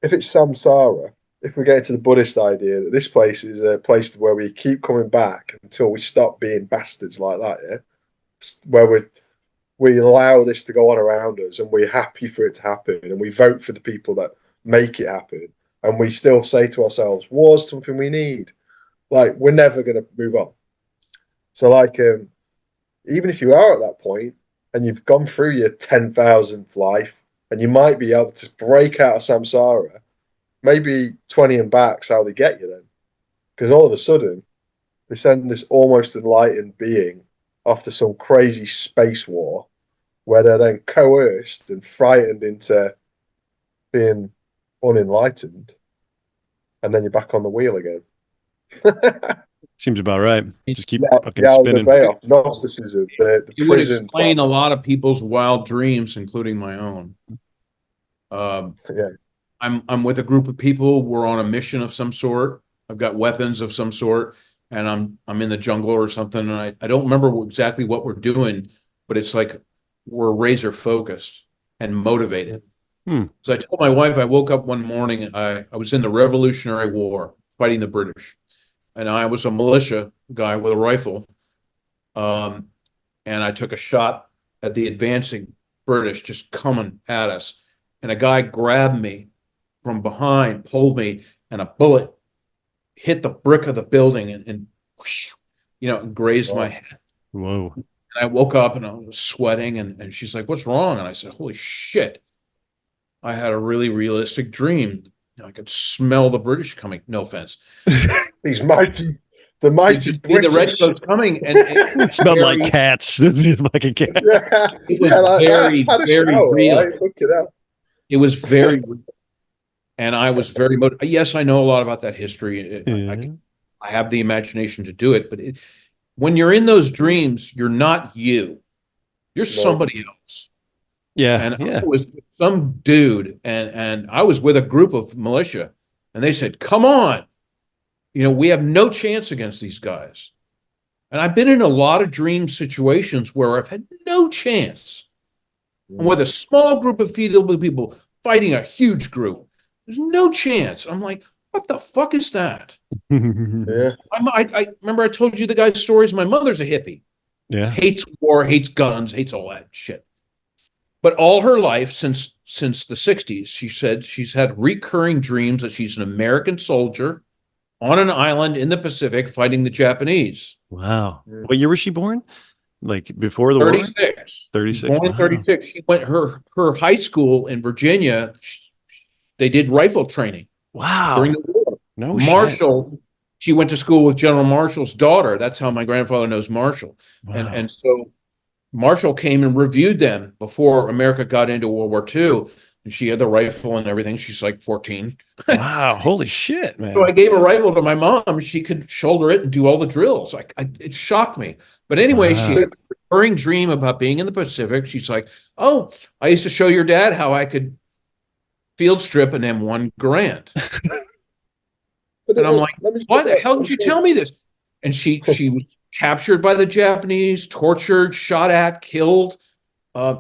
if it's samsara, if we get into the Buddhist idea that this place is a place where we keep coming back until we stop being bastards like that, where we allow this to go on around us and we're happy for it to happen and we vote for the people that make it happen, and we still say to ourselves, war's something we need. Like, we're never going to move on. So, like, even if you are at that point and you've gone through your 10,000th life and you might be able to break out of samsara, maybe 20 and back's how they get you then. Because all of a sudden, they send this almost enlightened being off to some crazy space war where they're then coerced and frightened into being unenlightened. And then you're back on the wheel again. Seems about right. Just keep fucking spinning. Off. Gnosticism, the it would explain a lot of people's wild dreams, including my own. I'm with a group of people. We're on a mission of some sort. I've got weapons of some sort, and I'm in the jungle or something. And I don't remember exactly what we're doing, but it's like we're razor focused and motivated. So I told my wife, I woke up one morning. I was in the Revolutionary War fighting the British. And I was a militia guy with a rifle. And and I took a shot at the advancing British just coming at us. And a guy grabbed me from behind, pulled me, and a bullet hit the brick of the building and whoosh, grazed my head. Whoa. And I woke up and I was sweating, and she's like, "What's wrong?" And I said, "Holy shit. I had a really realistic dream. I could smell the British coming." No offense. The mighty British. The redcoats coming, and it smelled like cats. It was like a cat. Yeah, it was very, very shower, real. right? Look at that. It was very real. And I was very motivated. Yes, I know a lot about that history. I have the imagination to do it, but when you're in those dreams, you're not you. You're somebody else. Yeah. And I was some dude, and I was with a group of militia, and they said, "Come on, we have no chance against these guys." And I've been in a lot of dream situations where I've had no chance. And with a small group of people fighting a huge group, there's no chance. I'm like, what the fuck is that? Yeah. I remember I told you the guy's stories. My mother's a hippie. Yeah. Hates war, hates guns, hates all that shit. But all her life, since the 60s, she said she's had recurring dreams that she's an American soldier on an island in the Pacific fighting the Japanese. Wow. What year was she born? Like before the 36. war? 36. Born in 36. She went her high school in Virginia. They did rifle training. Wow. During the war. No Marshall, shit. She went to school with General Marshall's daughter. That's how my grandfather knows Marshall. Wow. And so Marshall came and reviewed them before America got into World War II. And she had the rifle and everything. She's like 14. Wow. Holy shit, man. So I gave a rifle to my mom. She could shoulder it and do all the drills. It shocked me. But anyway, she had a recurring dream about being in the Pacific. She's like, "Oh, I used to show your dad how I could field strip an M1 Garand." And I'm like, "Why the hell did you tell me this?" And she was captured by the Japanese, tortured, shot at, killed,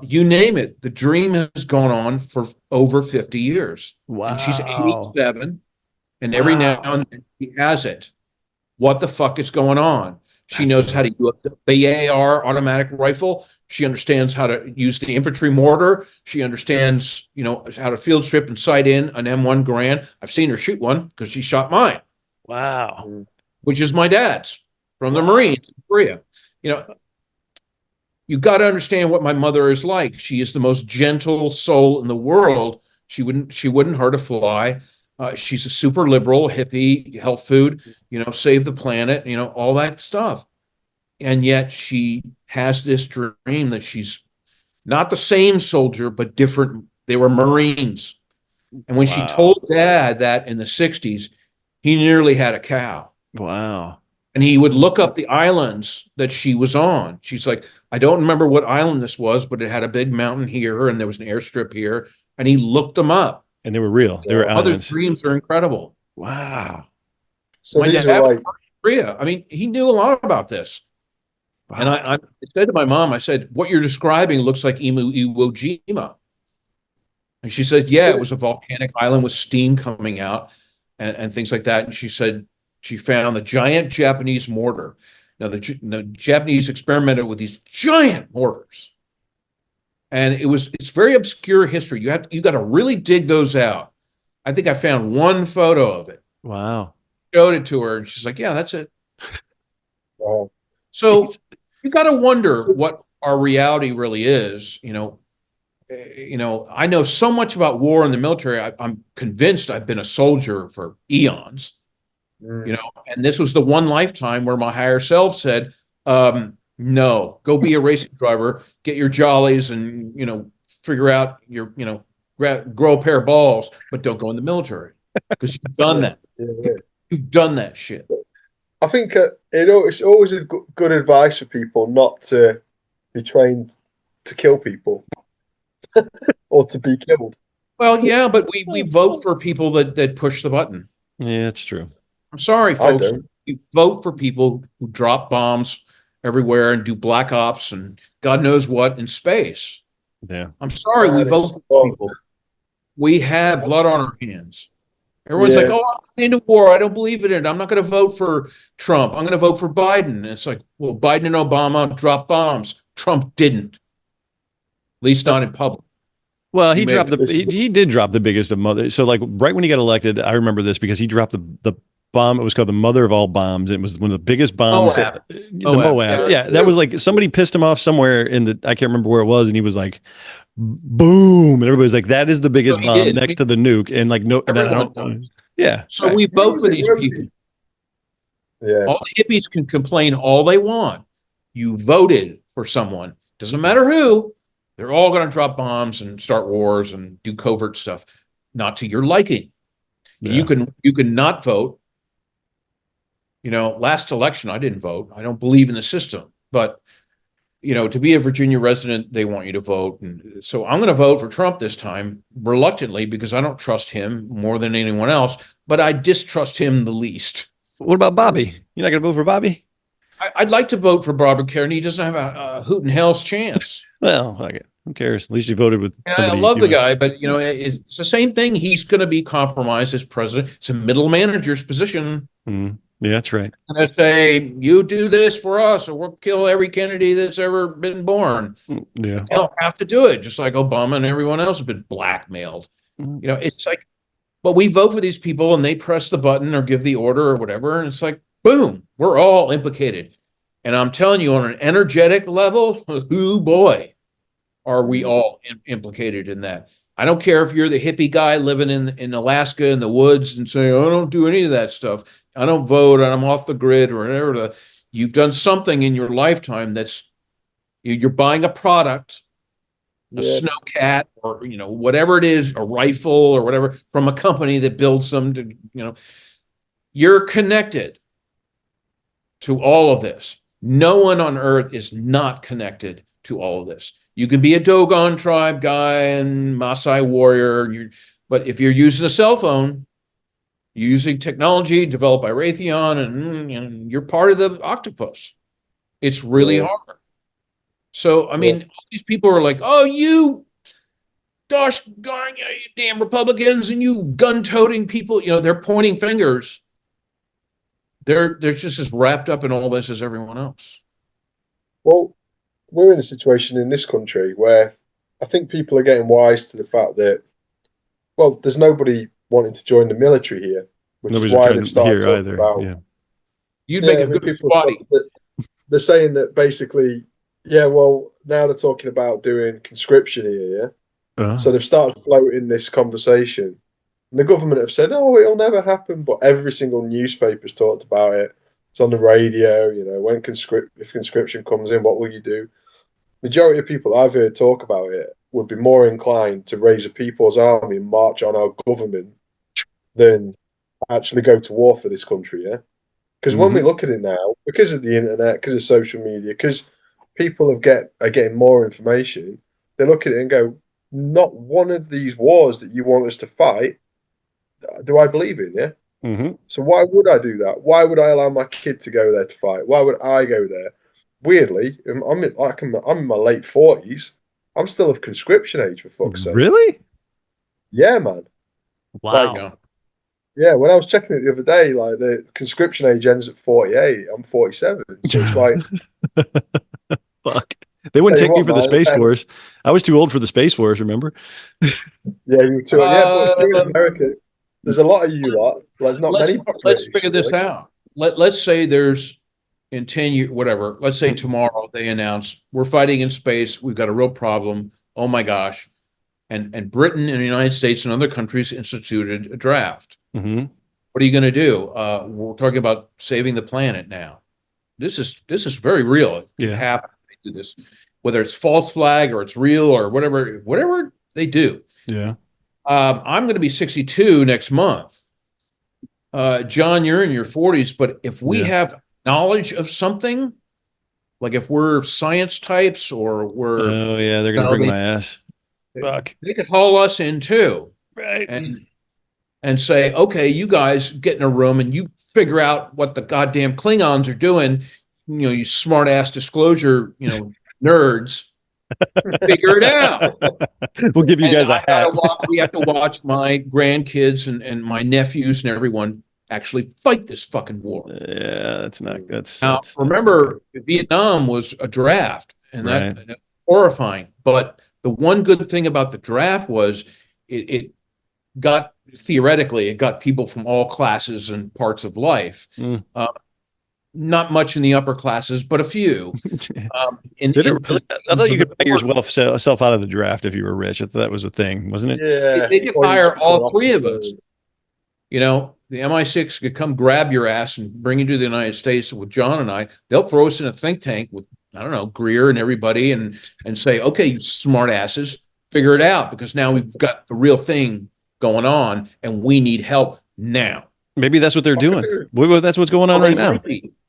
you name it. The dream has gone on for over 50 years. Wow. And she's 87, and every now and then she has it. What the fuck is going on? She knows how to use the BAR automatic rifle. She understands how to use the infantry mortar. She understands, how to field strip and sight in an M1 Garand. I've seen her shoot one because she shot mine. Wow. Which is my dad's from the Marines in Korea. You got to understand what my mother is like. She is the most gentle soul in the world. She wouldn't hurt a fly. She's a super liberal, hippie, health food, save the planet, all that stuff. And yet she has this dream that she's not the same soldier, but different. They were Marines. And when she told Dad that in the 60s, he nearly had a cow. Wow. And he would look up the islands that she was on. She's like, "I don't remember what island this was, but it had a big mountain here, and there was an airstrip here." And he looked them up. And they were real. They were other islands. dreams are incredible. Wow. So my these dad are like Korea. I mean, he knew a lot about this. Wow. And I said to my mom, I said, "What you're describing looks like Iwo Jima." And she said, "Yeah, it was a volcanic island with steam coming out and things like that." And she said she found the giant Japanese mortar. Now, the Japanese experimented with these giant mortars. And it's very obscure history. You got to really dig those out. I think I found one photo of it. Wow. Showed it to her, and she's like, "Yeah, that's it." Wow. So you got to wonder what our reality really is. I know so much about war and the military. I'm convinced I've been a soldier for eons. And this was the one lifetime where my higher self said, "No, go be a racing driver, get your jollies, and figure out your grow a pair of balls, but don't go in the military because you've done that. Yeah. You've done that shit." I think it's always a good advice for people not to be trained to kill people or to be killed. Well, yeah, but we vote for people that push the button. Yeah, that's true. I'm sorry, folks. I don't. You vote for people who drop bombs everywhere and do black ops and God knows what in space. Yeah. I'm sorry, we vote for people. We have blood on our hands. Everyone's like, "Oh, I'm into war. I don't believe in it. I'm not going to vote for Trump. I'm going to vote for Biden." And it's like, well, Biden and Obama drop bombs. Trump didn't, at least not in public. Well, he did drop the biggest of mother. So like right when he got elected, I remember this because he dropped the bomb. It was called the mother of all bombs. It was one of the biggest bombs. Moab. The Moab. Yeah, that was like somebody pissed him off somewhere I can't remember where it was, and he was like, boom, and everybody's like, that is the biggest bomb next to the nuke. And like no, and I don't, yeah. So we vote for these people. Yeah. All the hippies can complain all they want. You voted for someone. Doesn't matter who. They're all going to drop bombs and start wars and do covert stuff, not to your liking. Yeah. You can not vote. Last election I didn't vote. I don't believe in the system, but to be a Virginia resident, they want you to vote, and so I'm going to vote for Trump this time, reluctantly, because I don't trust him more than anyone else. But I distrust him the least. What about Bobby? You're not going to vote for Bobby? I'd like to vote for Bobby Kennedy. He doesn't have a hoot in hell's chance. Well, who cares? At least you voted with somebody. I love the guy, but it's the same thing. He's going to be compromised as president. It's a middle manager's position. Mm, yeah, that's right. I'm going to say, you do this for us, or we'll kill every Kennedy that's ever been born. Yeah, they'll have to do it, just like Obama and everyone else have been blackmailed. It's like, but we vote for these people, and they press the button or give the order or whatever, and it's like, boom, we're all implicated. And I'm telling you, on an energetic level, oh boy, are we all implicated in that. I don't care if you're the hippie guy living in Alaska in the woods and saying, I don't do any of that stuff. I don't vote, and I'm off the grid, or whatever. You've done something in your lifetime that's, you're buying a product, a snowcat, or whatever it is, a rifle or whatever, from a company that builds them to, you're connected to all of this. No one on earth is not connected to all of this. You can be a Dogon tribe guy and Maasai warrior, but if you're using a cell phone, you're using technology developed by Raytheon, and you're part of the Octopus. It's really hard. So, I mean, all these people are like, oh, you gosh darn, you damn Republicans and you gun-toting people, they're pointing fingers. They're just as wrapped up in all this as everyone else. Well, we're in a situation in this country where I think people are getting wise to the fact that, well, there's nobody wanting to join the military here, which is why they've started talking about. Yeah. You'd make a good body. They're saying that basically, well, now they're talking about doing conscription here. Yeah? So they've started floating this conversation. And the government have said, oh, it'll never happen. But every single newspaper's talked about it. It's on the radio, when if conscription comes in, what will you do? Majority of people I've heard talk about it would be more inclined to raise a people's army and march on our government than actually go to war for this country, yeah? Because when we look at it now, because of the internet, because of social media, because people are getting more information, they look at it and go, not one of these wars that you want us to fight do I believe in, yeah? Mm-hmm. So why would I do that? Why would I allow my kid to go there to fight? Why would I go there? Weirdly, I'm in my late 40s. I'm still of conscription age, for fuck's sake. Really? Yeah, man. Wow. Yeah, when I was checking it the other day, like the conscription age ends at 48. I'm 47. So it's like... Fuck. They wouldn't take me for the Space Force. I was too old for the Space Force, remember? Yeah, you were too old. Yeah, but here in America, there's a lot of you lot. There's not many. Let's figure this out. Let's say there's in 10 years, whatever. Let's say tomorrow they announce we're fighting in space. We've got a real problem. Oh my gosh. And Britain and the United States and other countries instituted a draft. Mm-hmm. What are you going to do? We're talking about saving the planet now. This is very real. It happens. They do this, whether it's false flag or it's real or whatever they do. Yeah. I'm going to be 62 next month. John, you're in your 40s, but if we have knowledge of something, like if we're science types or we're... Oh, yeah, they're going to bring my ass. Fuck. They could haul us in too. Right. And say, okay, you guys get in a room and you figure out what the goddamn Klingons are doing, you smart ass disclosure, nerds. Figure it out. We'll give you guys a hat. We have to watch my grandkids and my nephews and everyone actually fight this fucking war. Yeah, that's remember, Vietnam was a draft, and that's horrifying. But the one good thing about the draft was it got, theoretically, it got people from all classes and parts of life. Not much in the upper classes, but a few. Did it really? I thought you could buy yourself out of the draft if you were rich. I thought that was a thing, wasn't it? Yeah. They could hire all three of us. You know, the MI6 could come grab your ass and bring you to the United States with John and I. They'll throw us in a think tank with, I don't know, Greer and everybody, and say, okay, you smart asses, figure it out, because now we've got the real thing going on and we need help now. Maybe that's what they're doing. That's what's going on right now.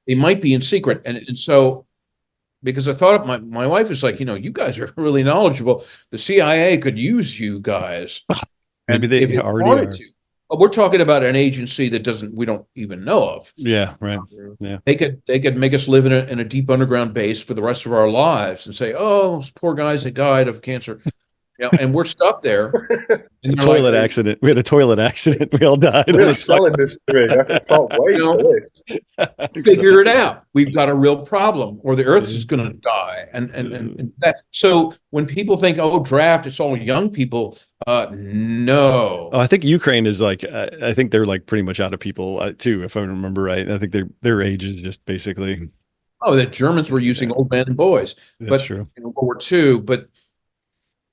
They might be in secret. And so, because I thought my wife was like, you know, you guys are really knowledgeable. The CIA could use you guys. Maybe they already are. We're talking about an agency that we don't even know of. Yeah, right. Yeah. They could make us live in a deep underground base for the rest of our lives and say, oh, those poor guys that died of cancer. You know, and we're stuck there. A toilet accident. We had a toilet accident. We all died. We're selling this to me. I can't wait for this. Figure it out. We've got a real problem, or the Earth is going to die. And that. So when people think, oh, draft, it's all young people. No. Oh, I think Ukraine is like. I think they're like pretty much out of people too, if I remember right. I think their age is just basically. Oh, the Germans were using old men and boys. That's true. In World War II, but.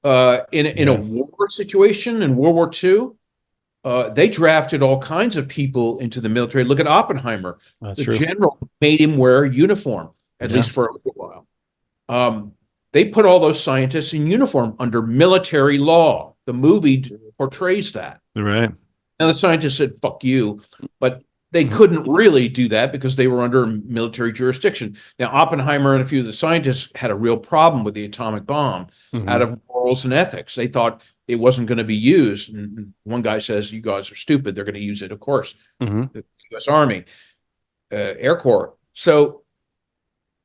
In a war situation in World War II, they drafted all kinds of people into the military. Look at Oppenheimer. The general made him wear a uniform, at least for a little while. They put all those scientists in uniform under military law. The movie portrays that. Right. Now the scientists said, fuck you, but they couldn't really do that because they were under military jurisdiction. Now, Oppenheimer and a few of the scientists had a real problem with the atomic bomb out of morals and ethics. They thought it wasn't going to be used. And one guy says, you guys are stupid. They're going to use it, of course. The U.S. Army, Air Corps. So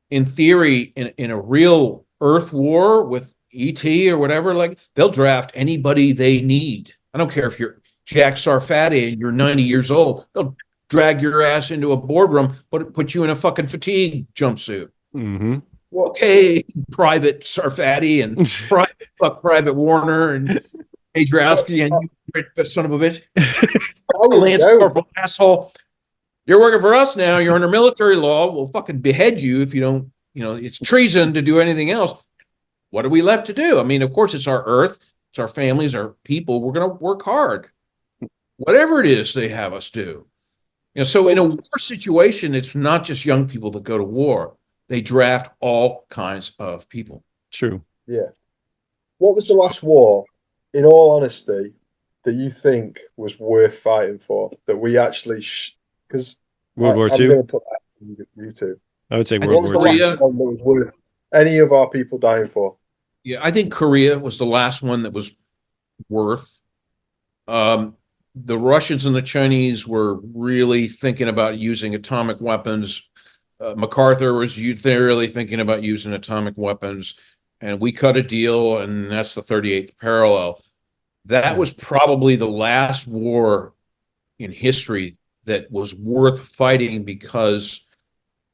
in theory, in a real Earth war with ET or whatever, like they'll draft anybody they need. I don't care if you're Jack Sarfatti and you're 90 years old. They'll drag your ass into a boardroom, put you in a fucking fatigue jumpsuit. Well, okay, Private Sarfatti and Private Warner and Majerowski and you son of a bitch. Lance Corporal asshole. You're working for us now. You're under military law. We'll fucking behead you if you don't, it's treason to do anything else. What are we left to do? I mean, of course, it's our Earth. It's our families, our people. We're going to work hard. Whatever it is they have us do. So in a war situation, it's not just young people that go to war. They draft all kinds of people. True. Yeah. What was the last war, in all honesty, that you think was worth fighting for? That we actually, because World War II. I'm going to put that on YouTube. I would say What World was War the II. last one that was worth any of our people dying for? Yeah, I think Korea was the last one that was worth. The Russians and the Chinese were really thinking about using atomic weapons. MacArthur was really thinking about using atomic weapons, and we cut a deal, and that's the 38th parallel. That was probably the last war in history that was worth fighting because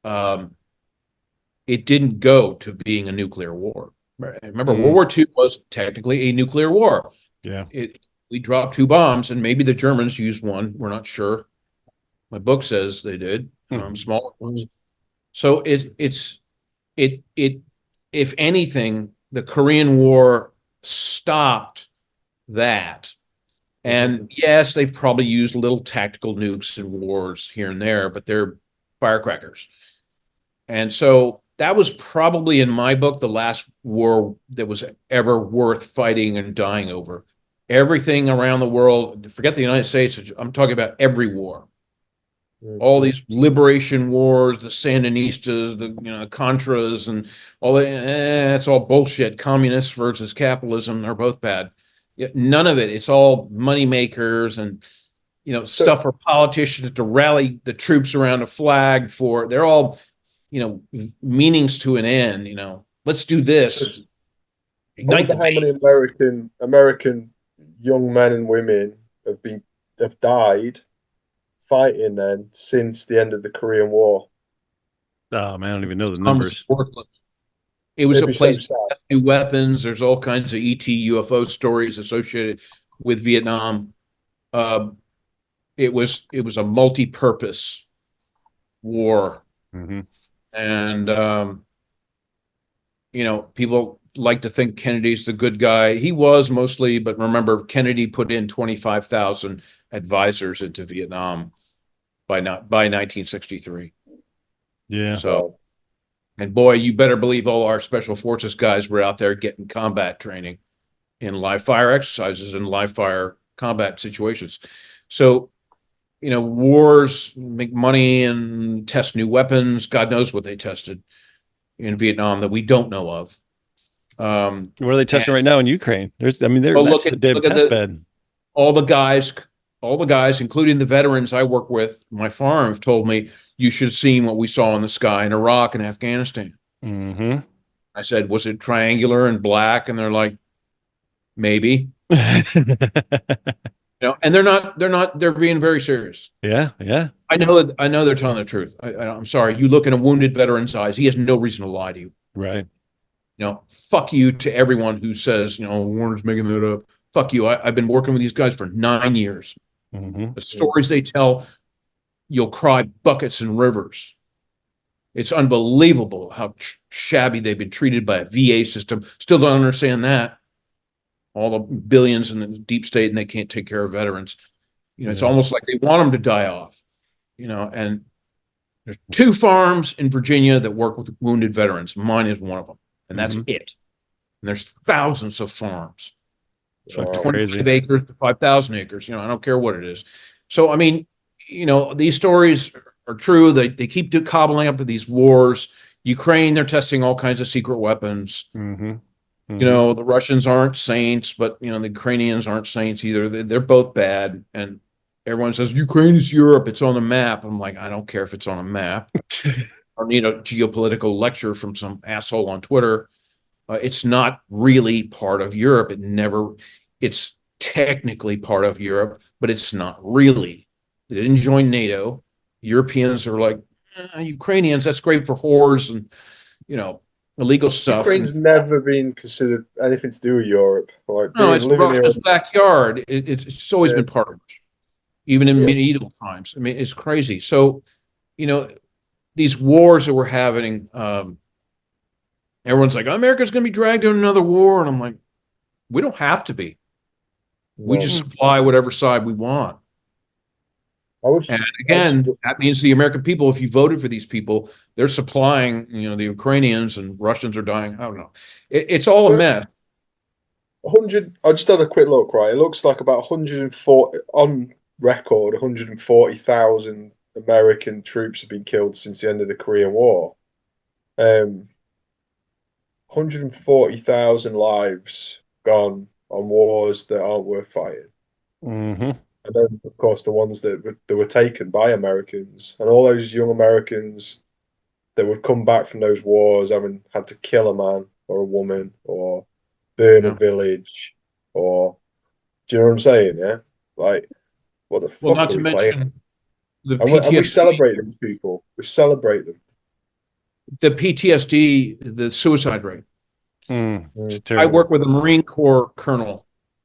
it didn't go to being a nuclear war. Remember, World War II was technically a nuclear war. Yeah. We dropped 2 bombs, and maybe the Germans used one. We're not sure. My book says they did, smaller ones. So if anything, the Korean War stopped that. And yes, they've probably used little tactical nukes in wars here and there, but they're firecrackers. And so that was probably, in my book, the last war that was ever worth fighting and dying over. Everything around the world, forget the United States, I'm talking about every war. All these liberation wars, the Sandinistas, the Contras, and all that, it's all bullshit. Communists versus capitalism are both bad. None of it. It's all money makers and stuff for politicians to rally the troops around a flag for. They're all meanings to an end. Let's do this. Ignite the how many American young men and women have died fighting then since the end of the Korean War? Oh man, I don't even know the numbers. It was a It'd be so place sad. with new weapons. There's all kinds of ET UFO stories associated with Vietnam. It was a multi-purpose war, Mm-hmm. and people like to think Kennedy's the good guy. He was mostly, but remember, Kennedy put in 25,000 advisors into Vietnam by 1963. Yeah. So, and boy, you better believe all our special forces guys were out there getting combat training in live fire exercises and live fire combat situations. So, wars make money and test new weapons. God knows what they tested in Vietnam that we don't know of. What are they testing right now in Ukraine? That's the damn look at test bed. all the guys, including the veterans I work with, my farm, have told me you should have seen what we saw in the sky in Iraq and Afghanistan. Mm-hmm. I said, was it triangular and black? And they're like, maybe. And they're being very serious. Yeah, yeah. I know they're telling the truth. I'm sorry. You look in a wounded veteran's eyes, he has no reason to lie to you. Right. Fuck you to everyone who says, Warner's making that up. Fuck you. I've been working with these guys for 9 years. Mm-hmm. The stories they tell, you'll cry buckets and rivers. It's unbelievable how shabby they've been treated by a VA system. Still don't understand that. All the billions in the deep state, and they can't take care of veterans. It's almost like they want them to die off. And there's 2 farms in Virginia that work with wounded veterans. Mine is one of them, and that's it. And there's thousands of farms. So 25 acres to 5,000 acres. I don't care what it is. So, I mean, these stories are true. They keep cobbling up to these wars. Ukraine, they're testing all kinds of secret weapons. Mm-hmm. Mm-hmm. The Russians aren't saints, but, the Ukrainians aren't saints either. They're both bad. And everyone says, Ukraine is Europe. It's on the map. I'm like, I don't care if it's on a map. I don't need a geopolitical lecture from some asshole on Twitter. It's not really part of Europe. It's technically part of Europe, but it's not really. They didn't join NATO. Europeans are like, Ukrainians, that's great for whores and, illegal stuff. Ukraine's never been considered anything to do with Europe. No, it's Russia's backyard. It's always been part of it, even in medieval times. I mean, it's crazy. So, these wars that we're having, everyone's like, America's going to be dragged into another war. And I'm like, we don't have to be. We just supply whatever side we want. And again, that means the American people, if you voted for these people, they're supplying, the Ukrainians, and Russians are dying. I don't know. It's all a mess. 100. I just had a quick look, right? It looks like about 140 on record. 140,000 American troops have been killed since the end of the Korean War. 140,000 lives gone on wars that aren't worth fighting. Mm-hmm. And then, of course, the ones that were taken by Americans, and all those young Americans that would come back from those wars having had to kill a man or a woman or burn a village, or do you know what I'm saying? Yeah, like what the fuck? Well, not are to we mention playing? the And PTSD. we celebrate these people. We celebrate them. The PTSD, the suicide rate. I work with a Marine Corps colonel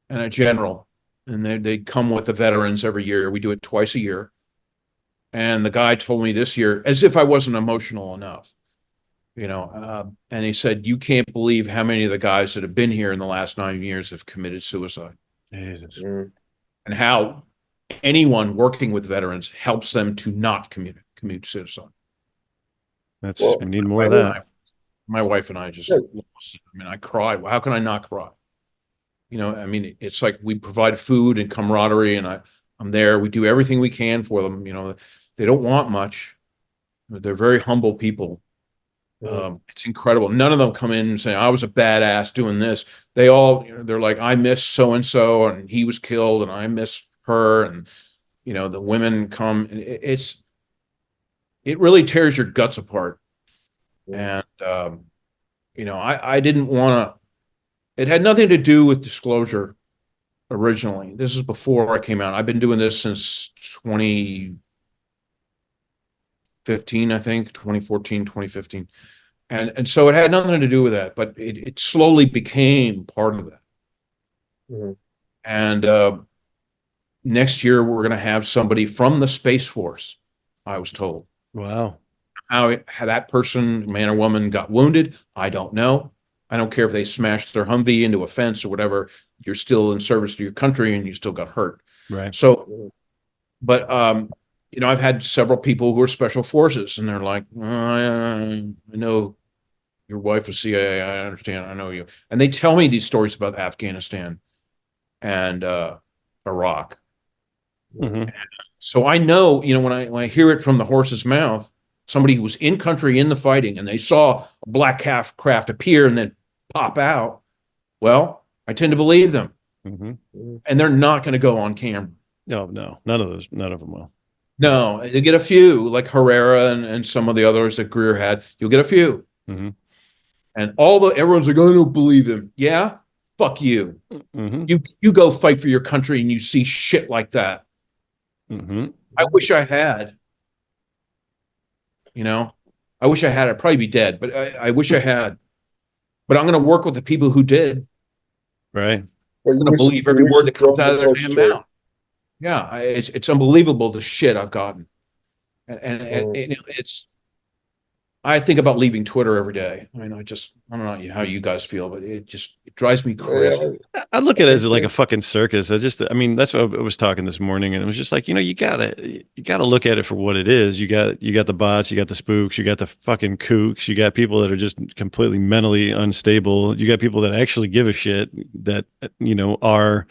and a general, and they come with the veterans every year. We do it twice a year. And the guy told me this year, as if I wasn't emotional enough, and he said, you can't believe how many of the guys that have been here in the last 9 years have committed suicide. Jesus. And how anyone working with veterans helps them to not commit suicide. We need more of that. My wife and I just lost it. I mean, I cried. How can I not cry? It's like we provide food and camaraderie, and I'm there. We do everything we can for them. They don't want much. They're very humble people. It's incredible. None of them come in and say, I was a badass doing this. They're like, I miss so-and-so, and he was killed, and I miss her. And, the women come. It really tears your guts apart. And, I didn't want to, it had nothing to do with disclosure originally. This is before I came out. I've been doing this since 2015, I think, 2014, 2015. And so it had nothing to do with that, but it slowly became part of that. Mm-hmm. And next year we're going to have somebody from the Space Force, I was told. Wow. How that person, man or woman, got wounded, I don't know. I don't care if they smashed their Humvee into a fence or whatever. You're still in service to your country and you still got hurt. Right. So, but I've had several people who are special forces, and they're like, I know your wife was CIA. I understand. I know you. And they tell me these stories about Afghanistan and Iraq. Mm-hmm. So I know, when I hear it from the horse's mouth, somebody who was in country in the fighting, and they saw a black craft appear and then pop out. Well, I tend to believe them, and they're not going to go on camera. No, none of them will. No, you get a few, like Herrera and some of the others that Greer had. You'll get a few, mm-hmm. and everyone's like, I don't believe him. Yeah, fuck you. Mm-hmm. You go fight for your country, and you see shit like that. Mm-hmm. I wish I had. I wish I had. I'd probably be dead, but I wish I had. But I'm going to work with the people who did. Right. I'm going to believe every word that comes out of their damn mouth. Yeah, it's unbelievable the shit I've gotten, and it's. I think about leaving Twitter every day. I mean, I don't know how you guys feel, but it drives me crazy. I look at it as like a fucking circus. That's what I was talking this morning, and it was just like, you gotta look at it for what it is. You got the bots, you got the spooks, you got the fucking kooks, you got people that are just completely mentally unstable. You got people that actually give a shit, that, are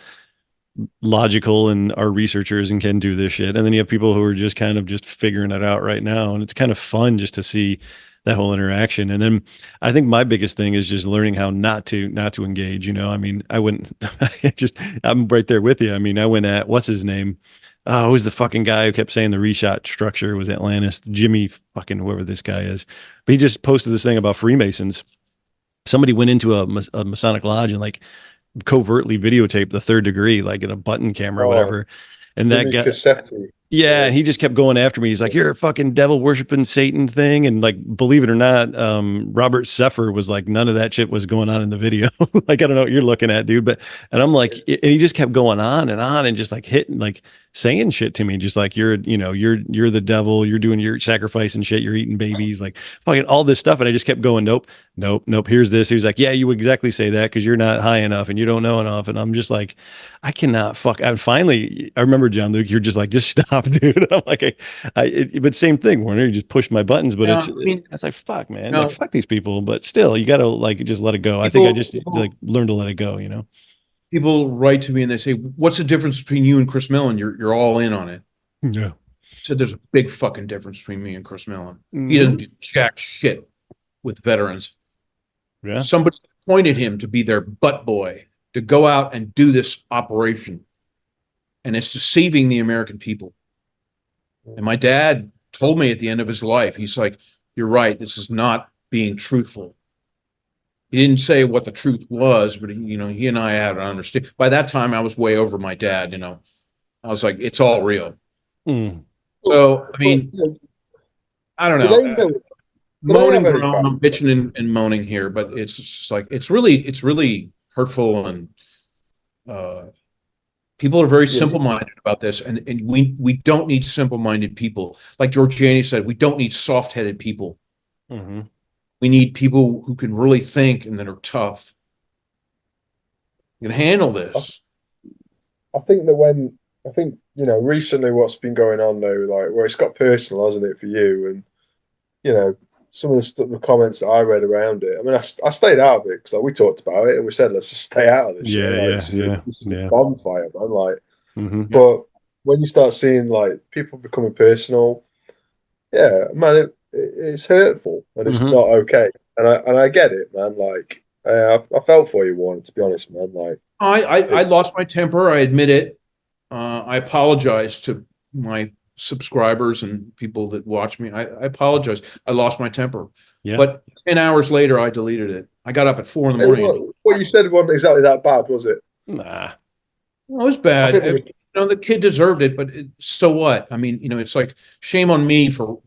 logical and are researchers and can do this shit. And then you have people who are just kind of just figuring it out right now. And it's kind of fun just to see that whole interaction. And then I think my biggest thing is just learning how not to engage. I mean, I wouldn't I'm right there with you. I mean, I went at, what's his name? Oh, who's the fucking guy who kept saying the reshot structure was Atlantis, Jimmy fucking whoever this guy is. But he just posted this thing about Freemasons. Somebody went into a Masonic lodge and like covertly videotaped the third degree, like in a button camera or whatever. And that guy, Cassetti. Yeah, and he just kept going after me. He's like, "You're a fucking devil worshiping Satan thing," and like, believe it or not, Robert Seffer was like, none of that shit was going on in the video. Like, I don't know what you're looking at, dude, and I'm like, and he just kept going on and just like hitting, like saying shit to me, just like you're the devil, you're doing your sacrifice and shit, you're eating babies, like fucking all this stuff, and I just kept going, nope. Here's this. He was like, yeah, you would exactly say that because you're not high enough and you don't know enough, and I'm just like, I cannot fuck. And finally, I remember Jean-Luc, you're just like, just stop, dude. I'm like, but same thing, Warner. You just push my buttons, but it's like, fuck, man, like fuck these people. But still, you gotta like just let it go. I think I just like learned to let it go. People write to me and they say, "What's the difference between you and Chris Mellon? You're all in on it." Yeah. So there's a big fucking difference between me and Chris Mellon. He doesn't do jack shit with veterans. Yeah. Somebody appointed him to be their butt boy to go out and do this operation, and it's deceiving the American people. And my dad told me at the end of his life, he's like, "You're right. This is not being truthful." He didn't say what the truth was, but he and I had to understand. By that time, I was way over my dad. I was like, it's all real. So I mean, I don't know. Moaning, I'm bitching and moaning here, but it's just like it's really hurtful, and people are very simple-minded about this, and we don't need simple-minded people. Like George Janey said, we don't need soft-headed people. Mm-hmm. We need people who can really think and that are tough. You can handle this. I think recently what's been going on though, like where it's got personal, hasn't it, for you? And some of the comments that I read around it. I mean, I stayed out of it because we talked about it and we said let's just stay out of this. This is a bonfire, man. Like, but when you start seeing like people becoming personal, yeah, man, it's hurtful and it's not okay. And I get it, man. Like, I felt for you, Warren. To be honest, man. Like, I lost my temper. I admit it. I apologize to my subscribers and people that watch me. I apologize. I lost my temper. Yeah. But 10 hours later, I deleted it. I got up at 4 in the morning. What you said wasn't exactly that bad, was it? Nah. Well, it was bad. The kid deserved it, but so what? I mean, it's like shame on me for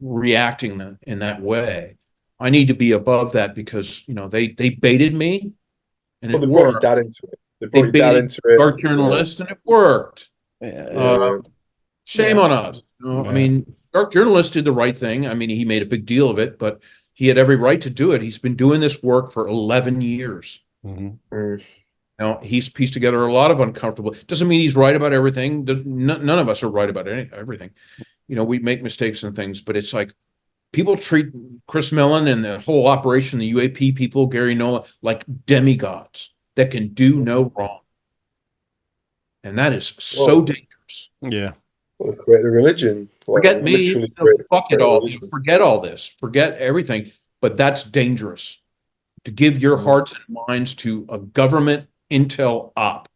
reacting in that way. I need to be above that because, they baited me and Well, it they brought your worked. dad into it. They They brought your dad baited into it. dark journalists and it worked. Yeah. Shame on us. I mean, dark journalist did the right thing. I mean, he made a big deal of it, but he had every right to do it. He's been doing this work for 11 years. He's pieced together a lot of uncomfortable. Doesn't mean he's right about everything. None of us are right about everything. We make mistakes and things, but it's like people treat Chris Mellon and the whole operation, the UAP people, Gary Nolan, like demigods that can do no wrong. And that is so dangerous. Yeah. Well, they created a religion. Forget me. Fuck it all. Forget all this. Forget everything. But that's dangerous. To give your hearts and minds to a government intel op.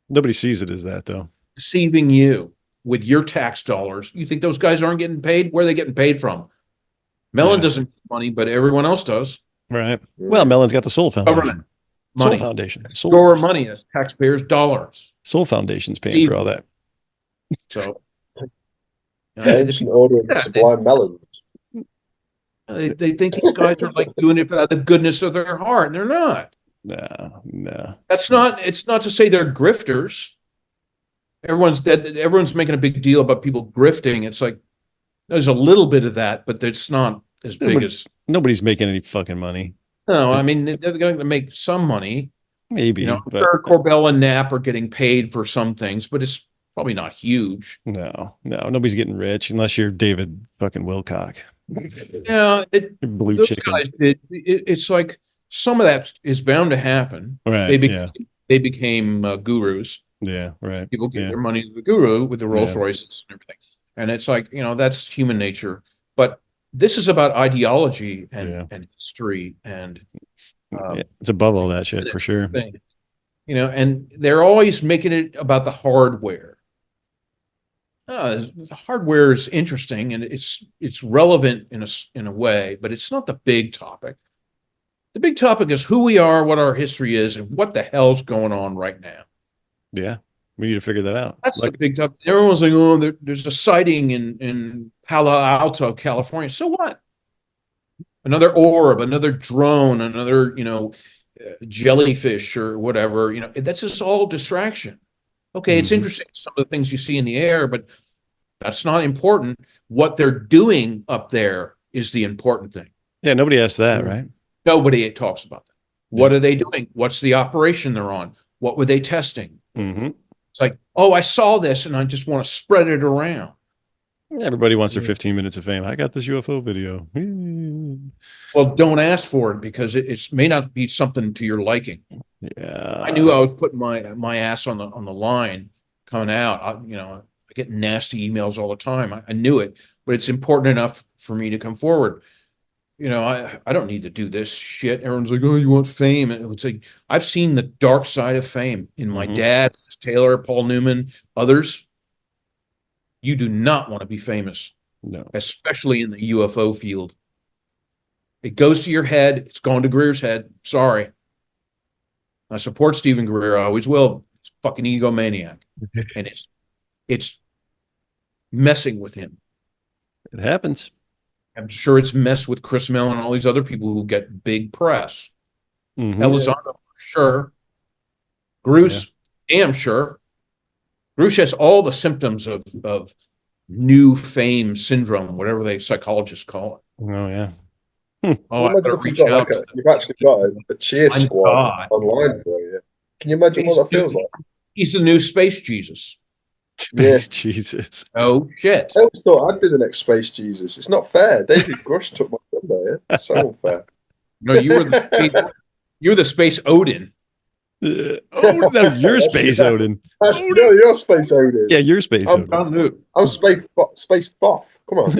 Nobody sees it as that, though. Deceiving you with your tax dollars. You think those guys aren't getting paid? Where are they getting paid from? Mellon doesn't get money, but everyone else does. Right. Well, Mellon's got the Soul Foundation. Government money. Soul Foundation. Your money is taxpayers' dollars. Soul Foundation's paying for all that. So, ancient order of sublime melons. They think these guys are like doing it out of the goodness of their heart, and they're not. No. It's not to say they're grifters. Everyone's making a big deal about people grifting. It's like there's a little bit of that, but it's not as big as. Nobody's making any fucking money. No, I mean they're going to make some money. Maybe. I'm sure Corbell and Knapp are getting paid for some things, but it's probably not huge. No, nobody's getting rich unless you're David fucking Wilcock. Yeah, blue those chickens. guys, it's like some of that is bound to happen. Right. They became gurus. Yeah. Right. People give their money to the guru with the Rolls Royces and everything, and it's like that's human nature. But this is about ideology and history and it's above all that shit for sure. And they're always making it about the hardware. The hardware is interesting and it's relevant in a way, but it's not the big topic. The big topic is who we are, what our history is, and what the hell's going on right now. Yeah, we need to figure that out. That's the big topic. Everyone's like, "Oh, there's a sighting in Palo Alto, California." So what? Another orb, another drone, another jellyfish or whatever. That's just all distraction. Okay, it's interesting, some of the things you see in the air, but that's not important. What they're doing up there is the important thing. Yeah, nobody asked that, right? Nobody talks about that. What are they doing? What's the operation they're on? What were they testing? It's like, oh, I saw this and I just want to spread it around. Everybody wants their 15 minutes of fame. I got this UFO video. Well, don't ask for it because it may not be something to your liking. Yeah, I knew I was putting my ass on the line coming out. I get nasty emails all the time. I knew it, but it's important enough for me to come forward. I don't need to do this shit. Everyone's like, oh, you want fame? And it's like I've seen the dark side of fame in my dad, Taylor, Paul Newman, others. You do not want to be famous, no, especially in the UFO field. It goes to your head. It's going to Greer's head. Sorry. I support Stephen Greer. I always will. He's a fucking egomaniac. And it's messing with him. It happens. I'm sure it's messed with Chris Mellon and all these other people who get big press. Elizondo, sure. Bruce, damn sure. Bruce has all the symptoms of new fame syndrome, whatever they psychologists call it. Oh, yeah. Oh, I better reach out. You've actually got a cheer squad online for you. Can you imagine what that feels like? He's the new Space Jesus. Space Jesus. Oh, shit. I always thought I'd be the next Space Jesus. It's not fair. David Grush took my thunder. Yeah? So unfair. No, you're the Space Odin. Oh, no, you're Space Odin. No, you're Space Odin. Yeah, you're Space Odin. I'm Space Thoth. Come on.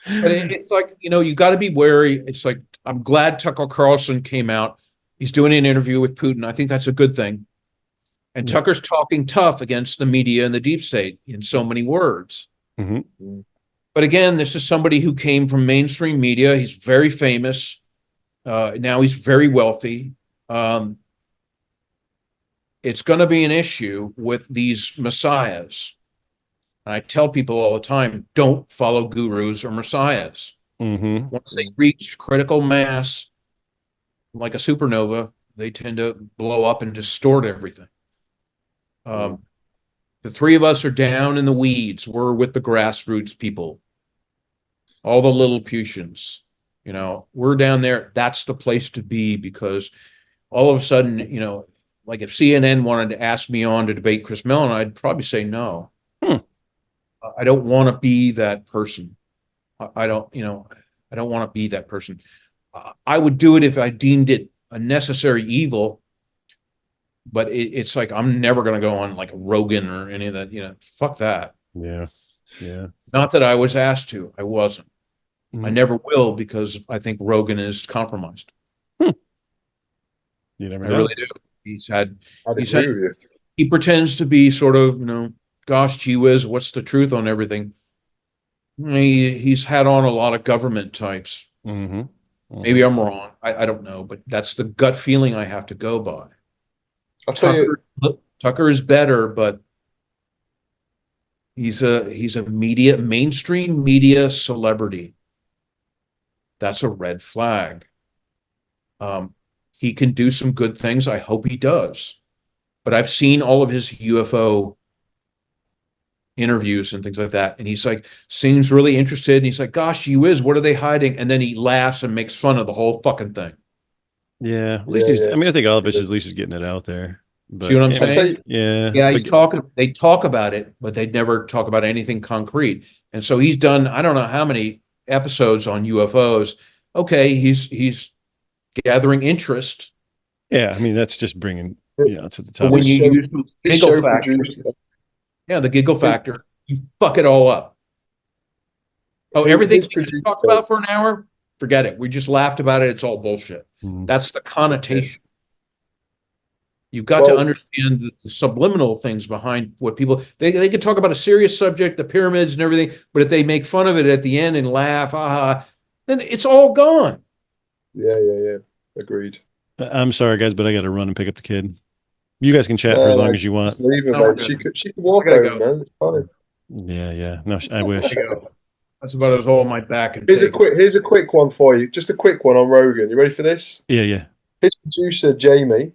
But it's like, you got to be wary. It's like, I'm glad Tucker Carlson came out. He's doing an interview with Putin. I think that's a good thing. And Tucker's talking tough against the media and the deep state in so many words. But again, this is somebody who came from mainstream media. He's very famous. Now he's very wealthy. It's going to be an issue with these messiahs. And I tell people all the time, don't follow gurus or messiahs. Mm-hmm. Once they reach critical mass, like a supernova, they tend to blow up and distort everything. The three of us are down in the weeds. We're with the grassroots people, all the Lilliputians. We're down there. That's the place to be, because all of a sudden, like if CNN wanted to ask me on to debate Chris Mellon, I'd probably say no. I don't want to be that person. I don't want to be that person. I would do it if I deemed it a necessary evil, but it's like I'm never going to go on like Rogan or any of that. Fuck that. Yeah. Not that I was asked to. I wasn't. Mm-hmm. I never will, because I think Rogan is compromised. You never know. I really do. He pretends to be sort of, gosh, gee whiz, what's the truth on everything? He's had on a lot of government types. Mm-hmm. Mm-hmm. Maybe I'm wrong. I don't know, but that's the gut feeling I have to go by. I'll tell you, Tucker is better, but he's a mainstream media celebrity. That's a red flag. He can do some good things. I hope he does. But I've seen all of his UFO interviews and things like that, and he's like, seems really interested, and he's like, gosh, you is, what are they hiding? And then he laughs and makes fun of the whole fucking thing. Yeah, at least he's. I mean, I think all of us at least is getting it out there. But, see what I'm saying? Yeah. They talk about it, but they never talk about anything concrete. And so he's done, I don't know how many episodes on UFOs. Okay, he's gathering interest. Yeah, I mean, that's just bringing to the top. But when you use the giggle factor, the giggle factor, you fuck it all up. Oh, everything we talked about for an hour, forget it. We just laughed about it. It's all bullshit. That's the connotation. You've got to understand the subliminal things behind what people, they could talk about a serious subject, the pyramids and everything, but if they make fun of it at the end and laugh, then it's all gone. Yeah. Agreed. I'm sorry, guys, but I got to run and pick up the kid. You guys can chat for as long as you want. Leave her, she could walk over, man. It's fine. Yeah. No, I wish. That's about as all my back and here's a quick one for you. Just a quick one on Rogan. You ready for this? Yeah. His producer, Jamie,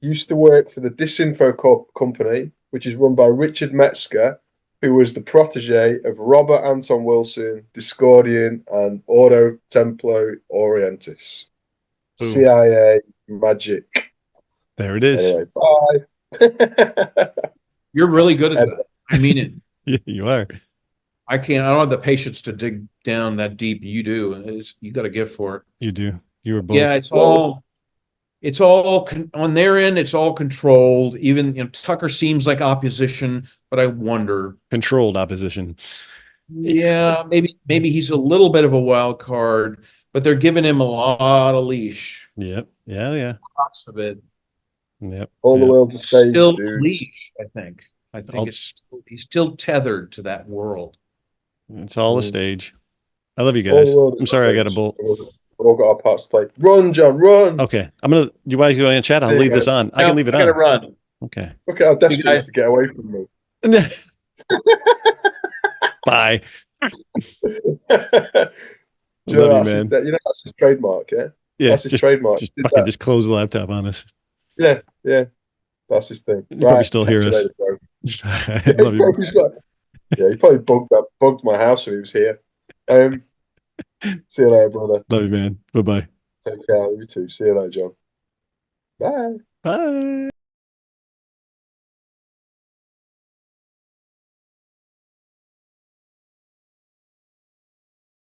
used to work for the Disinfo company, which is run by Richard Metzger, who was the protege of Robert Anton Wilson, Discordian, and Ordo Templo Orientis. Ooh. CIA magic. There it is. Anyway, bye. You're really good at that. I mean it. Yeah, you are. I don't have the patience to dig down that deep. You do. You got a gift for it. You do. You were both. Yeah, it's all on their end. It's all controlled. Even Tucker seems like opposition, but I wonder. Controlled opposition. Yeah, maybe he's a little bit of a wild card, but they're giving him a lot of leash. Yep. Yeah. Lots of it. Yep. All the world to stage, still dudes. leash, I think he's still tethered to that world. It's all a stage. I love you guys. I'm sorry I got a bolt. We've all got our parts to play. Run, John, run. Okay. Do you guys go in chat? I'll leave this on. I can leave it on. I'm gonna run. Okay. Look how desperate he is to get away from me. Bye. Do you know that's his trademark, yeah? Yeah. That's his trademark. Just close the laptop on us. Yeah. That's his thing. You probably still hear us. I love you. Yeah, he probably bugged my house when he was here. See you later, brother. Love you, man. Bye-bye. Take care. You too. See you later, John. Bye. Bye.